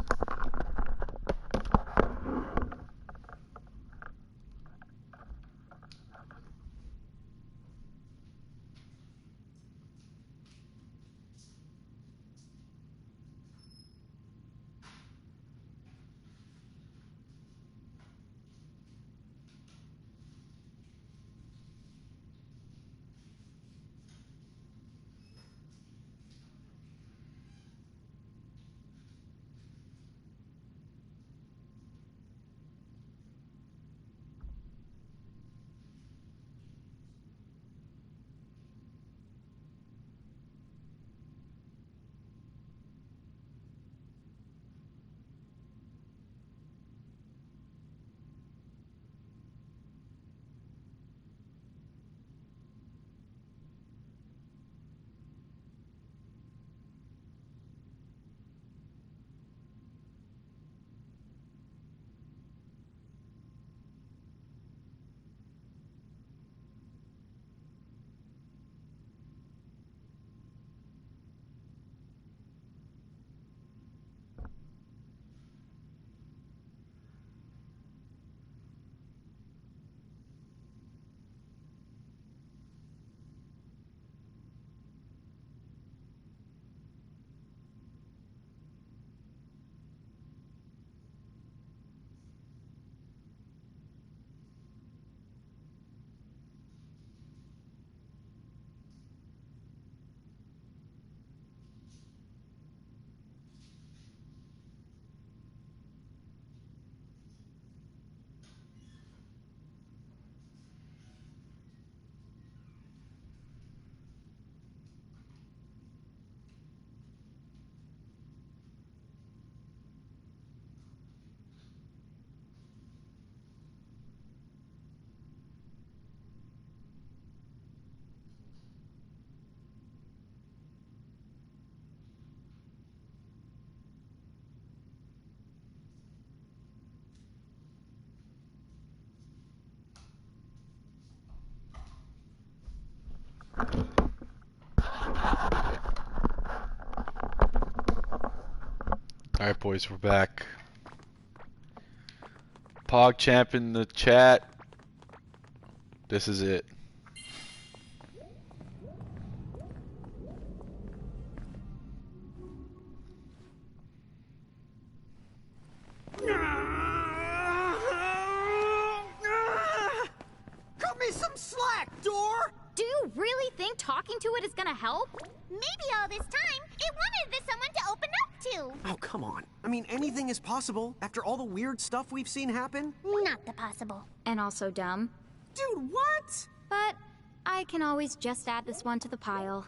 Alright, boys, we're back. PogChamp in the chat. This is it. Cut me some slack, door! Do you really think talking to it is gonna help? Maybe all this time, it wanted this someone to open up to. Oh, come on. I mean, anything is possible after all the weird stuff we've seen happen. Not the possible. And also dumb. Dude, what? But I can always just add this one to the pile.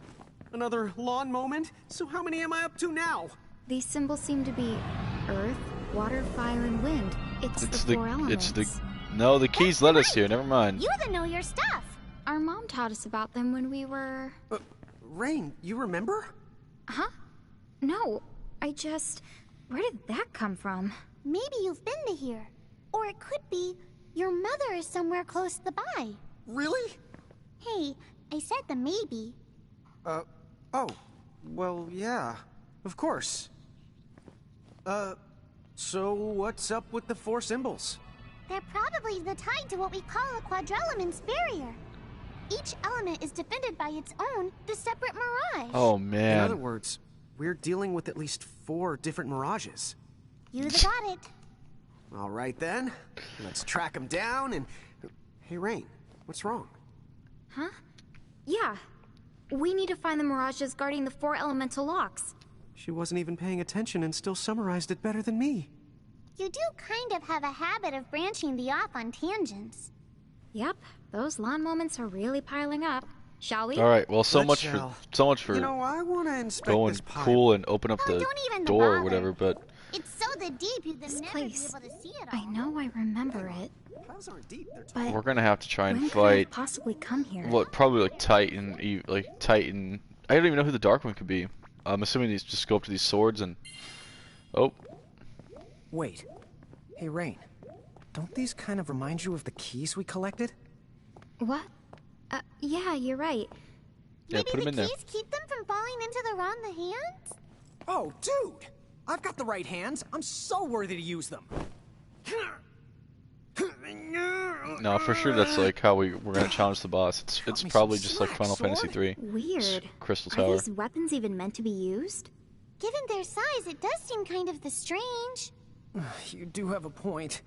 Another lawn moment? So how many am I up to now? These symbols seem to be earth, water, fire, and wind. It's the four elements. No, the keys led us here. Never mind. You the know your stuff. Our mom taught us about them when we were... Rain, you remember? Huh? No, I just... Where did that come from? Maybe you've been to here. Or it could be your mother is somewhere close by. Really? Hey, I said the maybe. Oh. Well, yeah. Of course. So what's up with the four symbols? They're probably tied to what we call a quadrelement's barrier. Each element is defended by its own, the separate mirage. Oh, man. In other words, we're dealing with at least 4 different mirages. You got it. All right, then. Let's track them down and... Hey, Rain, what's wrong? Huh? Yeah. We need to find the mirages guarding the 4 elemental locks. She wasn't even paying attention and still summarized it better than me. You do kind of have a habit of branching the off on tangents. Yep, those lawn moments are really piling up. Shall we? All right. Well, so much shall. for You know, I want to inspect going this pile. cool and open up the don't even door or bother. whatever. But It's so deep you'd This never place. be able to see it all. I know I remember it, Piles aren't deep, they're tall. but we're gonna have to try and when could I have fight. possibly come here? What? Probably like Titan. I don't even know who the Dark One could be. I'm assuming these just go up to these swords and. Oh. Wait. Hey, Rain. Don't these kind of remind you of the keys we collected? What? Yeah, you're right. Yeah, Maybe put them in the there. keys keep them from falling into the wrong hands? Oh, dude! I've got the right hands. I'm so worthy to use them. No, for sure that's like how we're gonna challenge the boss. It's me probably some just like slack, Final sword. Fantasy 3. Weird. Crystal Are Tower. these weapons even meant to be used? Given their size, it does seem kind of strange. You do have a point.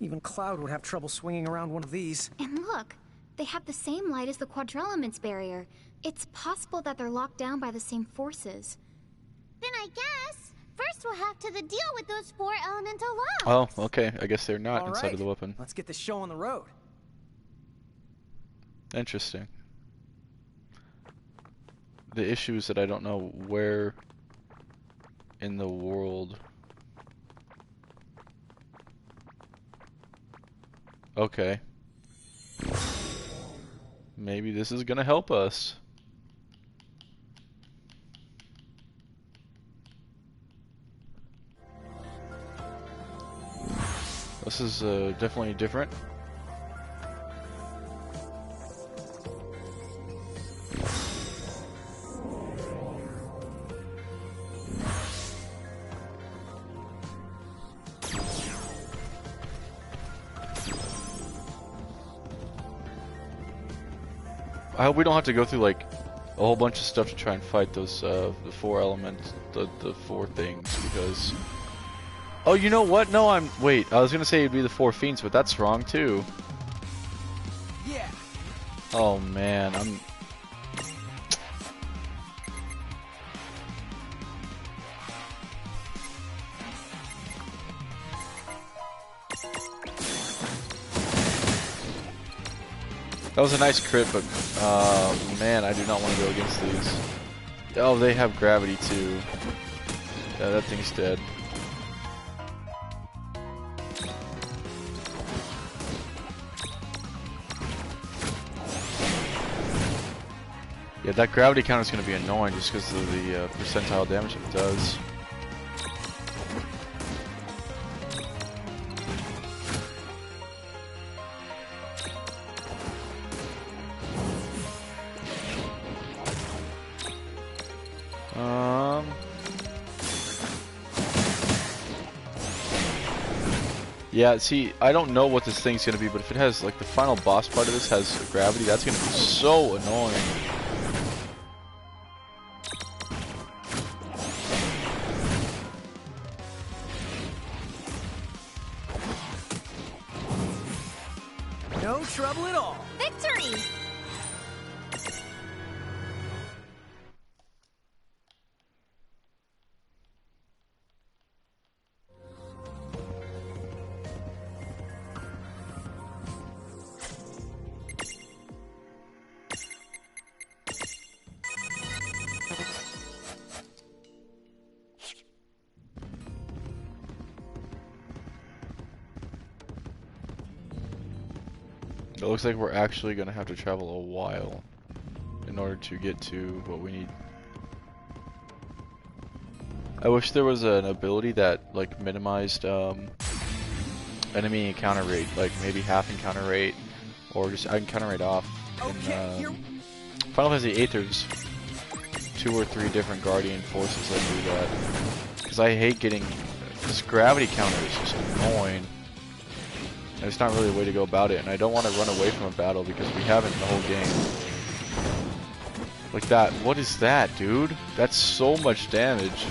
Even Cloud would have trouble swinging around one of these. And look, they have the same light as the quadrelement's barrier. It's possible that they're locked down by the same forces. Then I guess first we'll have to deal with those 4 elemental locks. Oh, okay. I guess they're not All inside right. of the weapon. Let's get this show on the road. Interesting. The issue is that I don't know where in the world. Okay. Maybe this is gonna help us. This is definitely different. I hope we don't have to go through like a whole bunch of stuff to try and fight those the 4 elements, the 4 things, because oh, you know what? No, wait, I was gonna say it'd be the 4 fiends, but that's wrong too. Yeah. Oh man, that was a nice crit, but man, I do not want to go against these. Oh, they have gravity too. Yeah, that thing's dead. Yeah, that gravity counter is going to be annoying just because of the percentile damage it does. Yeah, see, I don't know what this thing's gonna be, but if it has, like, the final boss part of this has gravity, that's gonna be so annoying. No trouble at all. Victory! It looks like we're actually gonna have to travel a while in order to get to what we need. I wish there was an ability that like minimized enemy encounter rate, like maybe half encounter rate, or just encounter rate off. In Final Fantasy VIII, there's 2 or 3 different guardian forces that do that. Because I hate getting this gravity counter is just annoying. And it's not really a way to go about it, and I don't want to run away from a battle because we haven't the whole game. Like that. What is that, dude? That's so much damage.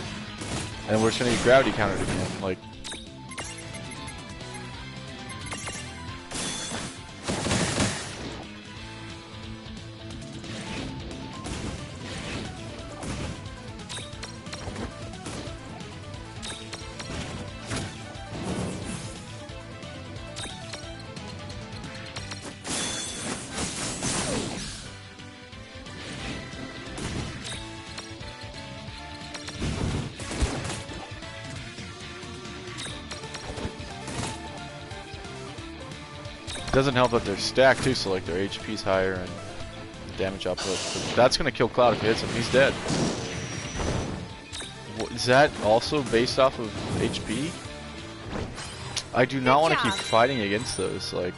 And we're just gonna get gravity countered again. Like, it doesn't help that they're stacked too, so like their HP's higher and damage output. But that's gonna kill Cloud if it hits him. He's dead. Is that also based off of HP? I do not want to keep fighting against those. Like,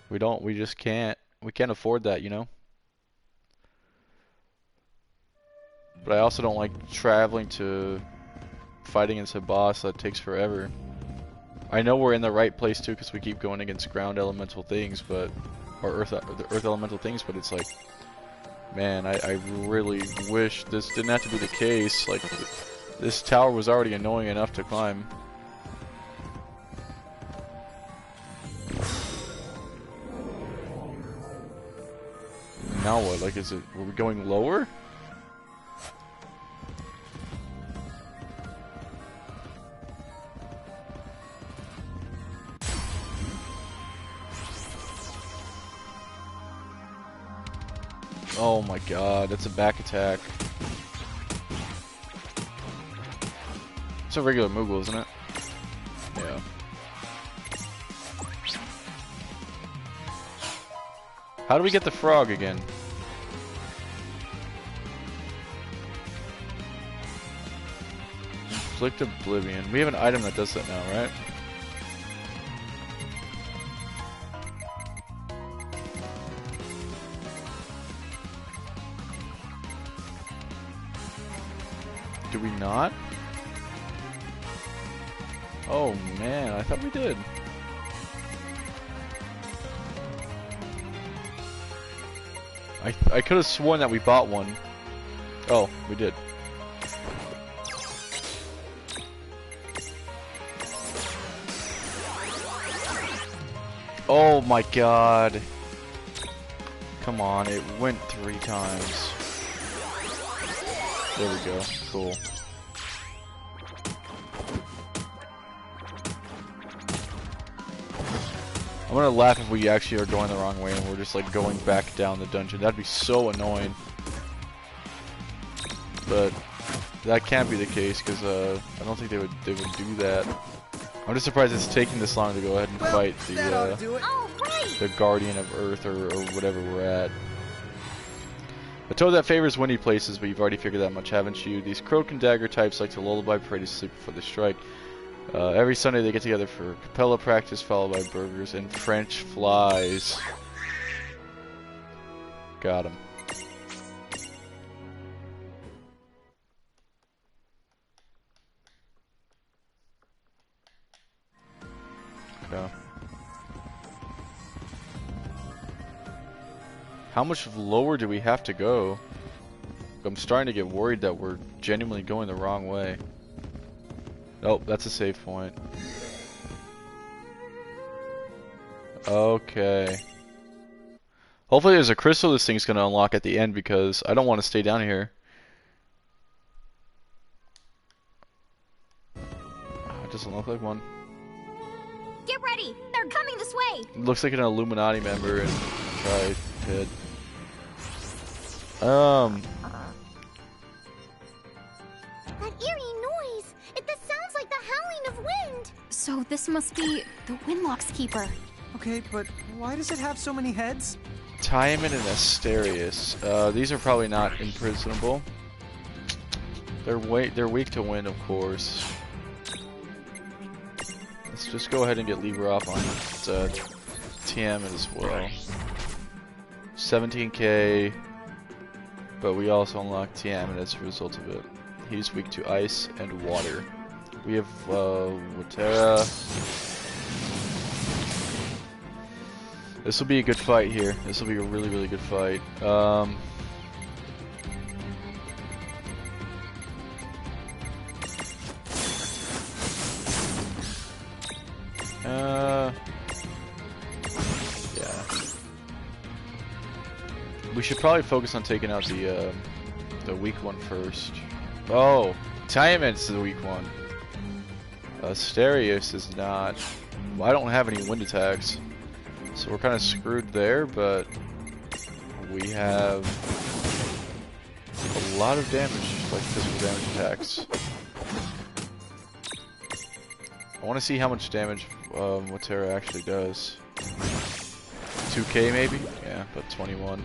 we just can't. We can't afford that, you know. But I also don't like traveling to fight against a boss that takes forever. I know we're in the right place too because we keep going against ground elemental things, but or earth elemental things. But it's like, man, I really wish this didn't have to be the case. Like, this tower was already annoying enough to climb. Now what? Like, were we going lower? Oh my god, that's a back attack. It's a regular Moogle, isn't it? Yeah. How do we get the frog again? Inflict Oblivion. We have an item that does that now, right? Do we not? Oh man, I thought we did. I could have sworn that we bought one. Oh, we did. Oh my god. Come on, it went 3 times. There we go. Cool. I'm gonna laugh if we actually are going the wrong way and we're just like going back down the dungeon. That'd be so annoying. But that can't be the case because I don't think they would do that. I'm just surprised it's taking this long to go ahead and fight the Guardian of Earth or whatever we're at. A toad that favors windy places, but you've already figured that much, haven't you? These croak and dagger types like to lullaby prey to sleep before they strike. Every Sunday they get together for capella practice, followed by burgers and French flies. Got him. Okay. How much lower do we have to go? I'm starting to get worried that we're genuinely going the wrong way. Oh, that's a save point. Okay. Hopefully there's a crystal this thing's going to unlock at the end because I don't want to stay down here. It doesn't look like one. Get ready! They're coming this way! It looks like an Illuminati member and try hit. That eerie noise! This sounds like the howling of wind! So this must be the Windlock's keeper. Okay, but why does it have so many heads? Timon and Asterius. These are probably not imprisonable. They're weak to wind, of course. Let's just go ahead and get Libra off on Tiamat as well. 17k, but we also unlock Tiamat as a result of it. He's weak to ice and water. We have Watera. This will be a good fight here. This will be a really, really good fight. Yeah. We should probably focus on taking out the weak one first. Oh, Tiamat's the weak one. Asterius is not. Well, I don't have any wind attacks, so we're kind of screwed there. But we have a lot of damage, like physical damage attacks. I want to see how much damage Watera actually does. 2k maybe? Yeah, but 21.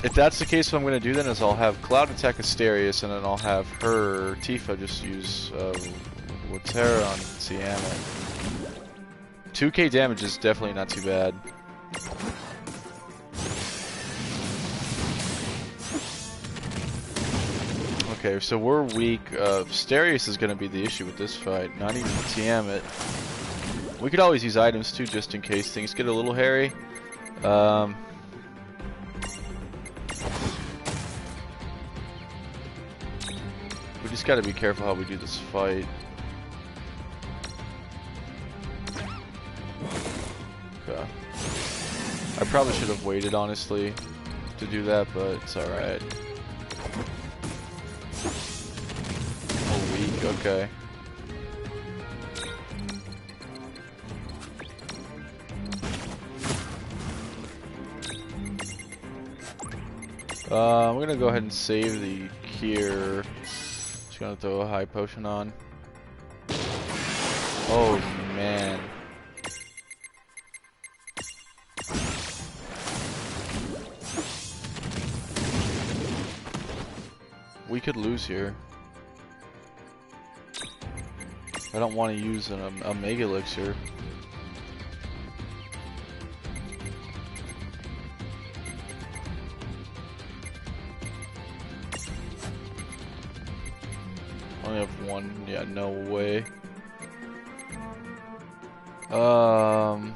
If that's the case, what I'm going to do then is I'll have Cloud attack Asterius, and then I'll have her, Tifa, just use Watera on Tiamat. 2k damage is definitely not too bad. Okay, so we're weak. Asterius is going to be the issue with this fight, not even Tiamat. We could always use items too, just in case things get a little hairy. We just got to be careful how we do this fight. Okay. I probably should have waited, honestly, to do that, but it's alright. Oh, weak, okay. I'm gonna go ahead and save the cure. Just gonna throw a high potion on. Oh man. We could lose here. I don't want to use a Mega Elixir. Only have one. Yeah, no way. Ooh.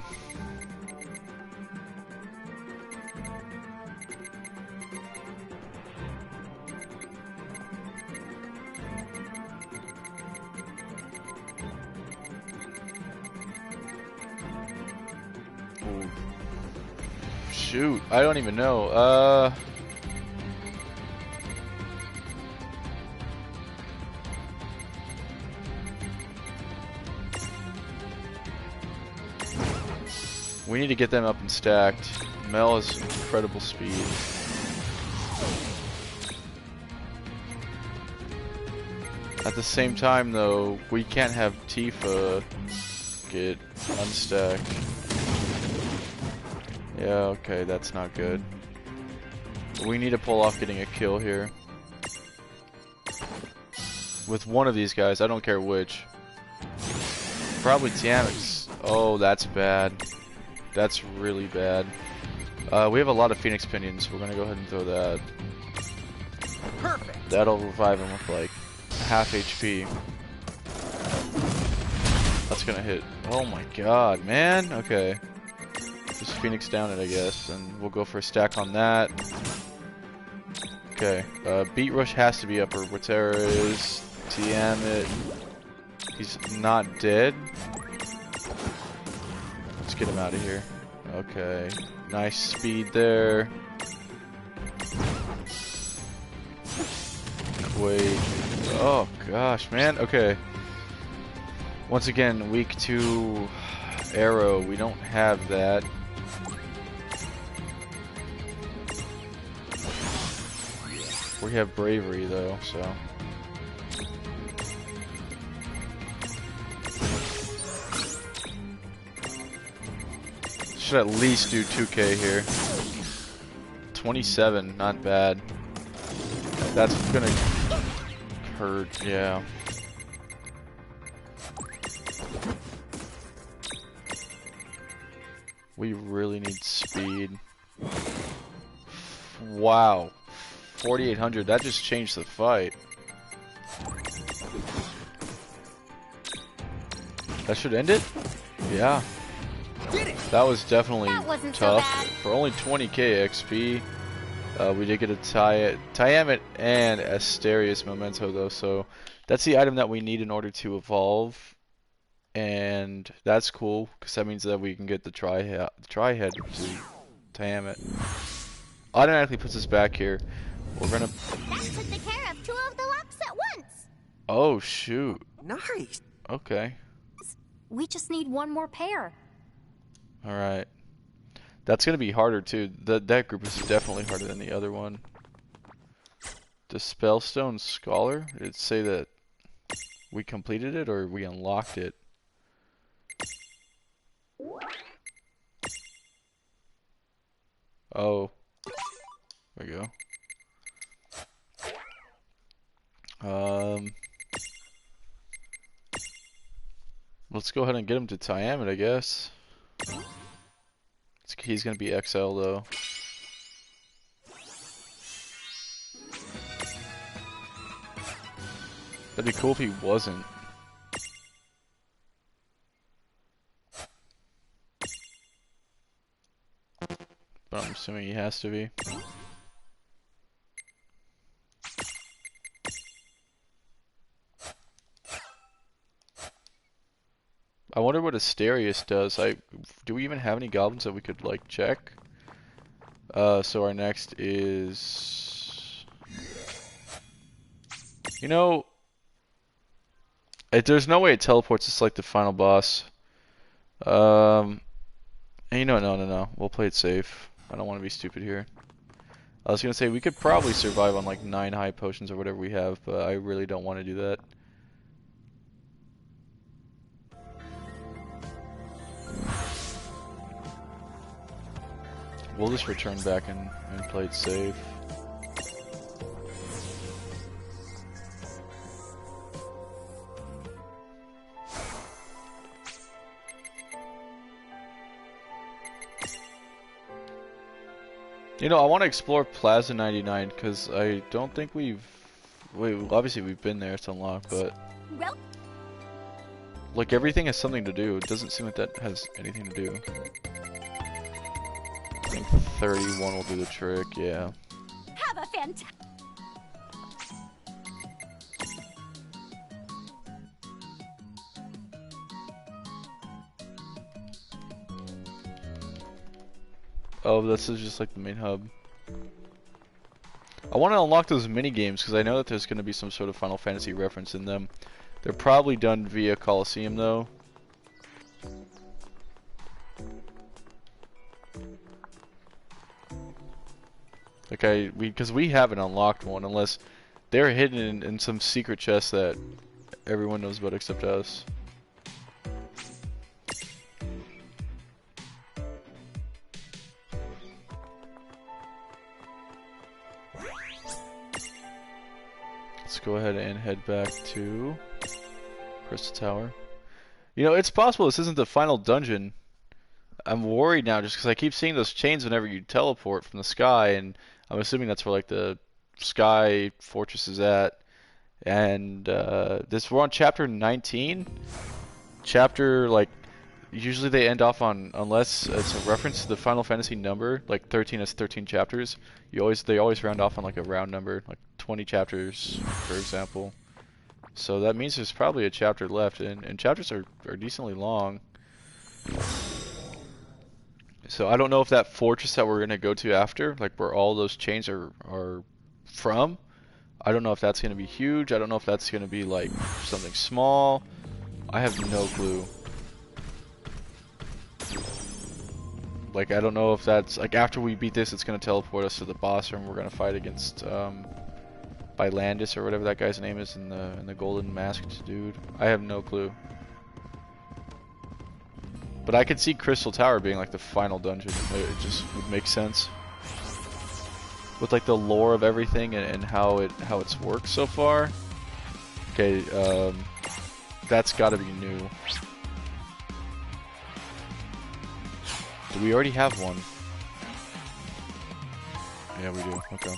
Shoot, I don't even know. We need to get them up and stacked. Mel has incredible speed. At the same time, though, we can't have Tifa get unstacked. Yeah, okay, that's not good. We need to pull off getting a kill here. With one of these guys, I don't care which. Probably Tiamat's. Oh, that's bad. That's really bad. We have a lot of Phoenix Pinions. We're gonna go ahead and throw that. Perfect. That'll revive him with like half HP. That's gonna hit. Oh my god, man. Okay. Just Phoenix down it, I guess, and we'll go for a stack on that. Okay. Beat Rush has to be up, or whatever is. TM it. He's not dead. Let's get him out of here. Okay. Nice speed there. Wait. Oh gosh, man. Okay. Once again, weak to arrow. We don't have that. We have bravery though, so. Should at least do 2k here. 27, not bad. That's gonna hurt, yeah. We really need speed. Wow. 4,800, that just changed the fight. That should end it? Yeah. That was definitely tough. For only 20k XP, we did get a Tiamat and Asterius Memento though, so that's the item that we need in order to evolve. And that's cool, because that means that we can get the Tri-Head to Tiamat. Automatically puts us back here. We're gonna... That took the care of 2 of the locks at once! Oh, shoot. Nice! Okay. We just need one more pair. Alright. That's gonna be harder too. That group is definitely harder than the other one. The Spellstone Scholar? Did it say that we completed it or we unlocked it? Oh. There we go. Let's go ahead and get him to Tiamat, I guess. He's gonna be XL though. That'd be cool if he wasn't. But I'm assuming he has to be. I wonder what Asterius does. Do we even have any goblins that we could like check? So our next is, you know, there's no way it teleports us like the final boss. And you know, no. We'll play it safe. I don't want to be stupid here. I was gonna say we could probably survive on like 9 high potions or whatever we have, but I really don't want to do that. We'll just return back and play it safe. You know, I want to explore Plaza 99 because I don't think obviously we've been there, it's unlocked, but like everything has something to do. It doesn't seem like that has anything to do. I think 31 will do the trick, yeah. Have a fantastic... Oh, this is just like the main hub. I want to unlock those mini games because I know that there's going to be some sort of Final Fantasy reference in them. They're probably done via Coliseum though. Okay, because we haven't unlocked one unless they're hidden in some secret chest that everyone knows about except us. Let's go ahead and head back to Crystal Tower. You know, it's possible this isn't the final dungeon. I'm worried now just because I keep seeing those chains whenever you teleport from the sky, and I'm assuming that's where like the sky fortress is at. And we're on chapter 19. chapter, like, usually they end off on, unless it's a reference to the Final Fantasy number, like 13 has 13 chapters. They always round off on like a round number, like 20 chapters, for example. So that means there's probably a chapter left, and chapters are decently long. So I don't know if that fortress that we're gonna go to after, like where all those chains are from, I don't know if that's gonna be huge. I don't know if that's gonna be like something small. I have no clue. Like, I don't know if that's like after we beat this, it's gonna teleport us to the boss room. We're gonna fight against Bylandis or whatever that guy's name is in the golden masked dude. I have no clue. But I could see Crystal Tower being like the final dungeon. It just would make sense with like the lore of everything and how it's worked so far. Okay, that's got to be new. Do we already have one? Yeah, we do. Okay.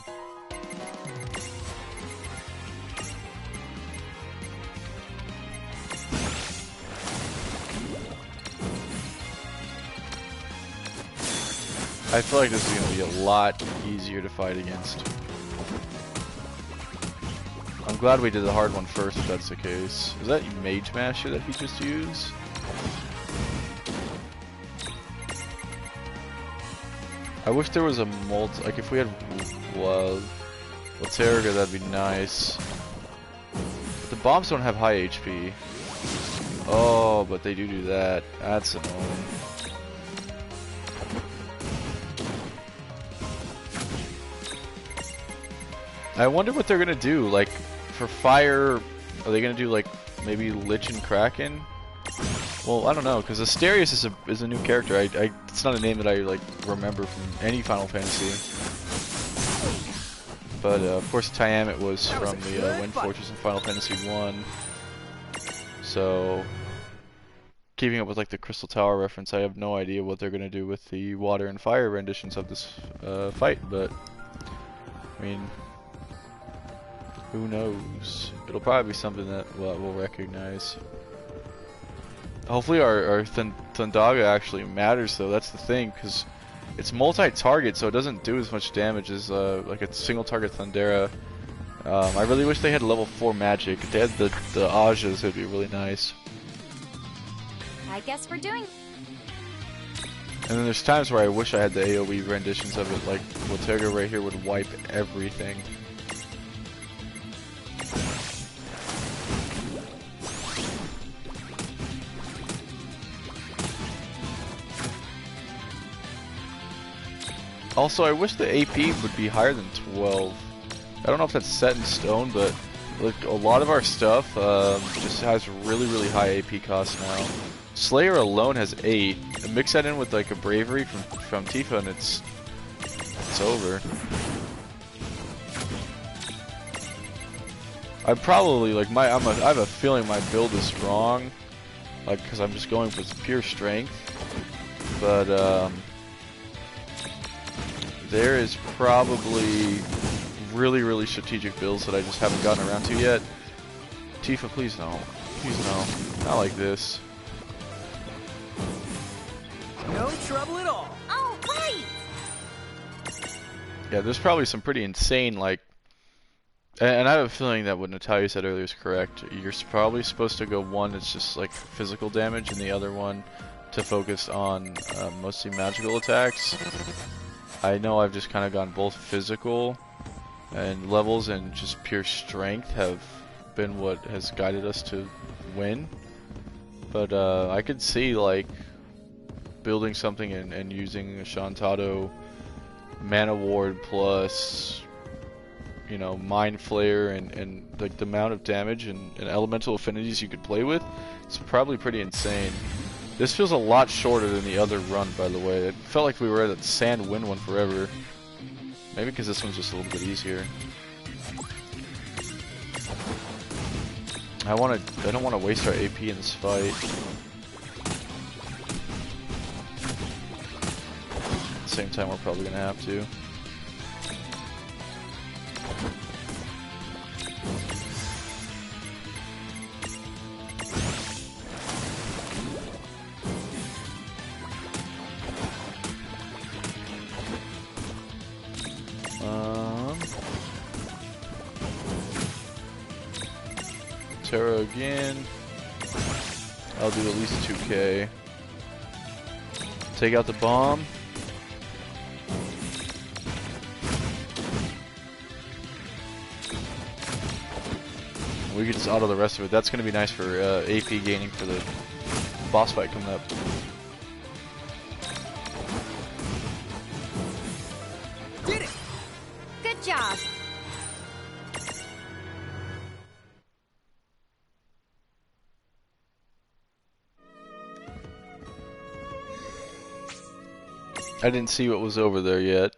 I feel like this is going to be a lot easier to fight against. I'm glad we did the hard one first, if that's the case. Is that Mage Masher that he just used? I wish there was a multi... Like, if we had... Well, Laterga, that'd be nice. But the bombs don't have high HP. Oh, but they do that. That's annoying. I wonder what they're gonna do. Like, for fire, are they gonna do like maybe Lich and Kraken? Well, I don't know, because Asterius is a new character. It's not a name that I like remember from any Final Fantasy. But of course, Tiamat was from the Wind Fortress in Final Fantasy 1. So, keeping up with like the Crystal Tower reference, I have no idea what they're gonna do with the water and fire renditions of this fight. But I mean, who knows? It'll probably be something that we'll recognize. Hopefully our Thundaga actually matters, though. That's the thing, because it's multi-target, so it doesn't do as much damage as like a single-target Thundera. I really wish they had level 4 magic. If they had the Ajas, it'd be really nice. I guess we're doing. And then there's times where I wish I had the AoE renditions of it, like Laterga right here would wipe everything. Also, I wish the AP would be higher than 12. I don't know if that's set in stone, but like a lot of our stuff just has really, really high AP costs now. Slayer alone has 8. And mix that in with like a Bravery from Tifa, and it's over. I'm probably like I have a feeling my build is strong, like because I'm just going with pure strength, but there is probably really, really strategic builds that I just haven't gotten around to yet. Tifa, please no. Please no. Not like this. No trouble at all. Oh, wait! Yeah, there's probably some pretty insane, like... And I have a feeling that what Natalia said earlier is correct. You're probably supposed to go one that's just like physical damage, and the other one to focus on mostly magical attacks. I know I've just kind of gone both physical and levels and just pure strength have been what has guided us to win. But I could see like building something and using a Shantado Mana Ward plus, you know, Mind Flayer and like the amount of damage and elemental affinities you could play with. It's probably pretty insane. This feels a lot shorter than the other run, by the way. It felt like we were at that Sand Wind one forever. Maybe because this one's just a little bit easier. I don't want to waste our AP in this fight. At the same time, we're probably gonna have to. Terra again. I'll do at least 2k. Take out the bomb. We could just auto the rest of it. That's going to be nice for AP gaining for the boss fight coming up. Did it! Good job. I didn't see what was over there yet.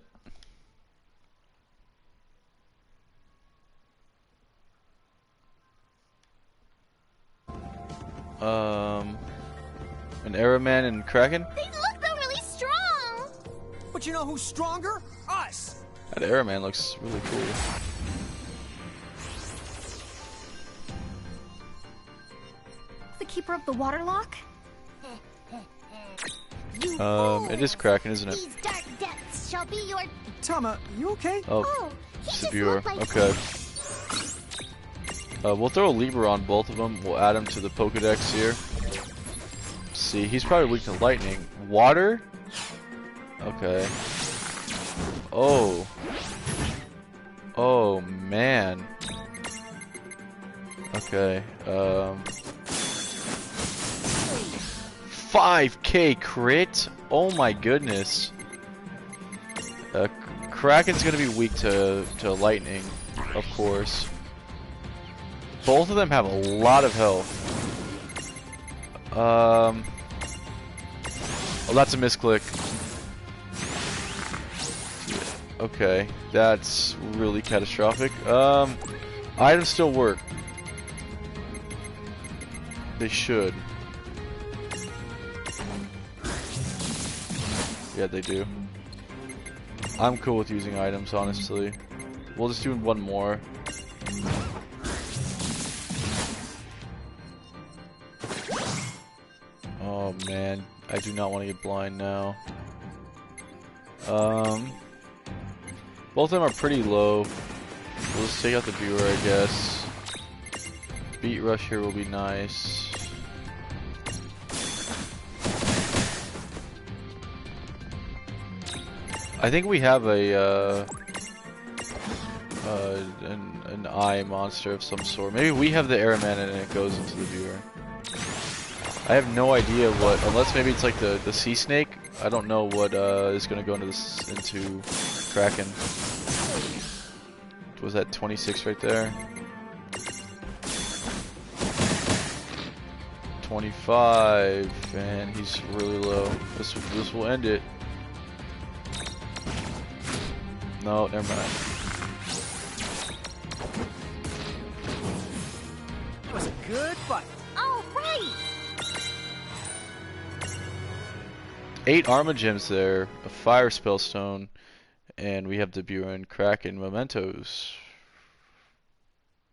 An Arrowman and Kraken? They look though really strong. But you know who's stronger? Us! That Arrowman looks really cool. The keeper of the water lock? It is Kraken, isn't it? These dark depths shall be your... Tama, you okay? Oh, he just Sabure. looked like... Okay. We'll throw a Libra on both of them. We'll add him to the Pokedex here. See, he's probably weak to lightning. Water? Okay. Oh. Oh, man. Okay. 5k crit? Oh my goodness. Kraken's gonna be weak to lightning, of course. Both of them have a lot of health. Oh, that's a misclick. Okay, that's really catastrophic. Items still work. They should. Yeah, they do. I'm cool with using items, honestly. We'll just do one more. Oh man, I do not want to get blind now. Both of them are pretty low. We'll just take out the viewer, I guess. Beat rush here will be nice. I think we have a an eye monster of some sort. Maybe we have the Airman and it goes into the viewer. I have no idea what, unless maybe it's like the sea snake. I don't know what is going to go into this into Kraken. Was that 26 right there? 25, and he's really low. This will end it. No, never mind. It was a good fight. Oh, right. 8 Arma Gems there, a Fire Spellstone, and we have the Buren, Kraken, Mementos.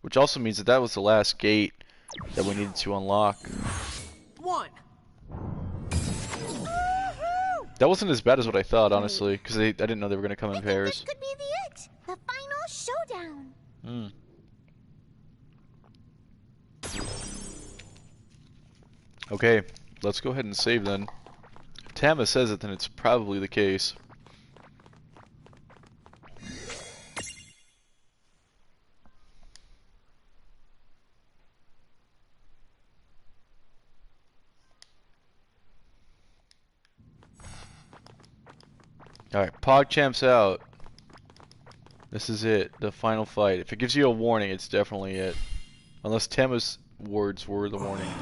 Which also means that was the last gate that we needed to unlock. One. That wasn't as bad as what I thought, honestly, because I didn't know they were going to come in pairs. This could be it. The final showdown. Okay, let's go ahead and save then. If Tama says it, then it's probably the case. Alright, PogChamp's out. This is it, the final fight. If it gives you a warning, it's definitely it. Unless Tama's words were the warning.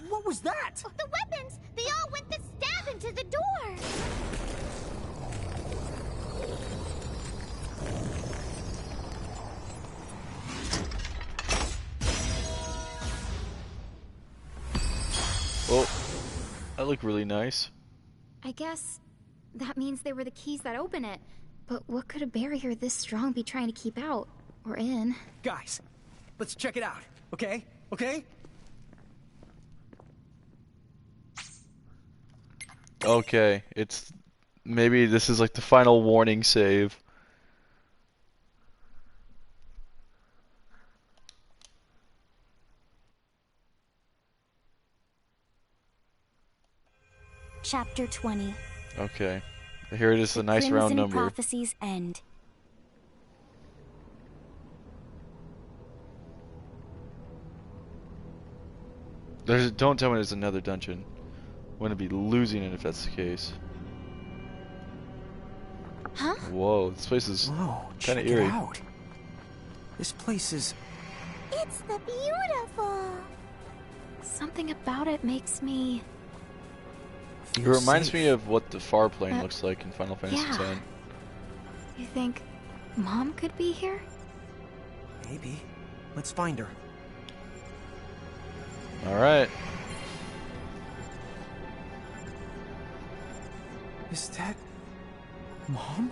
What was that? The weapons! They all went to stab into the door! That looked really nice. I guess that means they were the keys that open it. But what could a barrier this strong be trying to keep out? Or in? Guys, let's check it out, okay? Okay? Okay, it's... Maybe this is like the final warning save. Chapter 20. Okay. Here it is, a nice round number. Prophecy's End. Don't tell me there's another dungeon. I'm gonna be losing it if that's the case. Huh? Whoa, this place is kind of eerie. Out. This place is... It's the beautiful. Something about it makes me... It reminds me of what the far plane looks like in Final Fantasy X. You think Mom could be here? Maybe. Let's find her. Alright. Is that... Mom?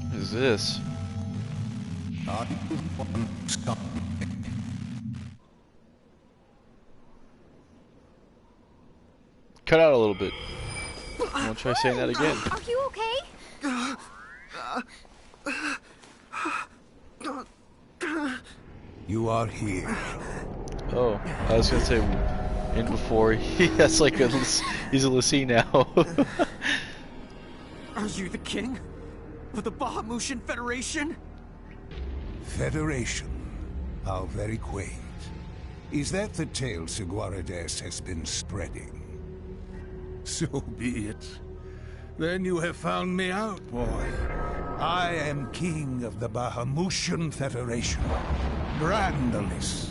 What is this? Cut out a little bit. I'll try saying that again. Are you okay? You are here. Oh, I was gonna say in before he has like a he's a Lassie now. Are you the king of the Bahamutian Federation? Federation? How very quaint. Is that the tale Seguarides has been spreading? So be it. Then you have found me out, boy. I am king of the Bahamutian Federation. Brandalis.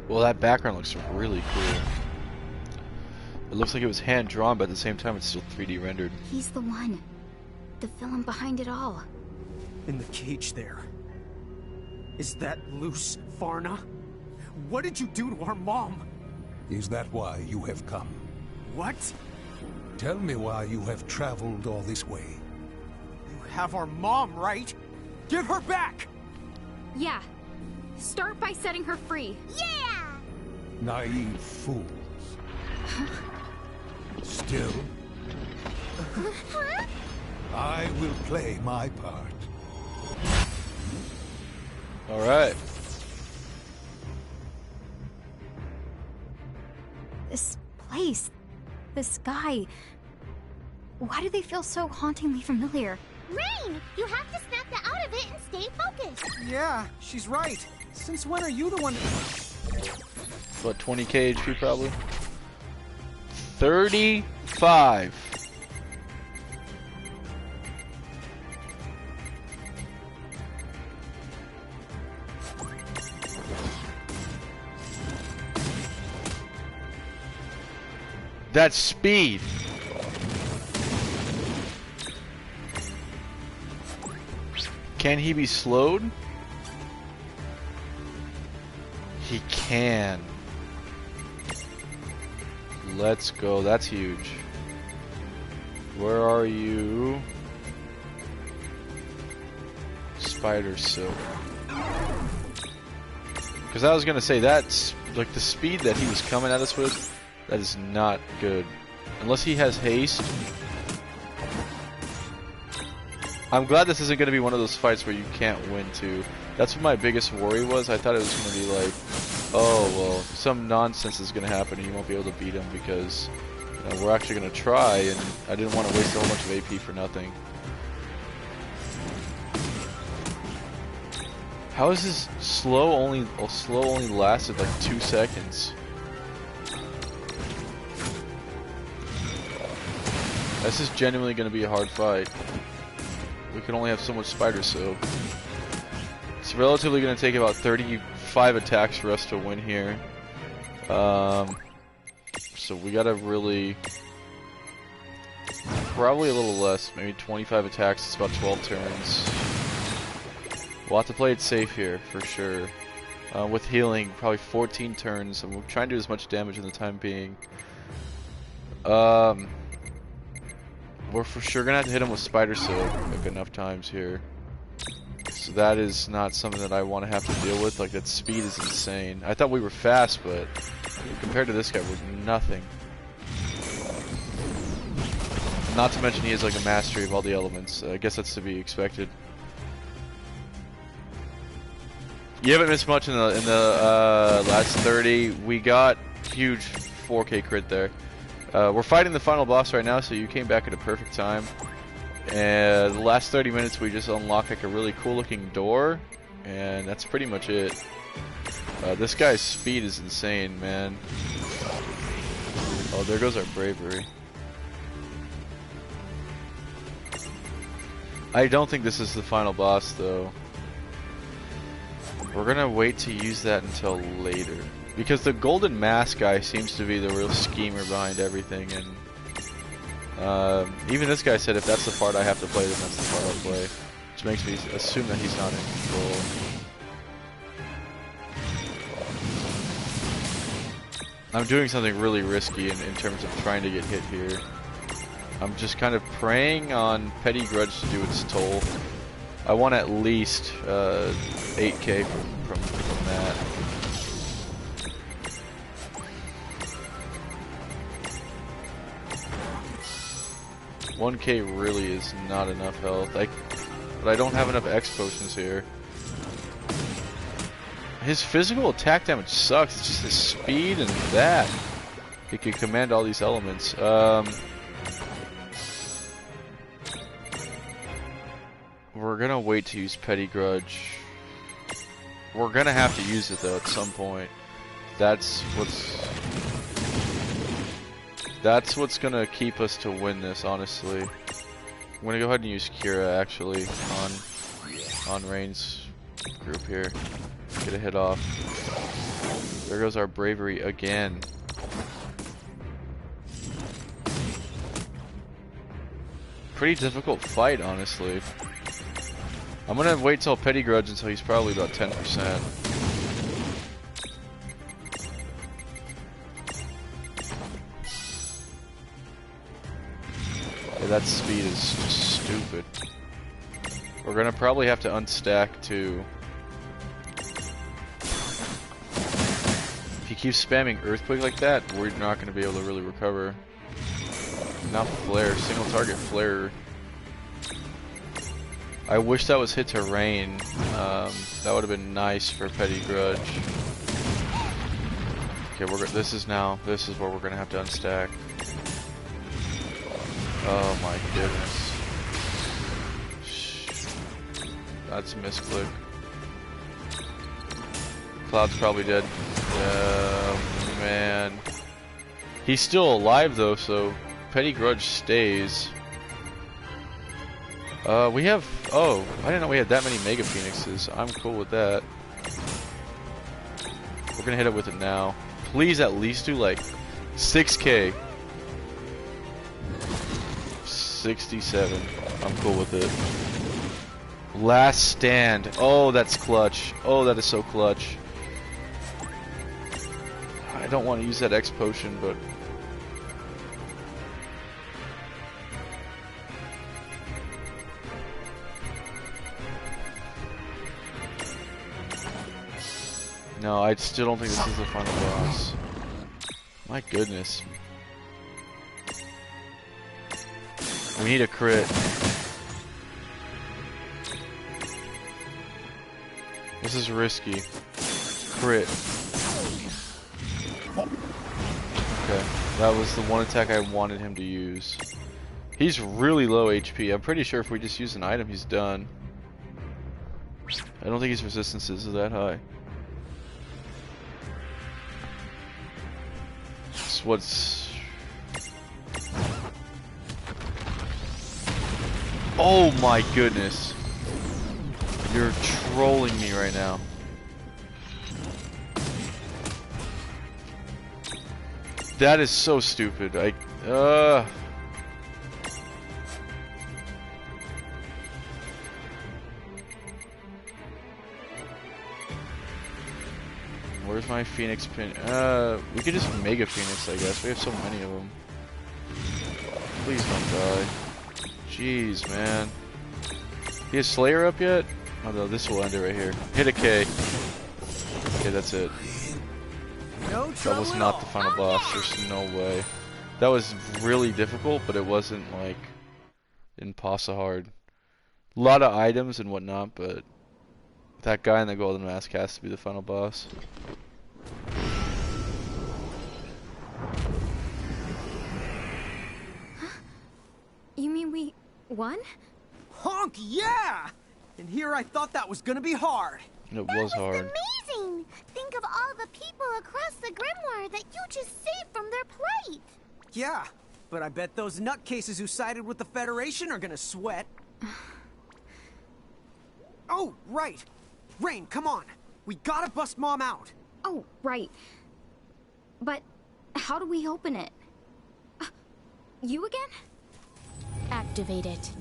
Well, that background looks really cool. It looks like it was hand-drawn, but at the same time it's still 3D rendered. He's the one. The villain behind it all. In the cage there. Is that loose, Varna? What did you do to our mom? Is that why you have come? What? Tell me why you have traveled all this way. You have our mom, right? Give her back! Yeah. Start by setting her free. Yeah! Naive fools. Still, I will play my part. Alright. This place, this guy, why do they feel so hauntingly familiar? Rain! You have to snap the out of it and stay focused. Yeah, she's right. Since when are you the one... What, 20k HP probably? 35. That's speed. Can he be slowed? He can. Let's go. That's huge. Where are you? Spider Silk. Because I was gonna say that's like the speed that he was coming at us with. That is not good. Unless he has haste. I'm glad this isn't going to be one of those fights where you can't win too. That's what my biggest worry was. I thought it was going to be like, oh well, some nonsense is going to happen and you won't be able to beat him because we're actually going to try, and I didn't want to waste a whole bunch of AP for nothing. How is this slow only lasted like 2 seconds? This is genuinely going to be a hard fight. We can only have so much spider silk. It's relatively going to take about 35 attacks for us to win here. So we got to really probably a little less, maybe 25 attacks. It's about 12 turns. We'll have to play it safe here for sure. With healing, probably 14 turns, and we'll try and do as much damage in the time being. We're for sure gonna have to hit him with Spider Silk like enough times here. So that is not something that I want to have to deal with. Like, that speed is insane. I thought we were fast, but compared to this guy, we're nothing. Not to mention he has like a mastery of all the elements. I guess that's to be expected. You haven't missed much in the last 30. We got huge 4K crit there. We're fighting the final boss right now, so you came back at a perfect time. And the last 30 minutes we just unlocked like a really cool looking door, and that's pretty much it. This guy's speed is insane, man. Oh, there goes our bravery. I don't think this is the final boss though. We're gonna wait to use that until later, because the golden mask guy seems to be the real schemer behind everything, and even this guy said if that's the part I have to play, then that's the part I'll play, which makes me assume that he's not in control. I'm doing something really risky in terms of trying to get hit here. I'm just kind of preying on Petty Grudge to do its toll. I want at least 8K from that. $1K really is not enough health. But I don't have enough X potions here. His physical attack damage sucks. It's just his speed and that. He can command all these elements. We're gonna wait to use Petty Grudge. We're gonna have to use it though at some point. That's what's gonna keep us to win this, honestly. I'm gonna go ahead and use Kira actually on Rain's group here. Get a hit off. There goes our bravery again. Pretty difficult fight, honestly. I'm gonna wait till Petty Grudge until he's probably about 10%. Yeah, that speed is just stupid. We're gonna probably have to unstack too. If he keeps spamming Earthquake like that, we're not gonna be able to really recover. Not Flare, single target Flare. I wish that was hit to Rain. That would have been nice for Petty Grudge. Okay, this is where we're gonna have to unstack. Oh my goodness. That's a misclick. Cloud's probably dead. Man. He's still alive though, so Petty Grudge stays. We have... Oh, I didn't know we had that many Mega Phoenixes. I'm cool with that. We're gonna hit it with it now. Please at least do like 6K. 67. I'm cool with it. Last stand. Oh, that's clutch. Oh, that is so clutch. I don't want to use that X potion, but... No, I still don't think this is the final boss. My goodness. We need a crit. This is risky. Crit. Okay, that was the one attack I wanted him to use. He's really low HP. I'm pretty sure if we just use an item, he's done. I don't think his resistances are that high. What's... Oh my goodness. You're trolling me right now. That is so stupid. Where's my Phoenix pin? We could just Mega Phoenix, I guess. We have so many of them. Please don't die. Jeez, man. He has Slayer up yet? Oh no, this will end it right here. Hit a K. Okay, that's it. No That was not the final boss. There's no way. That was really difficult, but it wasn't like impossible hard. A lot of items and whatnot, but that guy in the golden mask has to be the final boss. You mean we won? Honk, yeah! And here I thought that was gonna be hard. It was hard. Amazing! Think of all the people across the Grimoire that you just saved from their plight. Yeah, but I bet those nutcases who sided with the Federation are gonna sweat. Oh, right. Rain, come on. We gotta bust Mom out. Oh, right. But how do we open it? You again? Activate it.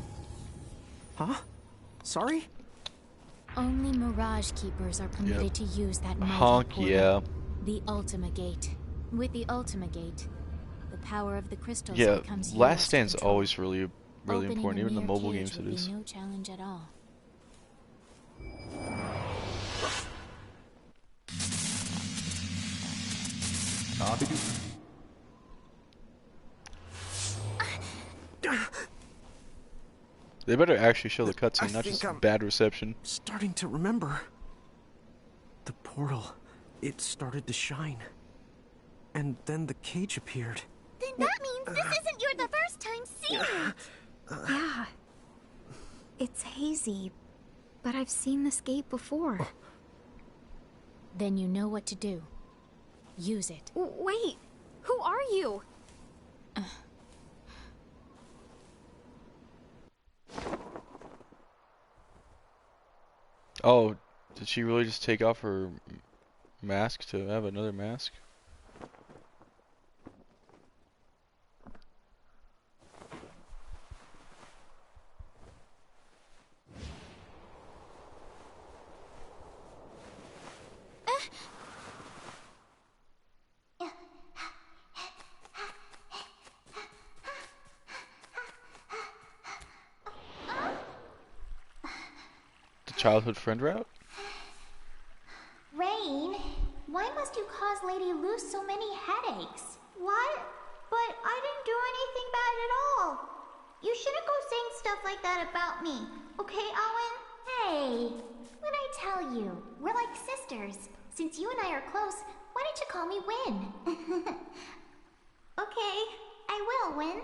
Huh? Sorry? Only Mirage Keepers are permitted to use that mighty Honk, portal. yeah. The Ultima Gate. With the Ultima Gate, the power of the crystals Yeah, becomes yours last to stand's control. always really Opening important. a Even the mere mobile cage games would it be is. no challenge at all. They better actually show the cutscene, I not think just I'm bad reception. starting to remember. The portal, it started to shine. And then the cage appeared. Then that means this isn't the first time seeing it. Yeah. It's hazy, but I've seen this gate before. Then you know what to do. Use it. Wait, who are you? Oh, did she really just take off her mask to have another mask? Childhood friend route? Rain, why must you cause Lady Luce so many headaches? What? But I didn't do anything bad at all. You shouldn't go saying stuff like that about me. Okay, Owen? Hey, what'd I tell you? We're like sisters. Since you and I are close, why don't you call me Win? Okay, I will, Win.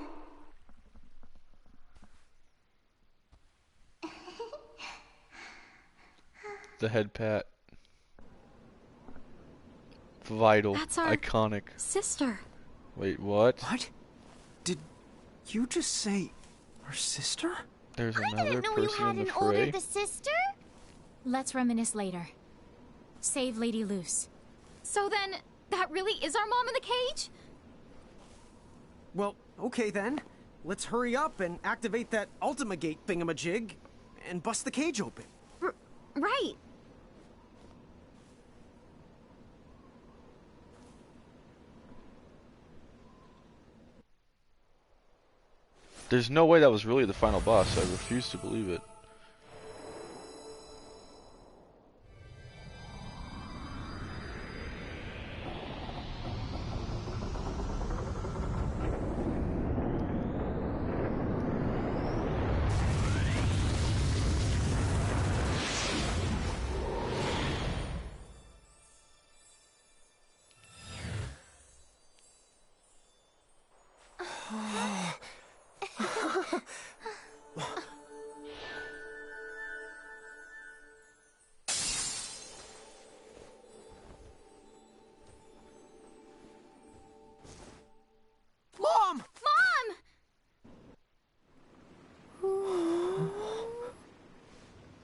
The head pat. Vital. That's our iconic. Sister. Wait, what? What? Did you just say our sister? There's I another didn't know you person had in the an older fray. sister. Let's reminisce later. Save Lady Luce. So then, that really is our mom in the cage? Well, okay then. Let's hurry up and activate that Ultima Gate thingamajig and bust the cage open. Right. There's no way that was really the final boss. I refuse to believe it. Mom! Mom!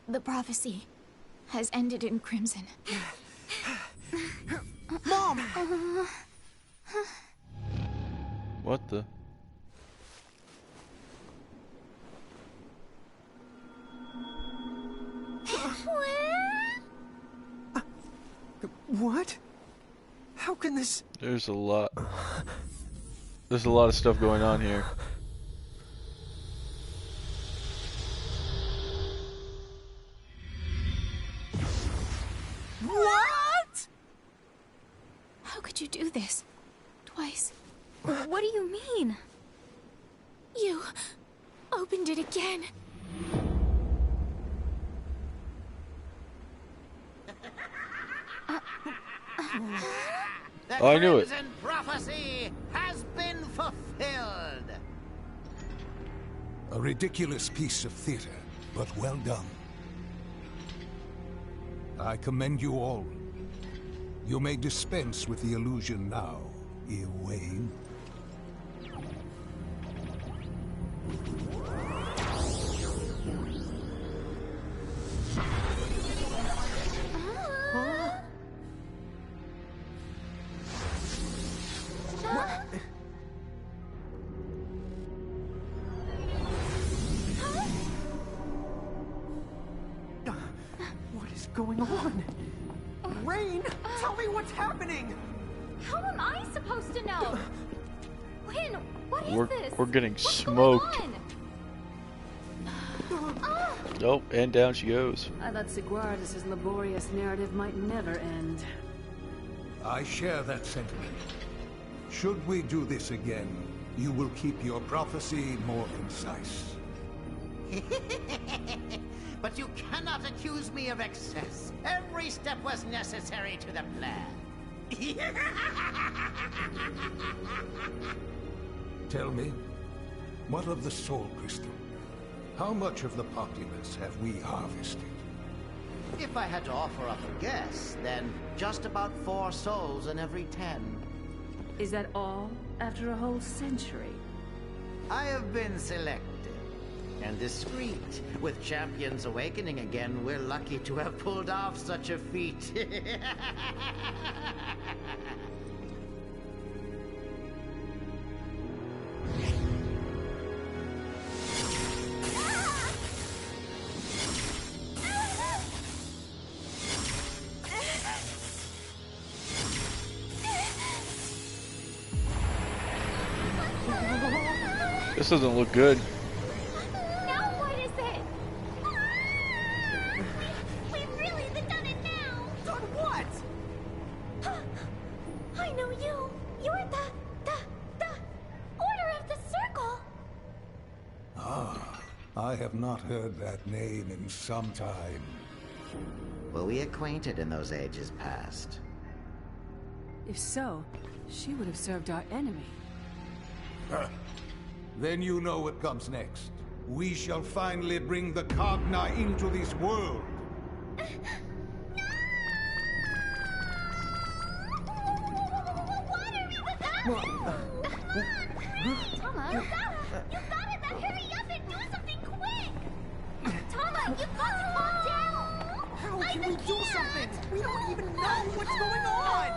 The prophecy has ended in crimson. Mom! What the? What? How can this... There's a lot of stuff going on here. What? How could you do this? Twice. What do you mean? You opened it again. The Oh, I knew it. Crimson prophecy has been fulfilled. A ridiculous piece of theater, but well done. I commend you all. You may dispense with the illusion now, Ewain. What is going on? Rain, tell me what's happening! How am I supposed to know? Quinn, what is this? We're getting What's smoked. going on? Oh, and down she goes. I thought Sigwardus' laborious narrative might never end. I share that sentiment. Should we do this again, you will keep your prophecy more concise. But you cannot accuse me of excess. Every step was necessary to the plan. Tell me, what of the Soul Crystal? How much of the populace have we harvested? If I had to offer up a guess, then just about 4 souls in every 10. Is that all after a whole century? I have been selected. And discreet. With Champions awakening again, we're lucky to have pulled off such a feat. This doesn't look good. Now what is it? We've really done it now! Done what? I know you! You're the Order of the Circle! Ah, I have not heard that name in some time. Were we acquainted in those ages past? If so, she would have served our enemy. Then you know what comes next. We shall finally bring the Cogna into this world. Tama, you got it! Now hurry up and do something quick! Tama, you've got to calm down! How can we do something? We don't even know what's going on!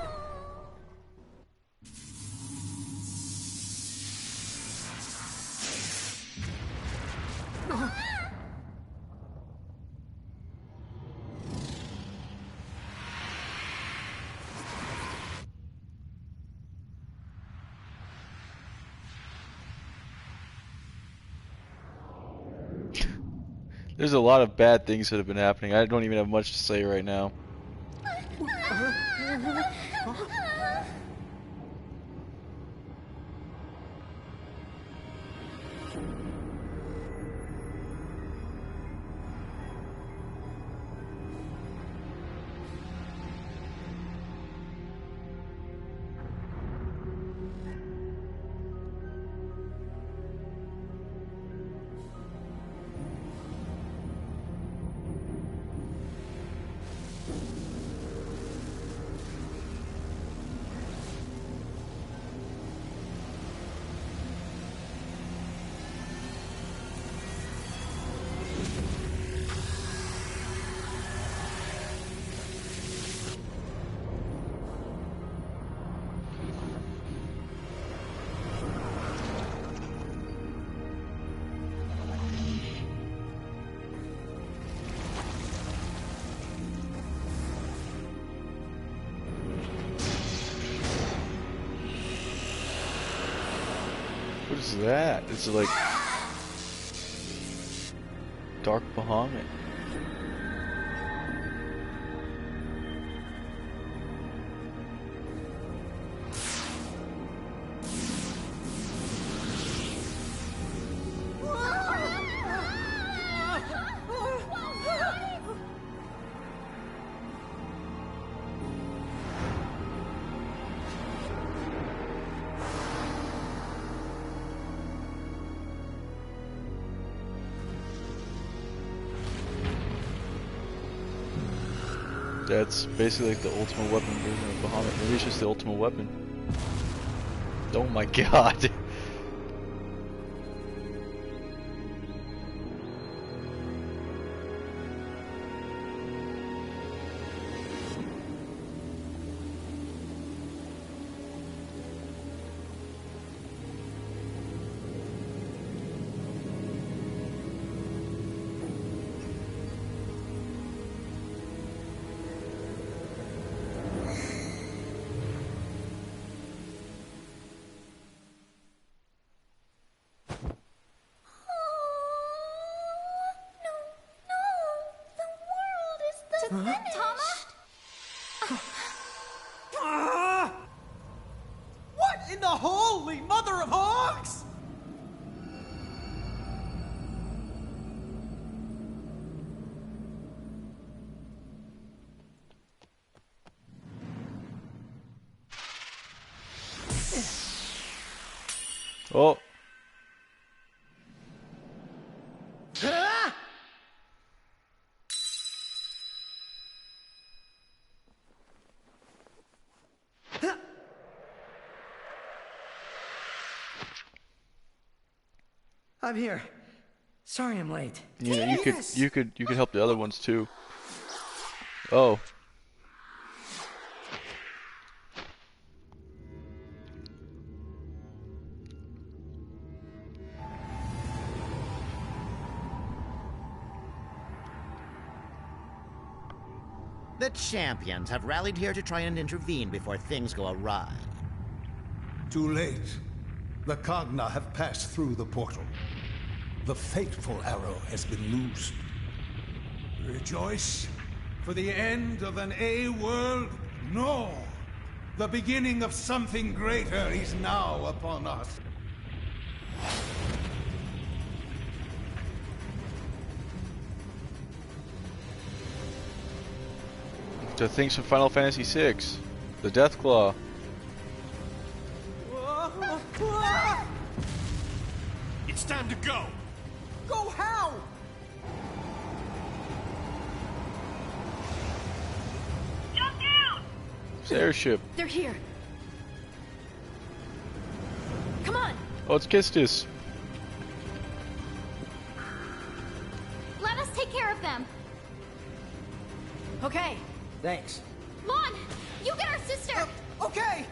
There's a lot of bad things that have been happening. I don't even have much to say right now. is that? It's like Dark Bahamut. That's basically like the ultimate weapon version of Bahamut. Maybe it's just the ultimate weapon. Oh my god. What in the holy mother of hogs? Oh. I'm here. Sorry I'm late. You know, you could help the other ones too. Oh. The champions have rallied here to try and intervene before things go awry. Too late. The Cogna have passed through the portal. The fateful arrow has been loosed. Rejoice for the end of an A-world? No! The beginning of something greater is now upon us. The things from Final Fantasy VI. The Deathclaw. It's time to go! Go how? Jump down! It's the airship. They're here. Come on! Oh, it's Kistis. Let us take care of them. Okay. Thanks. Lon, you get our sister. Okay.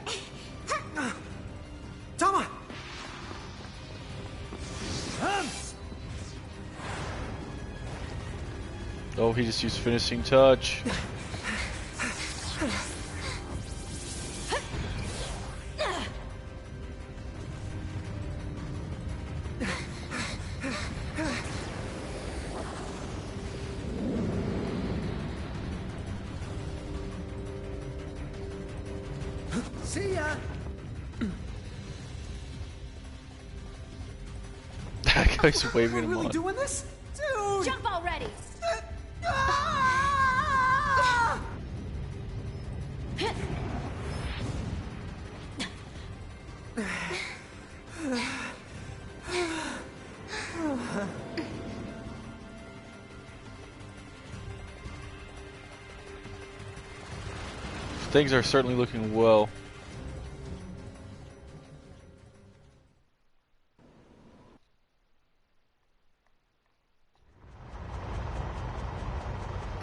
Tama. Oh, he just used finishing touch. See ya. That guy's waving him really on. doing this? Dude! Jump already! Things are certainly looking well.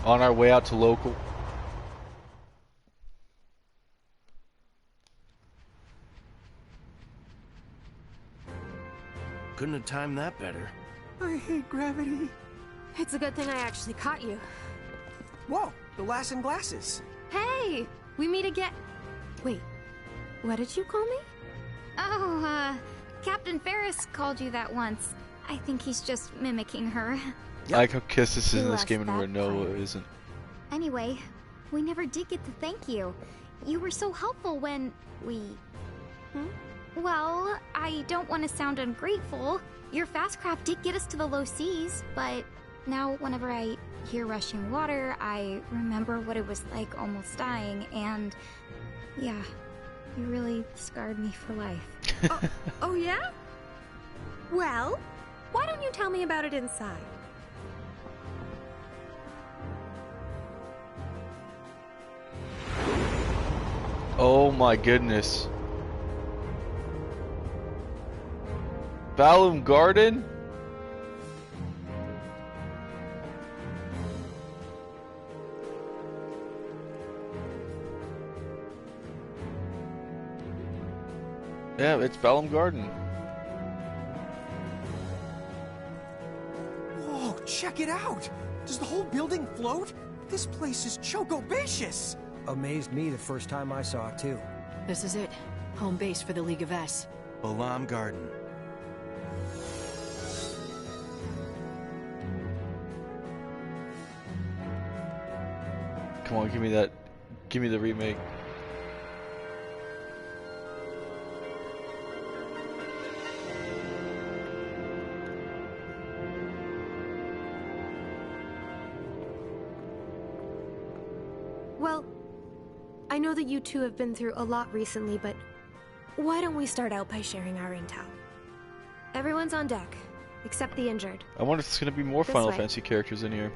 On our way out to local. Couldn't have timed that better. I hate gravity. It's a good thing I actually caught you. Whoa, the lass in glasses. Hey! We meet again. Wait, what did you call me? Oh, Captain Ferris called you that once. I think he's just mimicking her. I like how Kisses is He in this left game and that Renoa part. isn't. Anyway, we never did get to thank you. You were so helpful when we... Well, I don't want to sound ungrateful. Your fast craft did get us to the low seas, but now whenever I hear rushing water, I remember what it was like almost dying, and yeah, you really scarred me for life. Oh yeah? Well, why don't you tell me about it inside? Oh my goodness. Balloon Garden? Yeah, it's Balloon Garden. Whoa, check it out! Does the whole building float? This place is choco-bacious! Amazed me the first time I saw it, too. This is it. Home base for the League of S. Balam Garden. Come on, give me that. Give me the remake. Well, I know that you two have been through a lot recently, but why don't we start out by sharing our intel? Everyone's on deck, except the injured. I wonder if there's gonna be more This Final way. Fantasy characters in here.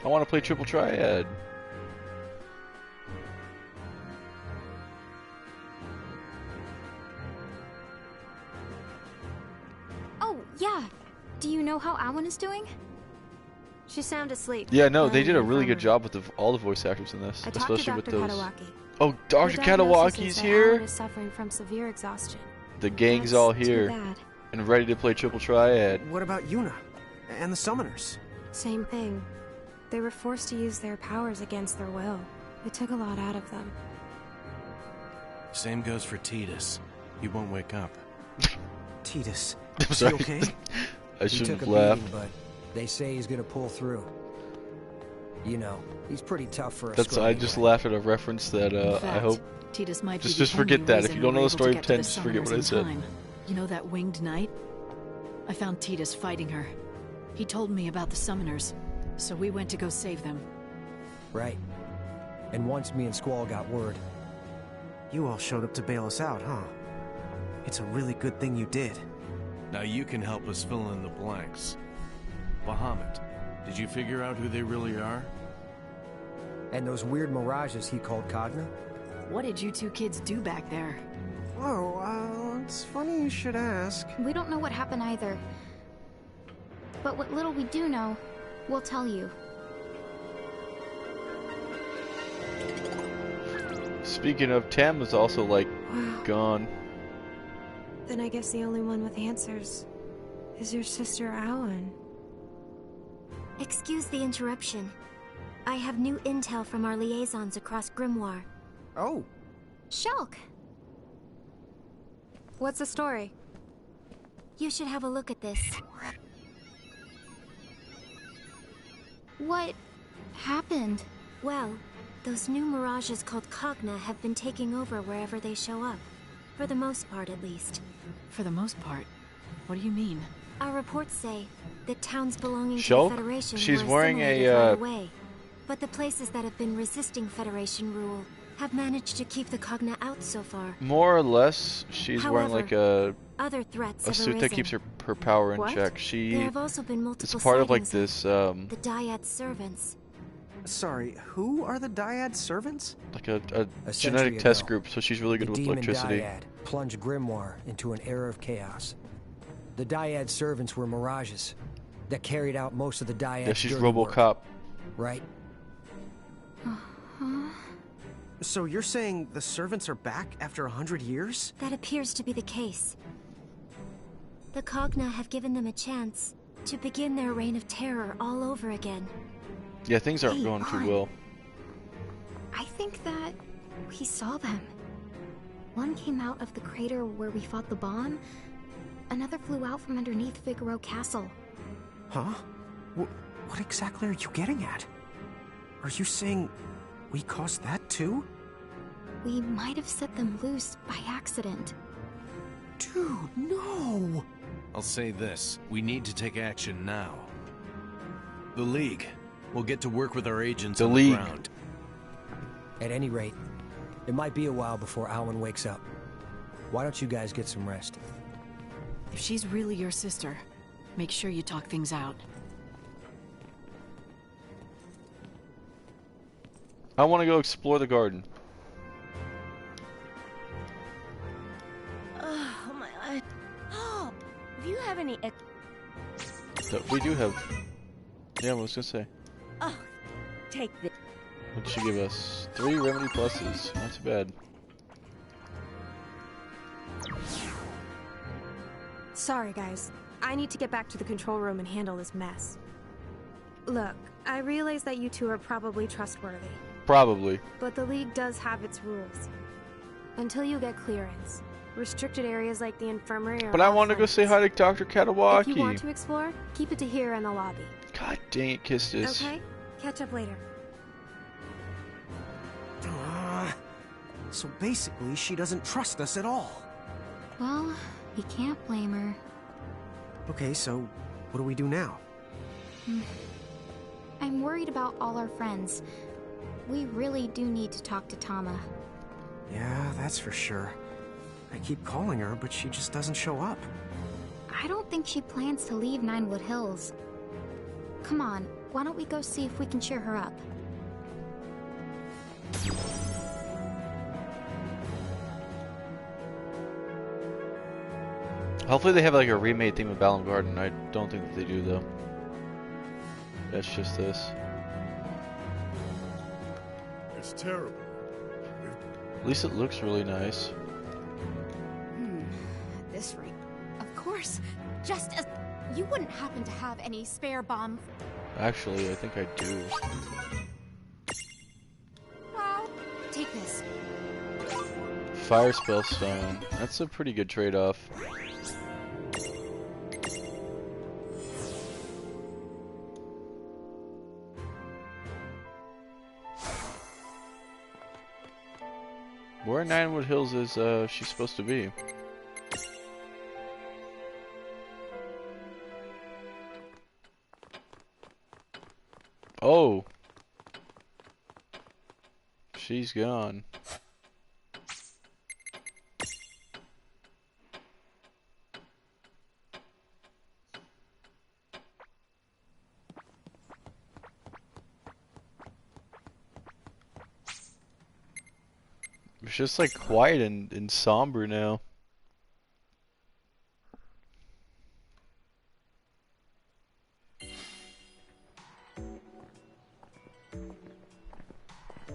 I want to play Triple Triad. Oh, yeah. Do you know how Alan is doing? She's sound asleep. Yeah, no, they did a lying in really the good job with all the voice actors in this, I talked especially to with Dr. those. Katawaki. Oh, Dr. The diagnosis Katawaki's is that here. Alan is suffering from severe exhaustion. The gang's That's all too here bad. and ready to play Triple Triad. What about Yuna? And the summoners? Same thing. They were forced to use their powers against their will. It took a lot out of them. Same goes for Tidus. He won't wake up. Tidus. I'm Is sorry. he okay? I He shouldn't took a laugh. beating, but they say he's gonna pull through. You know, he's pretty tough for a That's. I scrawny just guy. laughed at a reference that In I fact, hope. Tidus might be Just the forget only that. If reason you don't know we're the able story to of get to 10, the just forget what I Summoners in said. time. You know that winged knight? I found Tidus fighting her. He told me about the Summoners, so we went to go save them. Right. And once me and Squall got word, You all showed up to bail us out, huh? It's a really good thing you did. Now you can help us fill in the blanks. Bahamut, did you figure out who they really are? and those weird mirages he called Cogna? What did you two kids do back there? Oh, it's funny you should ask. We don't know what happened either. But what little we do know, we'll tell you. Speaking of, Tam is also like gone. Then I guess the only one with answers is your sister Alan. Excuse the interruption. I have new intel from our liaisons across Grimoire. Oh. Shulk! What's the story? You should have a look at this. What happened? Well, those new mirages called Cogna have been taking over wherever they show up. For the most part, at least. For the most part? What do you mean? Our reports say that towns belonging to Shulk? the Federation She's were wearing assimilated a, right away. But the places that have been resisting Federation rule have managed to keep the Cogna out so far. More or less, she's wearing like a Other threats have suit that arisen. keeps her power in What? check. She There have also been multiple it's part of like sightings this the Dyad servants. Sorry, who are the Dyad servants? like a A genetic century test ago, group, so she's really good the with demon electricity. Dyad plunged Grimoire into an era of chaos. The Dyad servants were mirages that carried out most of the Dyad's Yeah, she's dirty work, RoboCop. right? So you're saying the servants are back after 100 years? That appears to be the case. The Cogna have given them a chance to begin their reign of terror all over again. Yeah, things aren't Hey, going too on. well. I think that we saw them. One came out of the crater where we fought the bomb. Another flew out from underneath Figaro Castle. Huh? What exactly are you getting at? Are you saying we caused that too? We might have set them loose by accident. Dude, no! I'll say this. We need to take action now. The League. We'll get to work with our agents on the ground. At any rate, it might be a while before Alwyn wakes up. Why don't you guys get some rest? If she's really your sister, make sure you talk things out. I want to go explore the garden. Oh my god. Oh, do you have any? We do have. Yeah, I was gonna say. Oh, take this. What did she give us? 3 remedy pluses. Not too bad. Sorry, guys. I need to get back to the control room and handle this mess. Look, I realize that you two are probably trustworthy. Probably. But the League does have its rules. Until you get clearance, restricted areas like the infirmary are But I want to go off-limits. say hi to Dr. Katawaki. If you want to explore, keep it to here in the lobby. God dang it, Kistis. Okay? Catch up later. So basically, she doesn't trust us at all. Well, you can't blame her. Okay, so what do we do now? I'm worried about all our friends. We really do need to talk to Tama. Yeah, that's for sure. I keep calling her, but she just doesn't show up. I don't think she plans to leave Ninewood Hills. Come on, why don't we go see if we can cheer her up? Hopefully they have like a remade theme of Balam Garden. I don't think that they do though. That's just this. It's terrible. At least it looks really nice. At this rate, of course. Just as you wouldn't happen to have any spare bomb. Actually, I think I do. Well, take this. Fire spell stone. That's a pretty good trade-off. Where in Ninewood Hills is she supposed to be? Oh. She's gone. It's just like quiet and somber now.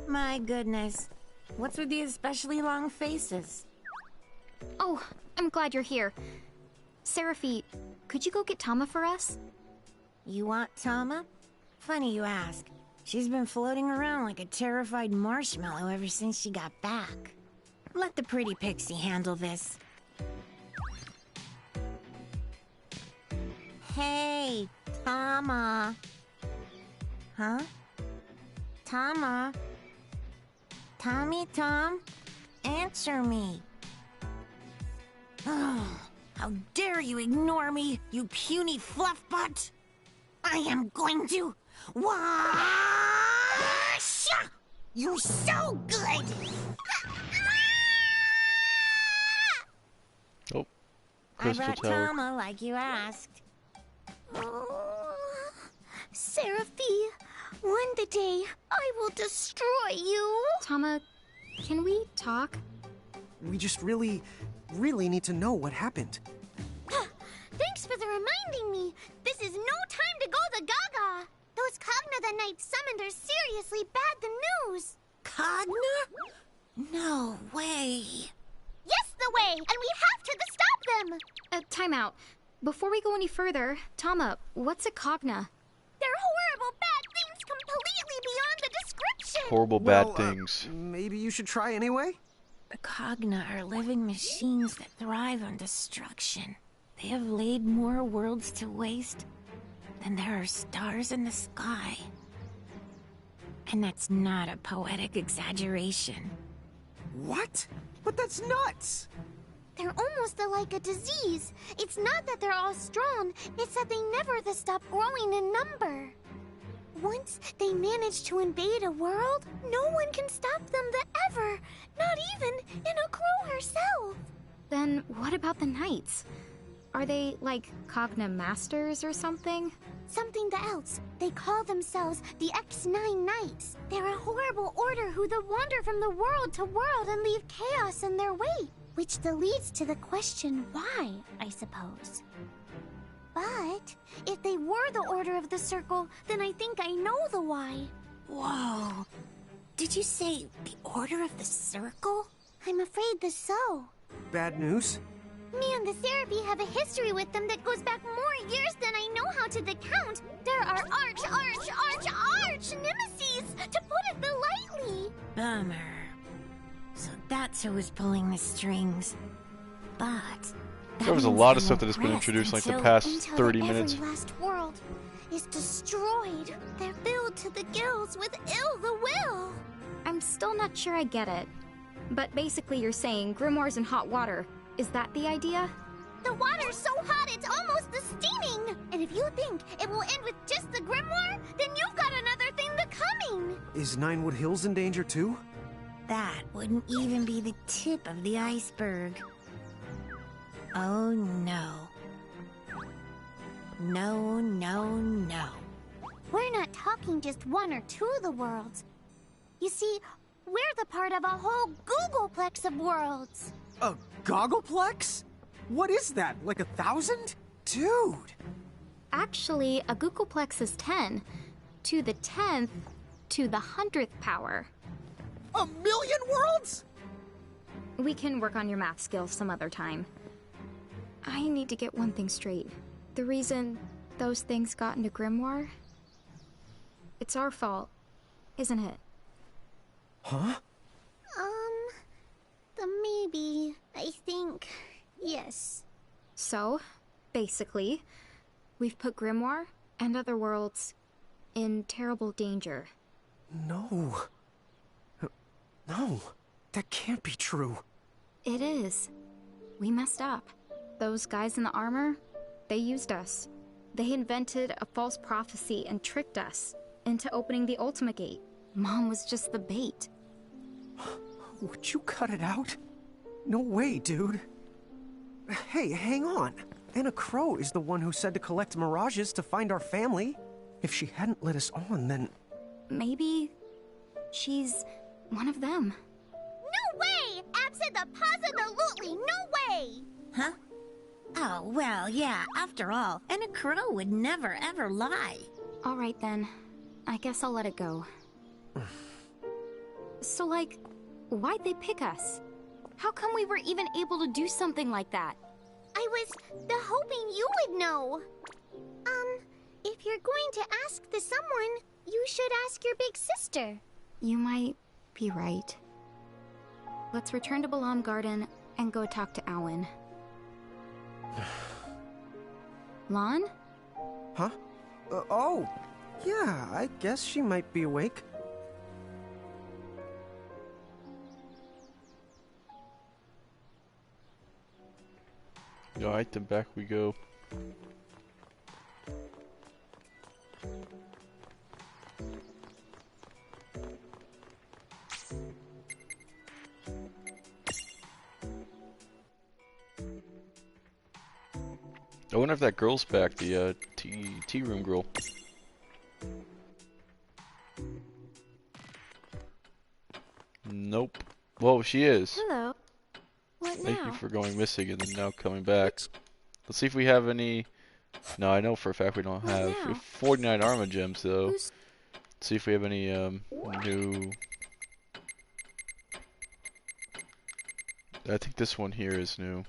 My goodness. What's with these especially long faces? Oh, I'm glad you're here. Seraphi, could you go get Tama for us? You want Tama? Funny you ask. She's been floating around like a terrified marshmallow ever since she got back. Let the pretty pixie handle this. Hey, Tama. Huh? Tama? Tommy Tom? Answer me. Oh, how dare you ignore me, you puny fluff butt! I am going to wash you so good! Oh, I Crystal brought Tower. Tama like you asked. Oh, Seraphi, one the day I will destroy you. Tama, can we talk? We just really need to know what happened. Thanks for the reminding me. This is no time to go the gaga. Those Cogna the Knight summoned are seriously bad the news. Cogna? No way. Yes, the way, and we have to stop them. Time out. Before we go any further, Tama, what's a Cogna? They're horrible bad things completely beyond the description. Horrible bad things. Maybe you should try anyway? The Cogna are living machines that thrive on destruction. They have laid more worlds to waste than there are stars in the sky. And that's not a poetic exaggeration. What? But that's nuts! They're almost like a disease. It's not that they're all strong, it's that they never stop growing in number. Once they manage to invade a world, no one can stop them ever. Not even Crow herself. Then what about the Knights? Are they like Cogna Masters or something? Something else. They call themselves the X9 Knights. They're a horrible order who wander from the world to world and leave chaos in their wake. Which leads to the question why, I suppose. But if they were the Order of the Circle, then I think I know the why. Whoa. Did you say the Order of the Circle? I'm afraid so. Bad news? Me and the Seraphim have a history with them that goes back more years than I know how to count. There are arch nemesis, to put it lightly. Bummer. So that's who was pulling the strings. But there was a lot of stuff that has been introduced like the past 30 minutes. Every last world is destroyed. They're filled to the gills with ill will. I'm still not sure I get it. But basically you're saying grimoires in hot water. Is that the idea? The water's so hot it's almost steaming. And if you think it will end with just the grimoire, then you've got another thing coming. Is Ninewood Hills in danger too? That wouldn't even be the tip of the iceberg. Oh no. No. We're not talking just one or two of the worlds. You see, we're the part of a whole Googleplex of worlds. A Goggleplex? What is that, like 1,000? Dude! Actually, a Googleplex is 10. To the 10th, to the 100th power. 1,000,000 worlds?! We can work on your math skills some other time. I need to get one thing straight. The reason those things got into Grimoire? It's our fault, isn't it? Huh? Maybe. I think... yes. So, basically, we've put Grimoire and other worlds in terrible danger. No. No. That can't be true. It is. We messed up. Those guys in the armor, they used us. They invented a false prophecy and tricked us into opening the Ultimate Gate. Mom was just the bait. Would you cut it out? No way, dude. Hey, hang on. Anna Crow is the one who said to collect mirages to find our family. If she hadn't let us on, then... Maybe... she's one of them. No way! Abso-the-posi-the-lutely no way! Huh? Oh, well, yeah, after all, Anna Crow would never ever lie. Alright then. I guess I'll let it go. So, like, why'd they pick us? How come we were even able to do something like that? I was hoping you would know. If you're going to ask someone, you should ask your big sister. You might be right. Let's return to Balam Garden and go talk to Awen. Lon? Huh? Oh, yeah, I guess she might be awake. Alright, then back we go. I wonder if that girl's back, the tea room girl. Nope. Well, she is. Hello. What now? Thank you for going missing and then now coming back. Let's see if we have any... No, I know for a fact we don't have. We have 49 Arma gems, though. Let's see if we have any new... I think this one here is new.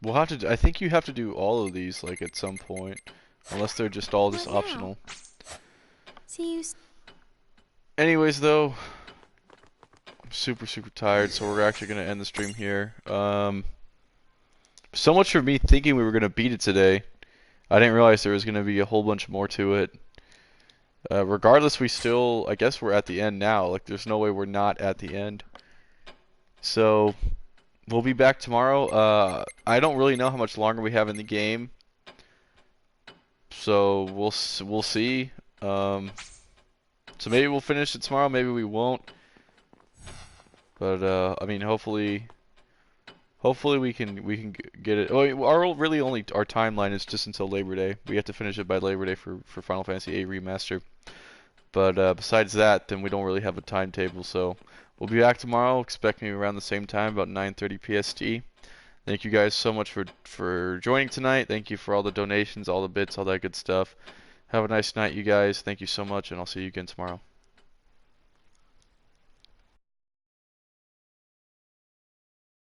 We'll have to... I think you have to do all of these, like, at some point. unless they're just all just optional. See you. Anyways, though, I'm super tired, so we're actually gonna end the stream here. So much for me thinking we were gonna beat it today. I didn't realize there was gonna be a whole bunch more to it. Regardless, I guess we're at the end now. Like, there's no way we're not at the end. So, we'll be back tomorrow. I don't really know how much longer we have in the game. So, we'll see. So maybe we'll finish it tomorrow, maybe we won't. But, I mean, hopefully we can get it. Well, our timeline is just until Labor Day. We have to finish it by Labor Day for Final Fantasy VIII Remaster. But besides that, then we don't really have a timetable. So we'll be back tomorrow. Expect me around the same time, about 9:30 PST. Thank you guys so much for joining tonight. Thank you for all the donations, all the bits, all that good stuff. Have a nice night, you guys. Thank you so much, and I'll see you again tomorrow.